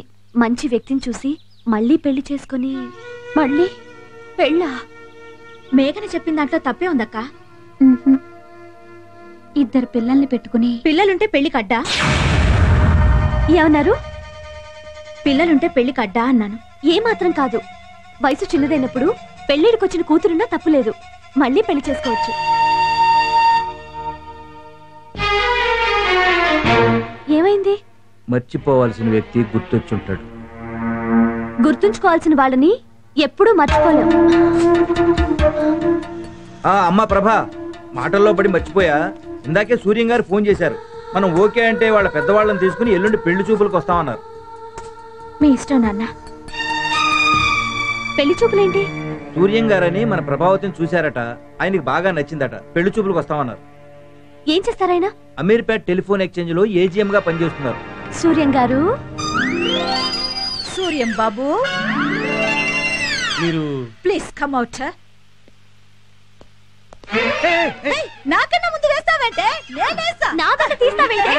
మంచి వ్యక్తిని చూసి మళ్ళీ పెళ్లి చేసుకుని. మళ్ళీ పెళ్ళా? మేఘన చెప్పిన దాంట్లో తప్పే ఉందక్క. ఇద్దరు పిల్లల్ని పెట్టుకుని. పిల్లలుంటే పెళ్లికి అడ్డా? ఏమన్నారు? పిల్లలుంటే పెళ్లికి అడ్డా అన్నాను. ఏమాత్రం కాదు. వయసు చిన్నదైనప్పుడు పెళ్లిడికొచ్చిన కూతురున్నా తప్పులేదు. మళ్ళీ పెళ్లి చేసుకోవచ్చు. ఏమైంది? మర్చిపోవాల్సిన వ్యక్తి గుర్తొచ్చుంటాడు. గుర్తుంచుకోవాల్సిన వాళ్ళని ఎప్పుడూ మర్చిపోలేం. అమ్మా ప్రభా, మాటల్లో పడి మర్చిపోయా. ఇందాకే సూర్యం గారు ఫోన్ చేశారు. మనం ఓకే అంటే వాళ్ళ పెద్దవాళ్ళని తీసుకుని ఎల్లుండి పెళ్లి చూపులకు వస్తామన్నారు. మీ ఇష్టం నాన్న. పెళ్లి చూపులేంటి? సూర్యం గారని మన ప్రభావతిని చూశారట. ఆయనకి బాగా నచ్చిందట. పెళ్లి చూపులకు వస్తామన్నారు. ఏం చేస్తారాయన? అమీర్పేట్ టెలిఫోన్ ఎక్స్చేంజ్ లో ఏజీఎం గా పనిచేస్తున్నారు. సూర్యం గారు. సూర్యం బాబు, మీరు ప్లీజ్ కమ్ అవుట్. నాకన్నా ముందు వేస్తావంటే నేనేస్తా. నా దండ తీస్తావేంటే?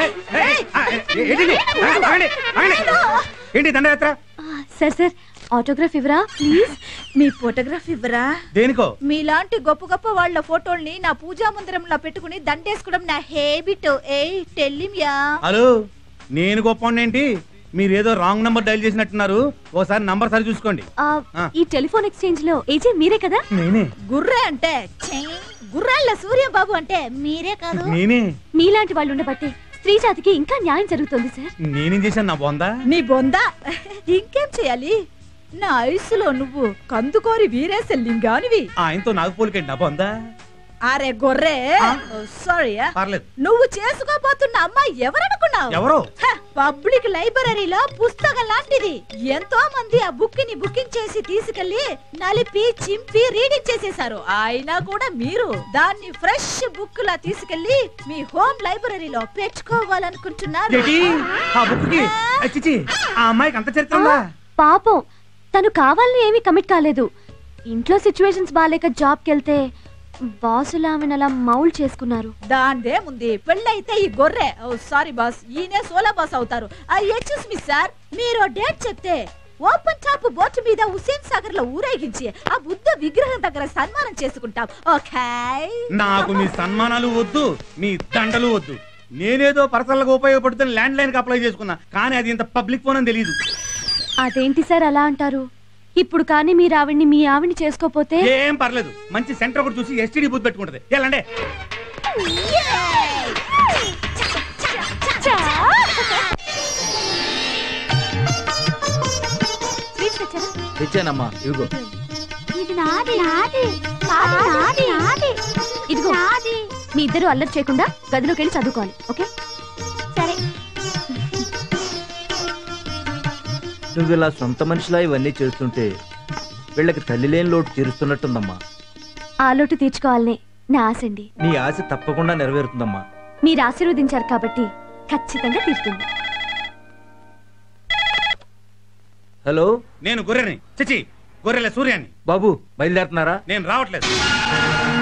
ఏంటి దండయాత్ర? సార్ ఆటోగ్రాఫ్ ఇవ్వరా ప్లీజ్. మీ ఫోటోగ్రాఫ్ ఇవ్వరా? దేనికో? మీలాంటి గొప్ప గొప్ప వాళ్ళ ఫోటోల్ని నా పూజా మందిరంలో పెట్టుకుని దండేసుకోవడం నా హ్యాబిట్. టెల్లిమియా. హలో, నేను గొప్ప ఏంటి? మీరేదో రాంగ్ నంబర్ డైల్ చేసినట్టున్నారు. ఓసారి నంబర్ సరి చూసుకోండి. ఈ టెలిఫోన్ ఎక్స్చేంజ్ లో ఏజెంట్ మీరే కదా? నేనే. గుర్రే అంటే గుర్రాళ్ళ సూర్యం బాబు అంటే మీరే కాదు? నేనే. మీలాంటి వాళ్ళు ఉండబట్టి స్త్రీ జాతికి ఇంకా న్యాయం జరుగుతుంది సార్. నేనేం చేశాను? నా బొందా? నీ బొందా ఇంకేం చేయాలి? నా వయసులో నువ్వు కందుకోరి వీరేశ లింగానివి. ఆయనతో నాకు పోలికండి. నా బొందా? అరే గొర్రె, సారీ. పర్లేదు. నువ్వు చేసుకోబోతున్న అమ్మాయి ఎవరనుకున్నావు? ఎవరు? పబ్లిక్ లైబ్రరీలో పుస్తకం లాంటిది. ఎంతో మంది ఆ బుక్ ని బుకింగ్ చేసి తీసుకెళ్లి నలిపి చింపి రీడింగ్ చేసేశారు. అయినా కూడా మీరు దాన్ని ఫ్రెష్ బుక్ లా తీసుకెళ్లి మీ హోమ్ లైబ్రరీలో పెట్టుకోవాలనుకుంటున్నారు. ఆ అమ్మాయికి అంత చరిత్ర? పాపం, తను కావాలని ఏమీ కమిట్ కాలేదు. ఇంట్లో సిచ్యువేషన్స్ బాలేక జాబ్కి వెళ్తే బాసులు ఆమెను అలా మౌల్ చేసుకున్నారు. దాందేముంది, పెళ్ళైతే ఈ గొర్రె, సారీ బాస్, ఈయనే సోలా బాస్ అవుతారు. ఎక్స్క్యూజ్ మీ సార్, మీరు డేట్ చెప్తే ఓపెన్ టాప్ బోట్ మీద హుసేన్ సాగర్ లో ఊరేగించి ఆ బుద్ధ విగ్రహం దగ్గర సన్మానం చేసుకుంటాం. ఓకే? నాకు మీ సన్మానాలు వద్దు, మీ దండలు వద్దు. నేనేదో పర్సనల్గా ఉపయోగపడుతున్న ల్యాండ్ లైన్ కి అప్లై చేసుకున్నా, కానీ అది ఇంత పబ్లిక్ ఫోన్ అని తెలియదు. అదేంటి సార్ అలా అంటారు? ఇప్పుడు కానీ మీరు ఆవిడ్ని మీ ఆవిడ్ని చేసుకోపోతే ఏం పర్లేదు. మంచి సెంటర్ ఒకటి చూసి ఎస్టీడీ బూత్ పెట్టుకుంటది. వెళ్ళండి. తెచ్చానమ్మా, ఇదిగో. ఇదిగో, మీ ఇద్దరు అల్లరి చేయకుండా గదిలోకి వెళ్ళి చదువుకోవాలి. ఓకే? సరే. నువ్వు ఇలా సొంత మనిషిలా ఇవన్నీ చేస్తుంటే వీళ్ళకి తల్లి లేని లోటు తీరుస్తున్నట్టుందమ్మా. ఆ లోటు తీర్చుకోవాలనే నా ఆశండి. నీ ఆశ తప్పకుండా నెరవేరుతుందమ్మా. మీరు ఆశీర్వదించారు కాబట్టి ఖచ్చితంగా తీరుతుంది. హలో, నేను గొర్రెని చిచి గొర్రెల సూర్యాన్ని. బాబు బయలుదేరుతున్నారా? నేను రావట్లేదు.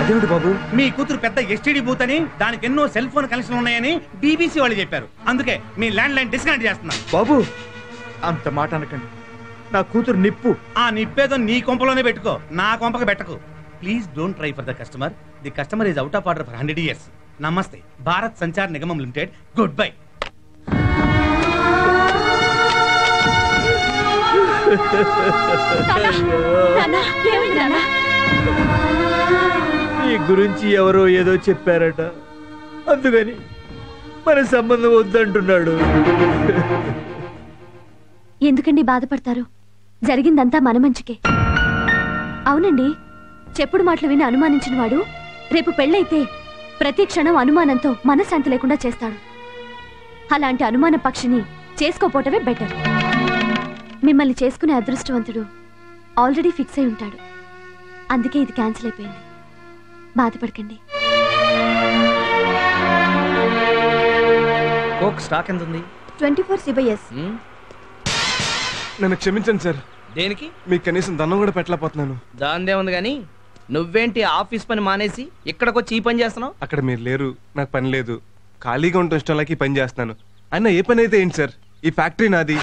అదేమిటి బాబు? మీ కూతురు పెద్ద ఎస్టీడీ బూత్ అని, దానికి ఎన్నో సెల్ ఫోన్ కనెక్షన్ ఉన్నాయని బీబీసీ వాళ్ళు చెప్పారు. అందుకే మీ ల్యాండ్ లైన్ డిస్కనెక్ట్ చేస్తున్నా. బాబు అంత మాట అనకండి. నా కూతురు నిప్పు. ఆ నిప్పేదో నీ కొంపలోనే పెట్టుకో, నా కొంపకి పెట్టకు. Please don't try for the customer. The customer is out of order for 100 years. నమస్తే. Bharat Sanchar Nigam limited. Goodbye. నీ గురించి ఎవరో ఏదో చెప్పారట, అందుకని మన సంబంధం వద్దంటున్నాడు. ఎందుకండి బాధపడతారు? జరిగిందంతా మన మంచికే. అవునండి, చెప్పుడు మాటలు విని అనుమానించిన వాడు రేపు పెళ్ళైతే ప్రతి క్షణం అనుమానంతో మనశ్శాంతి లేకుండా చేస్తాడు. అలాంటి అనుమాన పక్షిని చేసుకోపోవటమే బెటర్. మిమ్మల్ని చేసుకునే అదృష్టవంతుడు ఆల్రెడీ ఫిక్స్ అయి ఉంటాడు. అందుకే ఇది క్యాన్సిల్ అయిపోయింది. బాధపడకండి. కోక్ స్టాక్ ఎంత ఉంది? 24 CBS. నన్ను క్షమించండి సార్. దేనికి? మీకు కనీసం దండం కూడా పెట్టలేకపోతున్నాను. దాందే ఉంది గాని నువ్వేంటి ఆఫీస్ పని మానేసి ఇక్కడికొచ్చి ఈ పని చేస్తున్నావు? అక్కడ మీరు లేరు, నాకు పని లేదు. ఖాళీగా ఉండటం ఇష్టం లేక ఈ పని చేస్తున్నాను. అయినా ఏ పని అయితే ఏంటి సార్? ఈ ఫ్యాక్టరీ నాది.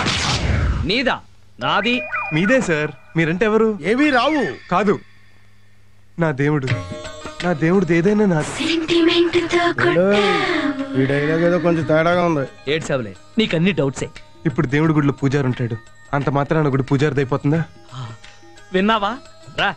నీదా? నాది. మీదే సార్. మీరంటే ఎవరు? ఏవి రావు. కాదు, నా దేవుడు. నా దేవుడిది ఏదైనా నాది. ఈ డైలాగ్ ఏదో కొంచెం తేడాగా ఉంది. ఏడ్సావులే, నీకన్ని డౌట్సే. ఇప్పుడు దేవుడి గుడిలో పూజారి ఉంటాడు. అంత మాత్రాన గుడి పూజారిది అయిపోతుందా? విన్నావా? రా.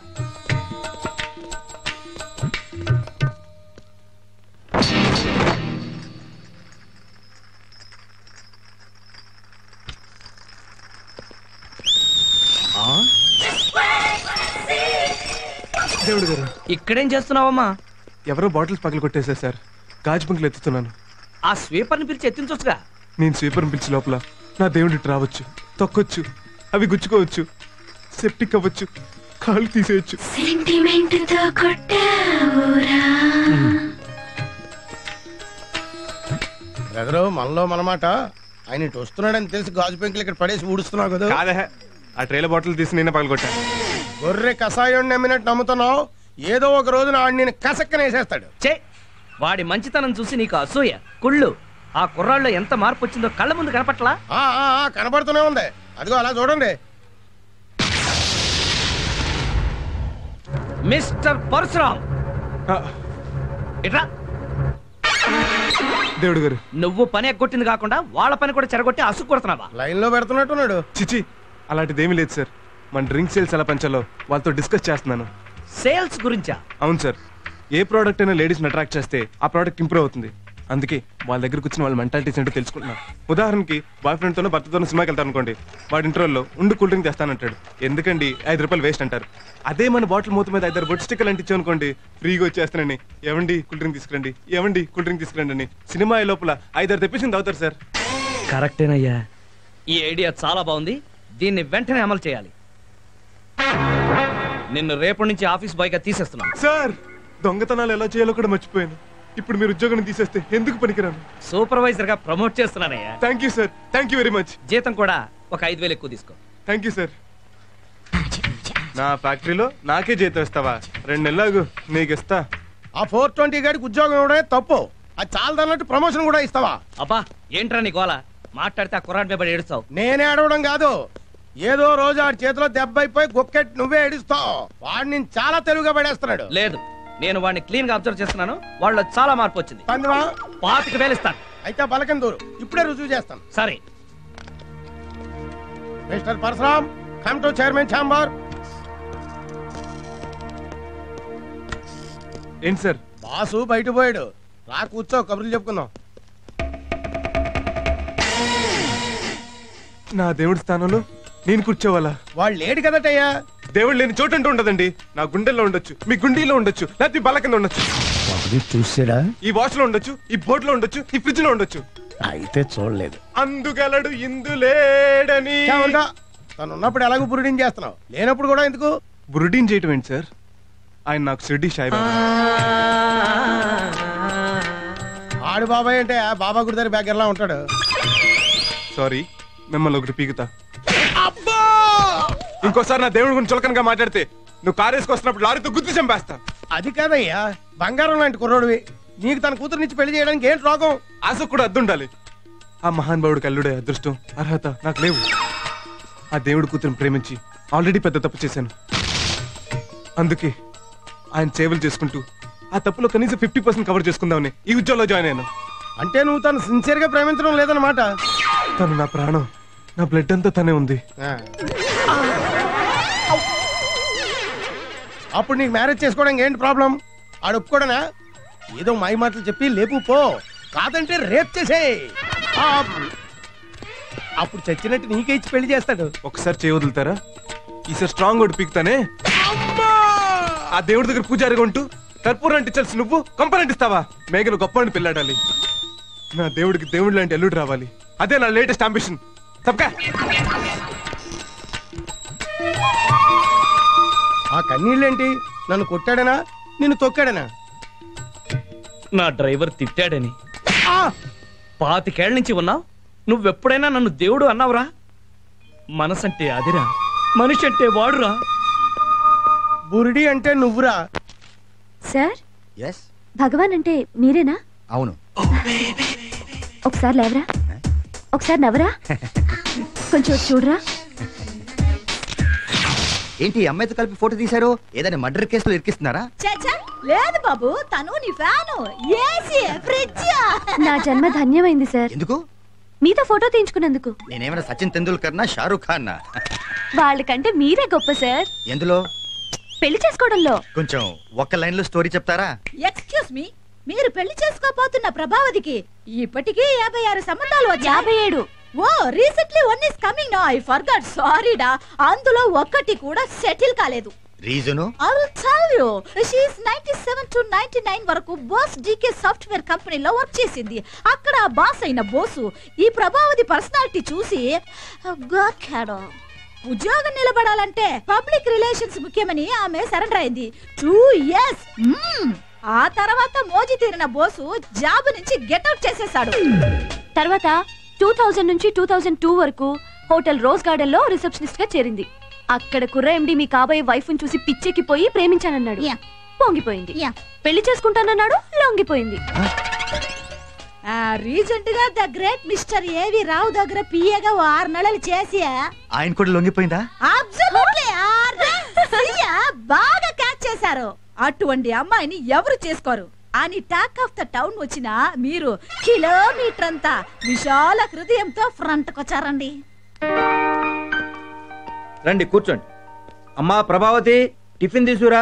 దేవుడు గారు, ఇక్కడేం చేస్తున్నావమ్మా? ఎవరో బాటిల్స్ పగలు కొట్టేశారు సార్. గాజు బంకులు ఎత్తుతున్నాను. ఆ స్వీపర్ని పిలిచి ఎత్తించొచ్చుగా. నేను స్వీపర్ని పిలిచి లోపల నా దేవుడి రావచ్చు, తొక్కొచ్చు, అవి గుచ్చుకోవచ్చు, సెప్టిక్ అవ్వచ్చు, కాళ్ళు తీసేయచ్చు. బ్రదరు, మనలో మనమాట. ఆయన ఇటు వస్తున్నాడని తెలిసి గాజు పెంకులు ఇక్కడ పడేసి ఊడుస్తున్నావు కదా. కాదే, ఆ ట్రేల బాటిల్ తీసి నేనే పగలు కొట్టా. గొర్రె కషాయం నమ్మినట్టు నమ్ముతున్నావు. ఏదో ఒక రోజు నేను కసక్కనేసేస్తాడు. చే, వాడి మంచితనం చూసి నీకు అసూయ, కుళ్ళు. ఆ కుర్రాళ్ళలో ఎంత మార్పు వచ్చిందో కళ్ళ ముందు కనపట్లా? కనపడుతూనే ఉంది. అదిగో అలా చూడండి. మిస్టర్ పరశురామ్, ఇట్రా. దేవుడు గారు, నువ్వు పని ఎగ్గొట్టింది కాకుండా వాళ్ళ పని కూడా చెరగొట్టి అసుకు కొడుతున్నావా? లైన్ లో పెడుతున్నట్టున్నాడు. చిచి, అలాంటిదేమీ లేదు సార్. మన డ్రింక్ సేల్స్ ఎలా పంచాలో వాళ్ళతో డిస్కస్ చేస్తున్నాను. సేల్స్ గురించా? అవును సార్. ఏ ప్రోడక్ట్ అయినా లేడీస్ని అట్రాక్ట్ చేస్తే ఆ ప్రోడక్ట్ ఇంప్రూవ్ అవుతుంది. అందుకే వాళ్ళ దగ్గరకు వచ్చిన వాళ్ళ మెంటాలిటీస్ ఏంటో తెలుసుకుంటున్నాను. ఉదాహరణకి బాయ్ ఫ్రెండ్తోనో భర్తతోనో సినిమాకి వెళ్తాను అనుకోండి, వాడి ఇంటర్వెల్లో ఉండు కూల్ డ్రింక్ తెస్తానంటాడు. ఎందుకండి, 5 రూపాయలు వేస్ట్ అంటారు. అదే మన బాటిల్ మూత మీద 5 బొట్ స్టిక్కర్లు అంటించాం అనుకోండి, ఫ్రీగా వచ్చేస్తానని, ఏమండి కూల్ డ్రింక్ తీసుకురండి, ఏమండి కూల్ డ్రింక్ తీసుకురండి అని సినిమా లోపల 5 తెప్పించింది అవుతారు సార్. కరెక్టేనయ్యా. ఈ ఐడియా చాలా బాగుంది. దీన్ని వెంటనే అమలు చేయాలి. నిన్ను రేపటి నుంచి ఆఫీస్ బాయ్ గా తీసేస్తున్నాను. సార్, దొంగతనాలు ఎలా చేయాలో కూడా మర్చిపోయాను. ఇప్పుడు మీరు ఉద్యోగం తీసేస్తే ఎందుకు పనికిరాను? సూపర్వైజర్ గా ప్రమోట్ చేస్తున్నానయ్యా. Thank you sir, thank you very much. జీతం కూడా ఒక 5,000 ఎక్కువ తీసుకో. Thank you sir. నా ఫ్యాక్టరీలో నాకే జీతం ఇస్తావా? 2 నెలలు నీకు ఇస్తా. ఆ 420 గాడికి ఉద్యోగం ఇవ్వడమే తప్పు. అది చాలదన్నట్టు ప్రమోషన్ కూడా ఇస్తావా? అబ్బా, ఏంట్రా నీ గోల? మాట్లాడితే ఆ కుర్రాడి మీద ఏడుస్తావు. నేనే ఏడవడం కాదు, ఏదో రోజు ఆడి చేతిలో దెబ్బ అయిపోయి గొక్కెట్ నువ్వే ఏడుస్తావు. వాడు నేను చాలా తెలుగుగా పడేస్తున్నాడు. లేదు, నేను వాడిని క్లీన్ గా అబ్జర్వ్ చేస్తున్నాను. వాళ్ళు చాలా మార్పు వచ్చింది. 25,000 ఇస్తాను. అయితే బలకం దూరు, ఇప్పుడే రుజువు చేస్తాను. సరే. Mister Parashuram, come to chairman chamber. ఏంటి సార్? బాసు బయట పోయాడు. రా కూర్చో, కబుర్లు చెప్పుకుందాం. నా దేవుడి స్థానంలో నేను కూర్చోవాలా? వాళ్ళు లేడు కదటయ్యా. దేవుడు లేని చోటు అంటూ ఉండదండి. నా గుండెల్లో ఉండొచ్చు, మీ గుండీలో ఉండొచ్చు, లేకపోతే బల్ల కింద ఉండొచ్చు. చూసాడా? ఈ వాచ్ లో ఉండొచ్చు, ఈ బోట్ లో ఉండొచ్చు, ఈ ఫ్రిడ్జ్ లో ఉండొచ్చు. అయితే చూడలేదు. అందుగలడు ఇందులేడని. తను ఉన్నప్పుడు ఎలాగో బురుడీన్ చేస్తున్నావు, లేనప్పుడు కూడా ఎందుకు? బురుడీన్ చేయటం ఏంటి సార్? ఆయన నాకు షిర్డీ సాయిబాబా. ఆడు బాబాయ్ అంటే బాబా గుడి దగ్గర బ్యాగర్లా ఉంటాడు. సారీ, మిమ్మల్ని ఒకటి పీకుతా. ఇంకోసారి నా దేవుడి గురించి చులకనగా మాట్లాడితే నువ్వు కారు వేసుకొస్తున్నప్పుడు లారీతో గుర్తు చంపేస్తా. అది కాదయ్యా, బంగారం లాంటి కుర్రోడివి, నీకు తన కూతురు నుంచి పెళ్లి చేయడానికి ఏంటి రోగం? ఆశ కూడా అద్దుండాలి. ఆ మహానుభావుడికి అల్లుడే అదృష్టం అర్హత నాకు లేవు. ఆ దేవుడి కూతురుని ప్రేమించి ఆల్రెడీ పెద్ద తప్పు చేశాను. అందుకే ఆయన సేవలు చేసుకుంటూ ఆ తప్పులో కనీసం 50% కవర్ చేసుకుందామని ఈ ఉద్యోగంలో జాయిన్ అయ్యాను. అంటే నువ్వు తను సిన్సియర్ గా ప్రేమించడం లేదన్నమాట. తను నా ప్రాణం, నా బ్లడ్ అంతా తనే ఉంది. అప్పుడు నీకు మ్యారేజ్ చేసుకోవడానికి ఏంటి ప్రాబ్లం? ఆడు ఒప్పుకోడనా? ఏదో మాయ మాటలు చెప్పి లేపు పో, కాదంటే రేప్ చేసే. అప్పుడు చచ్చినట్టు నీకే ఇచ్చి పెళ్లి చేస్తాడు. ఒకసారి చేయి వదులుతారా? ఈసారి స్ట్రాంగ్ ఒకటి పీకుతానే. ఆ దేవుడి దగ్గర పూజారిగా ఉంటూ కర్పూరం అంటించాల్సి నువ్వు కంపని అంటిస్తావా? మేఘలు గొప్పని పెళ్ళాడాలి. నా దేవుడికి దేవుడి లాంటి ఎల్లుడు రావాలి. అదే నా లేటెస్ట్ అంబిషన్. తప్పకా ఆ కన్నీళ్ళేంటి? నన్ను కొట్టాడనా నిన్ను తొక్కాడనా? నా డ్రైవర్ తిట్టాడని. 25 ఏళ్ల నుంచి ఉన్నావు, నువ్వెప్పుడైనా నన్ను దేవుడు అన్నావురా? మనసంటే అదిరా, మనిషి అంటే వాడురా. బురిడి అంటే నువ్వురా. సార్, ఎస్ భగవాన్ అంటే మీరేనా? అవును. ఒకసారి లేవరా, ఒకసారి నవ్వరా, కొంచెం చూడరా. ఏంటి అమ్మాయితో కలిపి ఫోటో తీశారు? ఏదైనా మర్డర్ కేసులో ఇరికిస్తున్నారా? లేదు బాబు, తను నీ ఫ్యాను. AC fridge. నా జన్మ ధన్యమైంది సార్. ఎందుకు? మీతో ఫోటో తీయించుకున్నందుకు. నేనేమైనా సచిన్ తెందూల్కర్ నా షారూక్ ఖాన్ నా? వాళ్ళకంటే మీరే గొప్ప సార్. ఎందులో? పెళ్లి చేసుకోవడంలో. కొంచెం ఒక్క లైన్ లో స్టోరీ చెప్తారా? ఎక్స్క్యూజ్ మీ, మీరు పెళ్లి చేసుకోబోతున్న ప్రభావతికి ఇప్పటికీ 56 సంబంధాలు వచ్చాయి. 57. Oh, recently one is coming now. I forgot, sorry డా. అందులో ఒక్కటి కూడా సెటిల్ కాలేదు. Reason? I will tell you. She is 97 to 99 వరకు బాస్ డీకే సాఫ్ట్వేర్ కంపెనీలో వర్క్ చేసింది. అక్కడ బాస్ అయిన బోసు ఈ ప్రభావతి పర్సనాలిటీ చూసి గాకాడో. ఉద్యోగం నిలబడాలంటే పబ్లిక్ రిలేషన్స్ ముఖ్యమని ఆమె సరెండర్ అయింది. 2 years. ఆ తర్వాత మోజీ తీరిన బోసు జాబ్ నుంచి గెట్అవుట్ చేసేశాడు. తర్వాత 2000 నుంచి 2002 వరకు హోటల్ రోజ్ గార్డెన్ లో రిసెప్షనిస్ట్ గా చేరింది. అక్కడ కుర్ర ఎండి మీ కాబోయే వైఫ్ ని చూసి పిచ్చెక్కిపోయి ప్రేమించానన్నాడు. పొంగిపోయింది. పెళ్లి చేసుకుంటానన్నాడు, లొంగిపోయింది. రీసెంట్ గా ద గ్రేట్ మిస్టర్ ఏవి రావు దగ్గర పిఏగా 6 నెలలు చేసి ఆయన కూడా లొంగిపోయిందా? అబ్సల్యూట్లీ బాగా క్యాచ్ చేశారు. అటువంటి అమ్మాయిని ఎవరు చేసుకోరు అని టాక్ ఆఫ్ ద టౌన్ వచ్చిన మీరు కిలోమీటర్ అంతా విశాల హృదయంతో ఫ్రంట్ కొచ్చారండి. రండి కూర్చోండి. అమ్మా ప్రభావతి, టిఫిన్ తీసుకురా.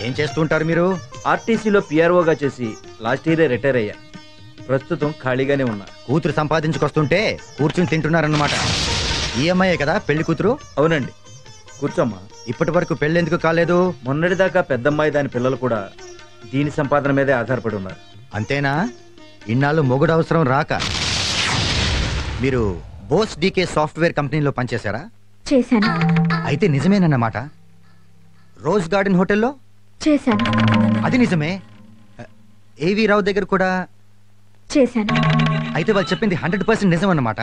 ఏం చేస్తుంటారు మీరు? ఆర్టీసీలో పిఆర్ఓగా చేసి లాస్ట్ ఇయరే రిటైర్ అయ్యా. ప్రస్తుతం ఖాళీగానే ఉన్నా. కూతురు సంపాదించుకొస్తుంటే కూర్చుని తింటున్నారన్నమాట. ఈఎంఐ కదా పెళ్లి కూతురు? అవునండి. కూర్చోమ్మా. ఇప్పటి వరకు పెళ్లి ఎందుకు కాలేదు? మొన్నటిదాకా పెద్దమ్మాయి దాని పిల్లలు కూడా దీని సంపాదన మీదే ఆధారపడి ఉన్నారు. అంతేనా? ఇన్నాళ్ళు మొగుడు అవసరం రాక మీరు బోస్ డీకే సాఫ్ట్వేర్ కంపెనీలో పనిచేశారా? చేశాను. అయితే నిజమేనన్నమాట. రోజ్ గార్డెన్ హోటల్లో చేశాను. అది నిజమే. ఏవి రావు దగ్గర కూడా చేశాను. అయితే వాళ్ళు చెప్పింది 100% నిజం అన్నమాట.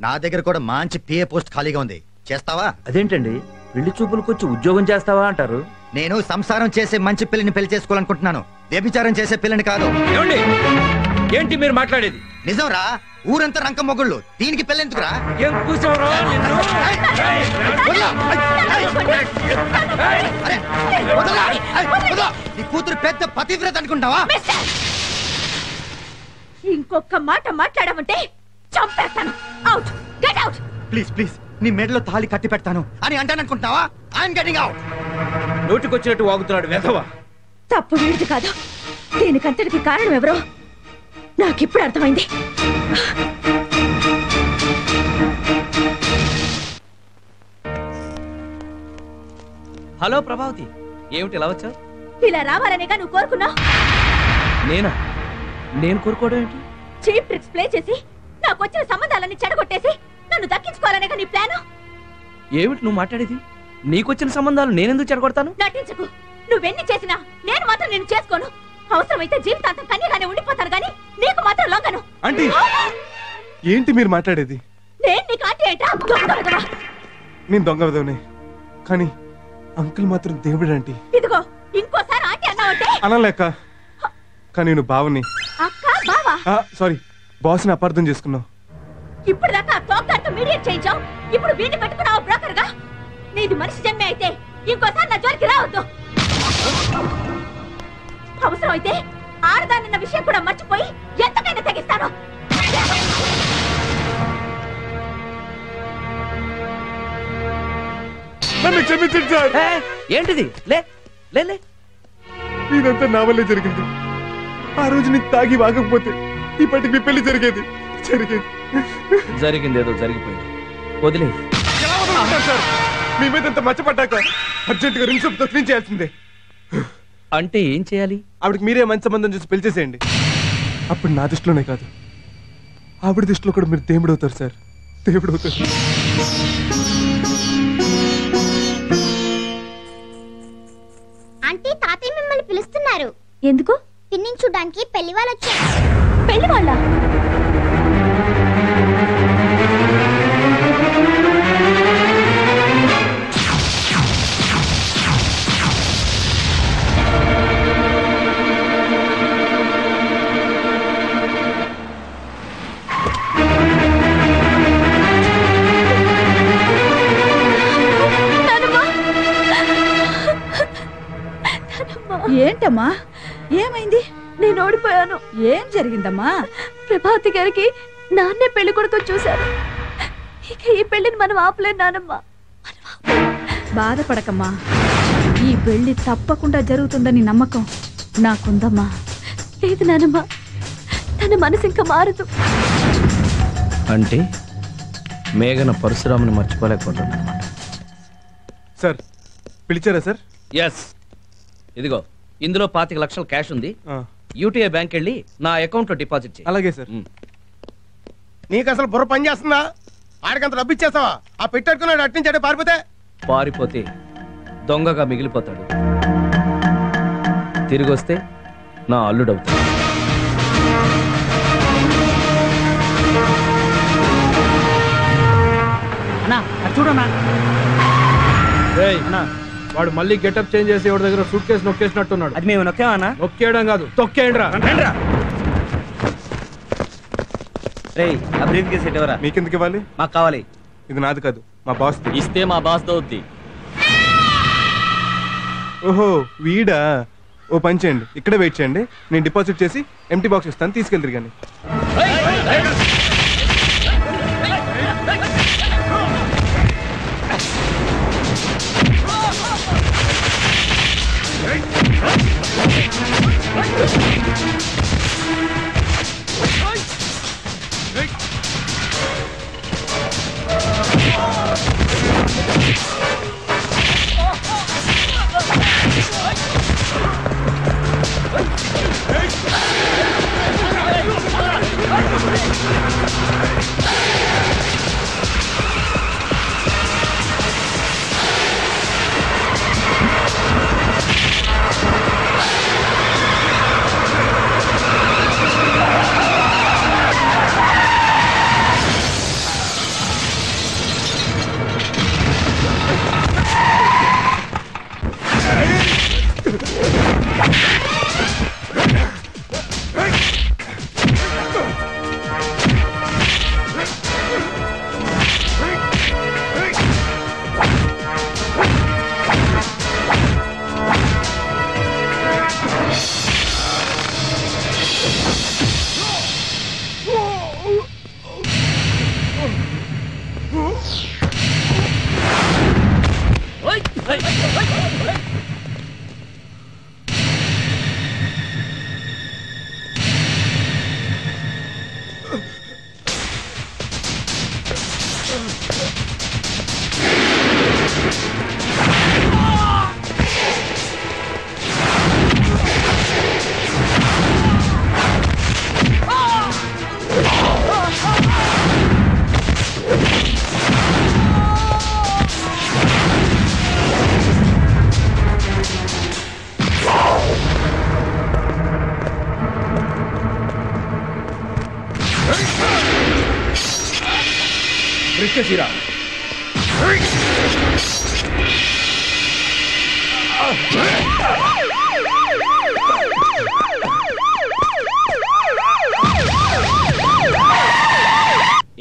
నా దగ్గర కూడా మంచి పిఏ పోస్ట్ ఖాళీగా ఉంది. చేస్తావా? అదేంటండి, పెళ్లి చూపులకు వచ్చి ఉద్యోగం చేస్తావా అంటారు? నేను సంసారం చేసే మంచి పిల్లని పెళ్లి చేసుకోవాలనుకుంటున్నాను, వ్యభిచారం చేసే పిల్లని కాదు. ఏంటి మీరు మాట్లాడేది? నిజం రా, ఊరంతా రంక మొగుళ్ళు, దీనికి పెళ్లి ఎందుకురా? నీ కూతురు పెద్ద పతివ్రత అనుకుంటావా? ఇంకొక మాట మాట్లాడమంటే చంపేస్తాను. Out, get out. Please please, నీ మెడలో తాళి కట్టి పెడతాను అని అంటాననుకుంటున్నావా? I'm getting out. నోటికొచ్చినట్టు వాగుతున్నాడు వెధవా. తప్పు వీడిది కాదు, దీనికంతటికి కారణం ఎవరో నాకిప్పుడు అర్థమైంది. హలో ప్రభావతి, ఏమిటి ఇలా వచ్చావు? ఇలా రావాలనేగా నువ్వు కోరుకున్నావు. నేనా? నేను కోరుకోవడం ఏంటి? చీప్ ట్రిక్స్ ప్లే చేసి నాకు వచ్చిన సంబంధాలన్నీ చెడగొట్టేసి నన్ను దక్కించుకోవాలనేగా నీ ప్లాను. ఏమిటి నువ్వు మాట్లాడేది? నీకొచ్చిన సంబంధాలు నేనెందుకు చెడగొడతాను? నటించకు. నువ్వెన్ని చేసినా నేను మాత్రం నిన్ను చేసుకోను. అవసరమైతే జీవితాంతం కన్యగానే ఉండిపోతాను గాని నీకు మాత్రం లొంగను. ఆంటీ ఏంటి మీరు మాట్లాడేది? నేను నీకు ఆంటీ ఏంటా? దొంగ. నేను దొంగ విధవనే, కానీ అంకుల్ మాత్రం దేవుడు ఆంటీ. ఇదిగో ఇంకోసారి ఆంటీ అన్నావంటే అనలేక, కానీ నేను బావని. అక్క బావా? సారీ, బాస్ని అపార్థం చేసుకున్నావు. ఇప్పుడు దాకా తోకతో మీడియేట్ చేయించావు, ఇప్పుడు వీడిని పెట్టుకున్నావు బ్రోకర్ గా. నీది మనిషి జన్మే అయితే ఇంకోసారి నా జోలికి రావద్దు. అవసరం అయితే ఆడదానన్న విషయం కూడా మర్చిపోయి ఎంతకైనా తెగిస్తాను. నన్ను క్షమించండి సార్. ఏంటిది? లే లే లే, ఇదంతా నా వల్లే జరిగింది. ఆ రోజు నీకు తాగి వాగకపోతే ఇప్పటికి మీ పెళ్లి జరిగేది. జరిగింది ఏదో జరిగిపోయింది, వదిలే. సార్ మీ మీద ఎంత మచ్చపడ్డాక అర్జెంటుగా రింగ్ సోప్ క్లీన్ చేయాల్సిందే. అంటే ఏం చేయాలి? ఆవిడకి మీరే మంచి సంబంధం చూసి పెళ్లి చేసేయండి. అప్పుడు నా దృష్టిలోనే కాదు, ఆవిడ దృష్టిలో కూడా మీరు దేవుడు అవుతారు సార్, దేవుడు అవుతారు. ఆంటీ, తాతయ్య మిమ్మల్ని పిలుస్తున్నారు. ఎందుకు? పిన్నిని చూడడానికి పెళ్లి వాళ్ళు వచ్చారు. పెళ్లి వాళ్ళ? ఏంటమ్మా, ఏమైంది? నేను ఓడిపోయాను. ఏం జరిగిందమ్మా? ప్రభావతి గారికి నాన్నే పెళ్లి కొడుకు చూశారు. ఇక ఈ పెళ్లిని మనం ఆపలేం నానమ్మ. బాధపడకమ్మా, ఈ పెళ్లి తప్పకుండా జరుగుతుందని నమ్మకం నాకుందమ్మా. లేదు నానమ్మ, తన మనసు ఇంకా మారదు. అంటే మేఘన పరశురాముని మర్చిపోలేకపోతుంది అన్నమాట. సార్ పిలిచారా సార్? ఎస్, ఇదిగో ఇందులో 25 లక్షల క్యాష్ ఉంది. యూటీఐ బ్యాంక్ వెళ్ళి నా అకౌంట్ లో డిపాజిట్ చేయి. అలాగే సార్. నీకు అసలు బుర్ర పని చేస్తుందా? ఆడికంత డబ్బు ఇచ్చేస్తావా? ఆ పెట్టాడుకున్నాడు అట్టించాడు పారిపోతే దొంగగా మిగిలిపోతాడు, తిరిగి వస్తే నా అల్లుడవుతాడు. చూడన్నా, వాడు మళ్ళీ గెటప్ చేంజ్ చేసి ఎవరి దగ్గర సూట్ కేసు నొక్కేసినట్టున్నాడు. అది మేము నొక్కామన్నా? నొక్కేయడం కాదు, తొక్కేయండి రా. ఆ బ్రీఫ్ కేసు ఎవరా? మీకెందుకు ఇవ్వాలి? మాకు కావాలి. ఇది నాది కాదు, మా బాస్. ఇస్తే మా బాస్ దౌద్ది. ఓహో వీడా? ఓ పని చేయండి, ఇక్కడే వెయిట్ చేయండి, నేను డిపాజిట్ చేసి ఎంటీ బాక్స్ ఇస్తాను, తీసుకెళ్తారు. కానీ వచ్చేసిరా.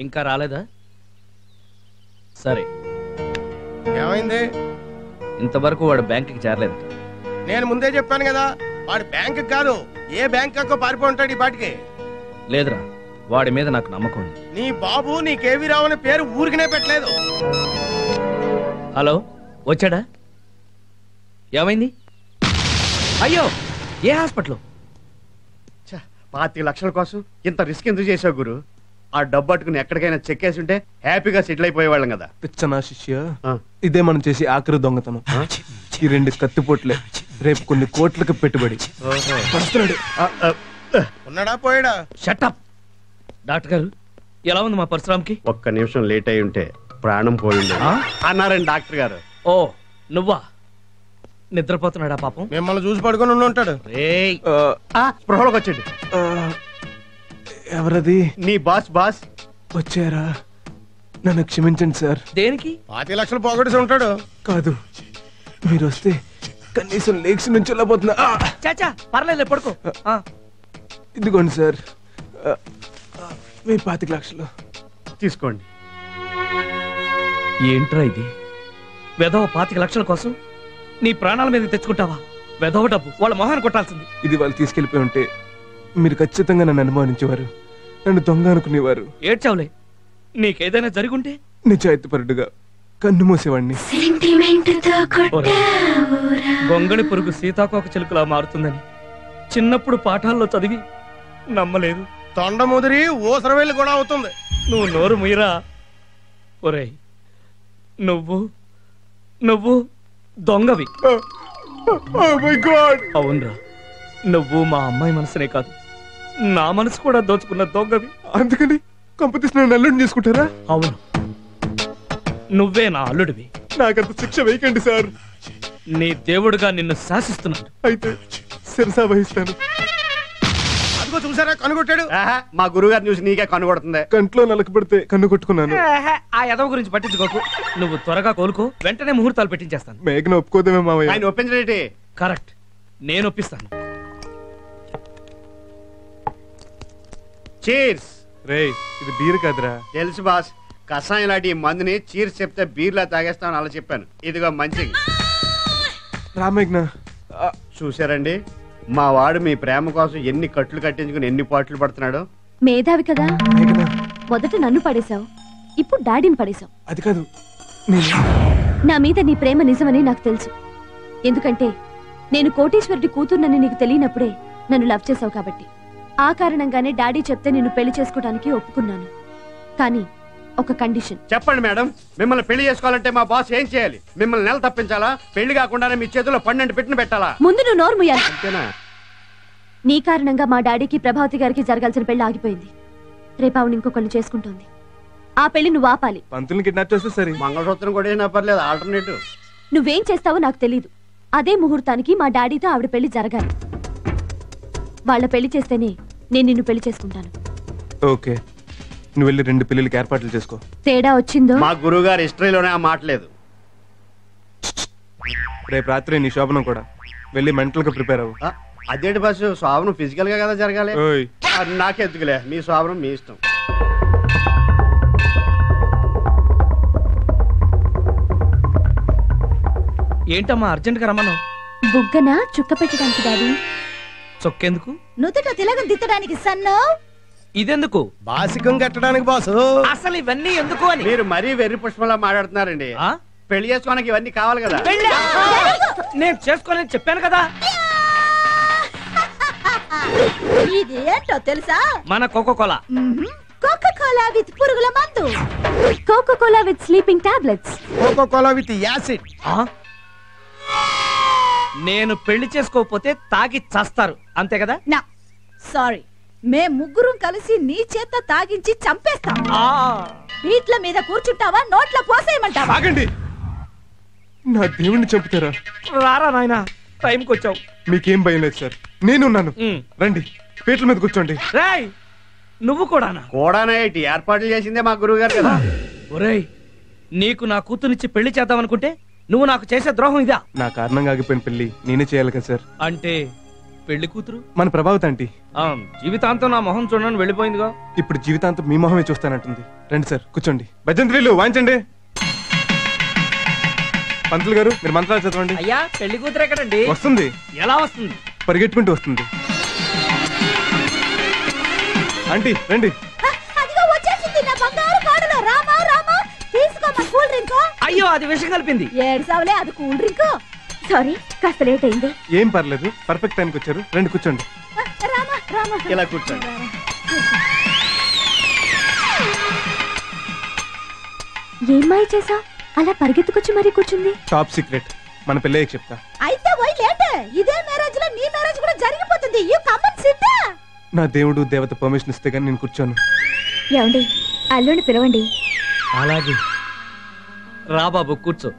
ఇంకా రాలేదా? సరే, ఏమైంది? ఇంతవరకు వాడు బ్యాంకుకి చేరలేదు. నేను ముందే చెప్పాను కదా, వాడు బ్యాంక్ కాదు ఏ బ్యాంక్ పారిపోయి ఉంటాడు ఈ పాటికి. లేదురా, వాడి మీద నాకు నమ్మకం ఉంది. నీ బాబు నీ కేవీ రావు అనే పేరు ఊరికనే పెట్టలేదు. హలో, వచ్చాడా? ఏమైంది? అయ్యో, ఏ హాస్పిటల్? 25 లక్షల కోసం ఇంత రిస్క్ ఎందుకు చేసావు గురు? ఆ డబ్బు అట్టుకుని ఎక్కడికైనా చెక్కేసి ఉంటే హ్యాపీగా సెటిల్ అయిపోయేవాళ్ళం కదా. పిచ్చనా శిష్య, ఇదే మనం చేసి ఆఖరి దొంగతనం. ఈ 2 కత్తిపోట్లే రేపు కొన్ని కోట్లకు పెట్టుబడి. ఉన్నాడా పోయాడా? షటప్. డాక్టర్ గారు, ఎలా ఉంది మా పరశురామ్కి? ఒక్క నిమిషం లేట్ అయి ఉంటే ప్రాణం పోయింది అన్నారండి డాక్టర్ గారు. ఓ, నువ్వా? నిద్రపోతున్నాడా పాపం? మిమ్మల్ని చూసి పడుకొని ఉండి ఉంటాడు. స్పృహలోకి వచ్చాడు. ఎవరది? నీ బాస్. వచ్చారా? నన్ను క్షమించండి సార్. దేనికి? 25 లక్షలు పోగొట్టేసి ఉంటాడు. కాదు, మీరు వస్తే కనీసం లేక్స్ నుంచి వెళ్ళబోతున్నా. చాచా, పర్లేదు, పడుకో. ఇదిగోండి సార్, మీ 25 లక్షలు తీసుకోండి. ఏంట్రా ఇది? వెధవ 25 లక్షల కోసం నీ ప్రాణాల మీద తెచ్చుకుంటావా? వెధవ డబ్బు వాళ్ళ మొహాన్ని కొట్టాల్సింది. ఇది వాళ్ళు తీసుకెళ్లిపోయి ఉంటే మీరు ఖచ్చితంగా నన్ను అనుమానించేవారు, నన్ను దొంగ అనుకునేవారు. ఏడ్చావులే, నీకేదైనా జరుగుంటే నిజాయితీపరుడుగా కన్ను మూసేవాడిని. గొంగళి పురుగు సీతాకోక చిలుకలా మారుతుందని చిన్నప్పుడు పాఠాల్లో చదివి నమ్మలేదు. తొండ ముదిరి ఊసరవేలు కూడా అవుతుంది. నువ్వు నోరు ముయిరా. ఒరేయ్, నువ్వు దొంగవి. అవునరా, నువ్వు మా అమ్మాయి మనసునే కాదు, నా మనసు కూడా దోచుకున్న దొంగవి. అందుకని కంపెనీస్ అల్లుడిని చేసుకుంటారా? అవును, నువ్వే నా అల్లుడివి. నాకంత శిక్ష వేయకండి సార్. నీ దేవుడుగా నిన్ను శాసిస్తున్నాడు. అయితే శిరసా వహిస్తాను. అదిగో చూసారా, కనుగొట్టాడు. మా గురువు గారిని చూసి నీకే కనుగొడుతుంది. కంట్లో నలక పెడితే కన్ను కొట్టుకున్నాను. ఆ యదవ గురించి పట్టించుకోకు. నువ్వు త్వరగా కోలుకో, వెంటనే ముహూర్తాలు పెట్టించేస్తాను. మేఘన ఒప్పుకోదేమే మావయ్య? ఆయన ఒప్పించలేటి. కరెక్ట్, నేను ఒప్పిస్తాను. చీర్స్. రేయ్, ఇది బీర్ కాదురా. తెలుసు బాస్, కషాయం లాంటి ఈ మందుని చీర్స్ చెప్తే బీర్లా తాగేస్తామని అలా చెప్పాను. ఇదిగో మంచిది. రామేఘ్న, చూసారండి, మా వాడు మీ ప్రేమ కోసం ఎన్ని కట్లు కట్టించుకుని ఎన్ని పాటలు పడుతున్నాడు. మేధావి కదా, మొదట నన్ను పడేశావు, ఇప్పుడు డాడీని పడేశావు. అది కాదు, నా మీద నీ ప్రేమ నిజమని నాకు తెలుసు. ఎందుకంటే నేను కోటీశ్వరుడి కూతుర్నని నీకు తెలియనప్పుడే నన్ను లవ్ చేసావు కాబట్టి. ఆ కారణంగానే డాడీ చెప్తే నిన్ను పెళ్లి చేసుకోవడానికి ఒప్పుకున్నాను. కానీ ఒక కండిషన్. చెప్పండి మేడం, మిమ్మల్ని పెళ్లి చేసుకోవాలంటే మా బాస్ ఏం చేయాలి? మిమ్మల్ని నెల తప్పించాలా? పెళ్లి కాకుండానే మీ చేతిలో 12 పెట్టిన పెట్టాలా? ముందు నువ్వు నోరు ముయ్యాలి. అంతేనా? నీ కారణంగా మా డాడీకి ప్రభావతి గారికి జరగాల్సిన పెళ్లి ఆగిపోయింది. రేపు ఆవిడ ఇంకొకళ్ళు చేసుకుంటోంది. ఆ పెళ్లి నువ్వు ఆపాలి. పంతుల్ని కిడ్నాప్ చేస్తే సరే. మంగళసూత్రం కూడా ఏం పర్లేదు, ఆల్టర్నేటివ్. నువ్వేం చేస్తావో నాకు తెలీదు. అదే ముహూర్తానికి మా డాడీతో ఆవిడ పెళ్లి జరగాలి. వాళ్ళ పెళ్లి చేస్తేనే నేను నిన్ను పెళ్లి చేసుకుంటాను. ఓకే, నువ్వు వెళ్ళి 2 పెళ్లికి ఏర్పాట్లు చేసుకో. తేడా వచ్చిందో? మా గురువు గారి హిస్టరీలోనే ఆ మాట లేదు. రేపు రాత్రి నీ శోభనం కూడా. వెళ్ళి మెంటల్ గా ప్రిపేర్ అవ్వు. అదేంటి బస్సు, శోభనం ఫిజికల్ గా కదా జరగాలి. నాకెందుకులే, మీ శోభనం మీ ఇష్టం. ఏంటమ్మా అర్జెంట్ గా రమ్మన్నావు? బుగ్గన చుక్క పెట్టడానికి డాడీ. చొక్కెందుకు? నుదుట తిలకం దిద్దడానికి సన్ను. ఇదెందుకు? బాసికం కట్టడానికి బాసు. అసలు ఇవన్నీ ఎందుకు అని మీరు మరీ వెర్రి పుష్పంలా మాట్లాడుతున్నారండి. పెళ్లి చేసుకోవడానికి ఇవన్నీ కావాలి కదా. నేను చేసుకోవాలని చెప్పాను కదా. ఇది ఏంటో తెలుసా? మన కోకోకోలా. కోకోకోలా విత్ పురుగుల మందు. Coca Cola with sleeping tablets. Coca Cola with acid. నేను పెళ్లి చేసుకోకపోతే తాగి చస్తారు, అంతే కదా? నా సారీ, మేం ముగ్గురం కలిసి నీ చేత తాగించి చంపేస్తాం. వీట్ల మీద కూర్చుంటావా, నోట్లో పోసేయమంటావా? ఆగండి, నా దేవుణ్ణి చంపుతారా? రారా నాయనా, టైంకి వచ్చావు. మీకేం భయం లేదు సార్, నేనున్నాను. రండి, పీటల మీద కూర్చోండి. రాయ్, నువ్వు కూడానా? కూడానా? ఏర్పాట్లు చేసిందే మా గురువు గారు కదా. ఒరేయ్, నీకు నా కూతురునిచ్చి పెళ్లి చేద్దామనుకుంటే నువ్వు నాకు చేసే ద్రోహం ఇదా? నా కారణంగా ఆగిపోయిన పెళ్లి నేనే చేయాలి కదా సార్. అంటే పెళ్లి కూతురు మన ప్రభావతి ఆంటీ జీవితాంతం నా మొహం చూడని వెళ్ళిపోయిందిగా. ఇప్పుడు జీవితాంతం మీ మొహమే చూస్తానంటుంది. రండి సార్, కూర్చోండి. భజంత్రీలు వాయించండి. పంతులు గారు మీరు మంత్రాలు చదవండి. అయ్యా, పెళ్లి కూతురు ఎక్కడండి? వస్తుంది. ఎలా వస్తుంది? పరిగెట్టుకుంటూ వస్తుంది. ఆంటీ రండి. అయ్యో, అది విషం కలిపింది. ఏడ్సావులే, అది కూల్ డ్రింక్. సారీ, కాస్త లేట్ అయింది. ఏం పర్లేదు, పర్ఫెక్ట్ టైంకి వచ్చారు. రండి కూర్చోండి. ఇలా కూర్చోండి. ఏం మాయ చేసావు? అలా పరిగెత్తుకొచ్చి మరీ కూర్చుంది. టాప్ సీక్రెట్, మన పెళ్ళయ్యకి చెప్తా. అయితే పోయి లేట్. ఇదే మ్యారేజ్ లో నీ మ్యారేజ్ కూడా జరిగిపోతుంది. You come and SIT. నా దేవుడు దేవత పర్మిషన్ ఇస్తే గానీ నేను కూర్చోను. ఏమండి, అల్లుని పిలవండి. అలాగే రా బాబు, కూర్చో.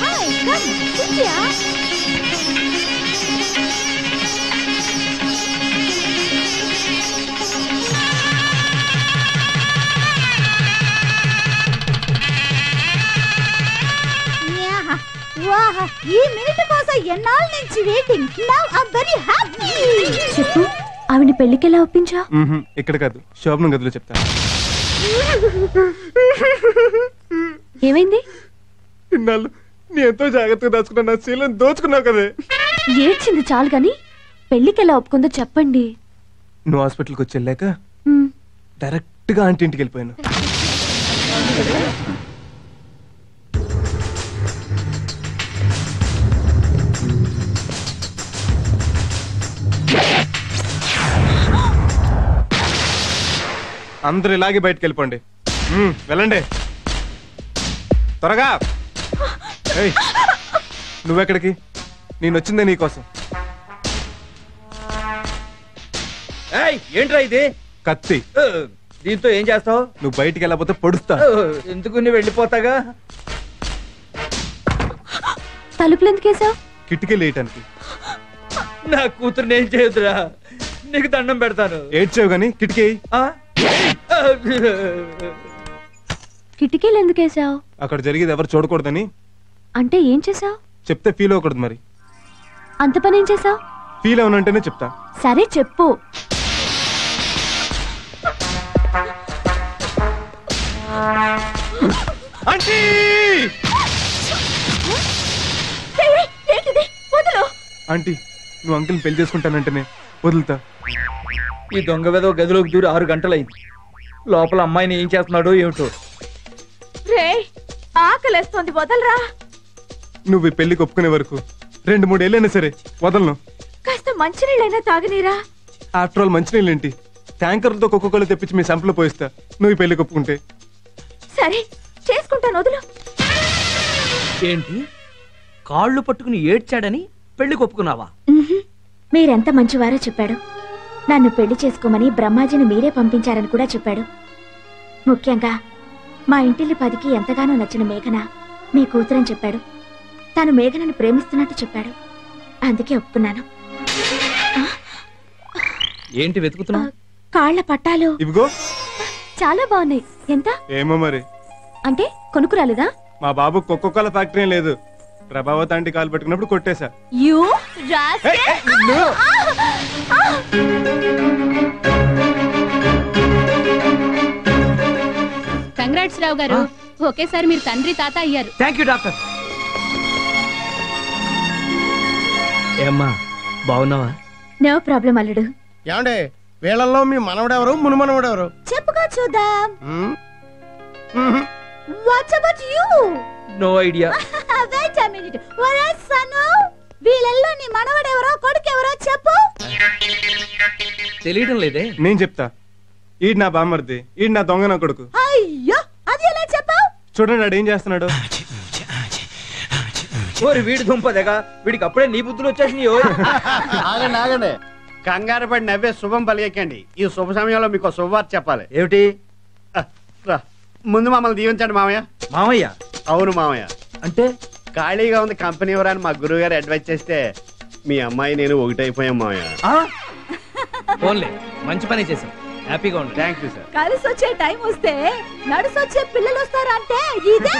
Hi, come SIT yeah. వాహ్, ఈ మినిట్ కోసం ఎన్నాళ్ళ నుంచి waiting. Now I am very happy. చెప్పు, ఆవిడ పెళ్లికి ఎలా ఒప్పించా? ఇక్కడ కాదు, శోభనం గదిలో చెప్తా. ఏమైంది? ఇన్నాళ్ళు నీ ఎంతో జాగ్రత్తగా దాచుకున్నా నా శీలను దోచుకున్నావు కదే. ఏడ్చింది చాలు గాని పెళ్లికి ఎలా ఒప్పుకుందో చెప్పండి. నువ్వు హాస్పిటల్కి వచ్చి వెళ్ళాక డైరెక్ట్ గా ఆంటీ ఇంటికి వెళ్ళిపోయాను. అందరు ఇలాగే బయటకు వెళ్ళిపోండి. వెళ్ళండి త్వరగా. నువ్వెక్కడికి? నేను వచ్చిందే నీకోసం. ఏంట్రా ఇది? కత్తి. దీంతో ఏం చేస్తావు? నువ్వు బయటికి వెళ్ళకపోతే పొడుస్తా. ఎందుకు నీ వెళ్ళిపోతాగా. తలుపులు ఎందుకేసావు? కిటికీ లేయటానికి. నా కూతురు నేను చేయొద్దురా, నీకు దండం పెడతాను. ఏడ్చావు గాని కిటికీ. కిటికీలు ఎందుకేసావు? అక్కడ జరిగేది ఎవరు చూడకూడదని. అంటే ఏం చేసావు? చెప్తే ఫీల్ అవ్వకూడదు. మరి అంత పని ఏం చేసావు? ఫీల్ అవునంటేనే చెప్తా. సరే చెప్పు. ఆంటీ, నువ్వు అంకుల్ని పెళ్లి చేసుకుంటానంటేనే వదులుతా. ఈ దొంగ వెదవ గదిలోకి దూరి 6 గంటలైంది. లోపల అమ్మాయిని ఏం చేస్తున్నాడో ఏమిటో. రే, ఆకలేస్తోంది, వదలరా. నువ్వు ఈ పెళ్లికి ఒప్పుకునే వరకు 2-3 ఏళ్ళైనా సరే వదలను. కాస్త మంచినీళ్ళైనా తాగనీరా. ఆఫ్టర్ ఆల్ మంచినీళ్ళేంటి, ట్యాంకర్లతో ఒక్కొక్కళ్ళు తెప్పించి మీ సంపలో పోయిస్తా నువ్వు ఈ పెళ్లికి ఒప్పుకుంటే. సరే చేసుకుంటాను, వదులు. ఏంటి, కాళ్ళు పట్టుకుని ఏడ్చాడని పెళ్లికి ఒప్పుకున్నావా? మీరెంత మంచివారో చెప్పాడు. నన్ను పెళ్లి చేసుకోమని బ్రహ్మాజీని మీరే పంపించారని కూడా చెప్పాడు. ముఖ్యంగా మా ఇంటిల్లి 10కి ఎంతగానో నచ్చిన మేఘన మీ కూతురని చెప్పాడు. తాను మేఘనని ప్రేమిస్తున్నట్టు చెప్పాడు. అందుకే ఒప్పుకున్నాను. ఏంటి వెతుకుతున్నావు? కాళ్ల పట్టాలు. ఇవిగో. చాలా బాగున్నాయి. ఎంత? ఏమో మరి. అంటే కొనుక్కురాలేదా? మా బాబు ఒక్కొక్కల ఫ్యాక్టరీ లేదు. ప్రభావతి ఆంటీ కాలు పెట్టుకున్నప్పుడు కొట్టేశా. కంగ్రాట్స్ రావు గారు, ఒకేసారి మీరు తండ్రి తాత అయ్యారు. Thank you doctor. ఏమ్మా, బాగున్నావా? నో ప్రాబ్లం అల్లుడు. ఏమండే, వీళ్ళల్లో మీ మనవడెవరు, మునుమనవడెవరు? చెప్పుకో చూద్దాం. What about you? No idea. Wait a minute. What is Sanu? వీళ్ళల్లో నీ మనవడెవరో కొడుకెవరో చెప్పు. తెలియడం లేదే. నేను చెప్తా. ఈడు నా బామ్మర్ది, ఈడు నా దొంగ నా కొడుకు. అయ్యో, అది ఎలా చెప్పావు? చూడండి ఆడు ఏం చేస్తున్నాడు. వీడి దుంపదగా, వీడికి అప్పుడే నీ బుద్ధులు వచ్చేసినాయి. ఆగండి ఆగండి, కంగారు పడి నవ్వే శుభం పలికెక్కండి. ఈ శుభ సమయంలో మీకు శుభవార్త చెప్పాలి. ఏమిటి? ముందు మమ్మల్ని దీవించండి మామయ్య. మామయ్య? అవును మామయ్య. అంటే ఖాళీగా ఉంది కంపెనీ ఎవరని మా గురువు గారు అడ్వైజ్ చేస్తే మీ అమ్మాయి నేను ఒకటైపోయాం మామయ్య. ఓన్లీ మంచి పని చేశాం. హ్యాపీగా ఉండండి. Thank you sir. కలిసి వచ్చే టైం వస్తే నడుసొచ్చే పిల్లలు వస్తారంటే ఇదే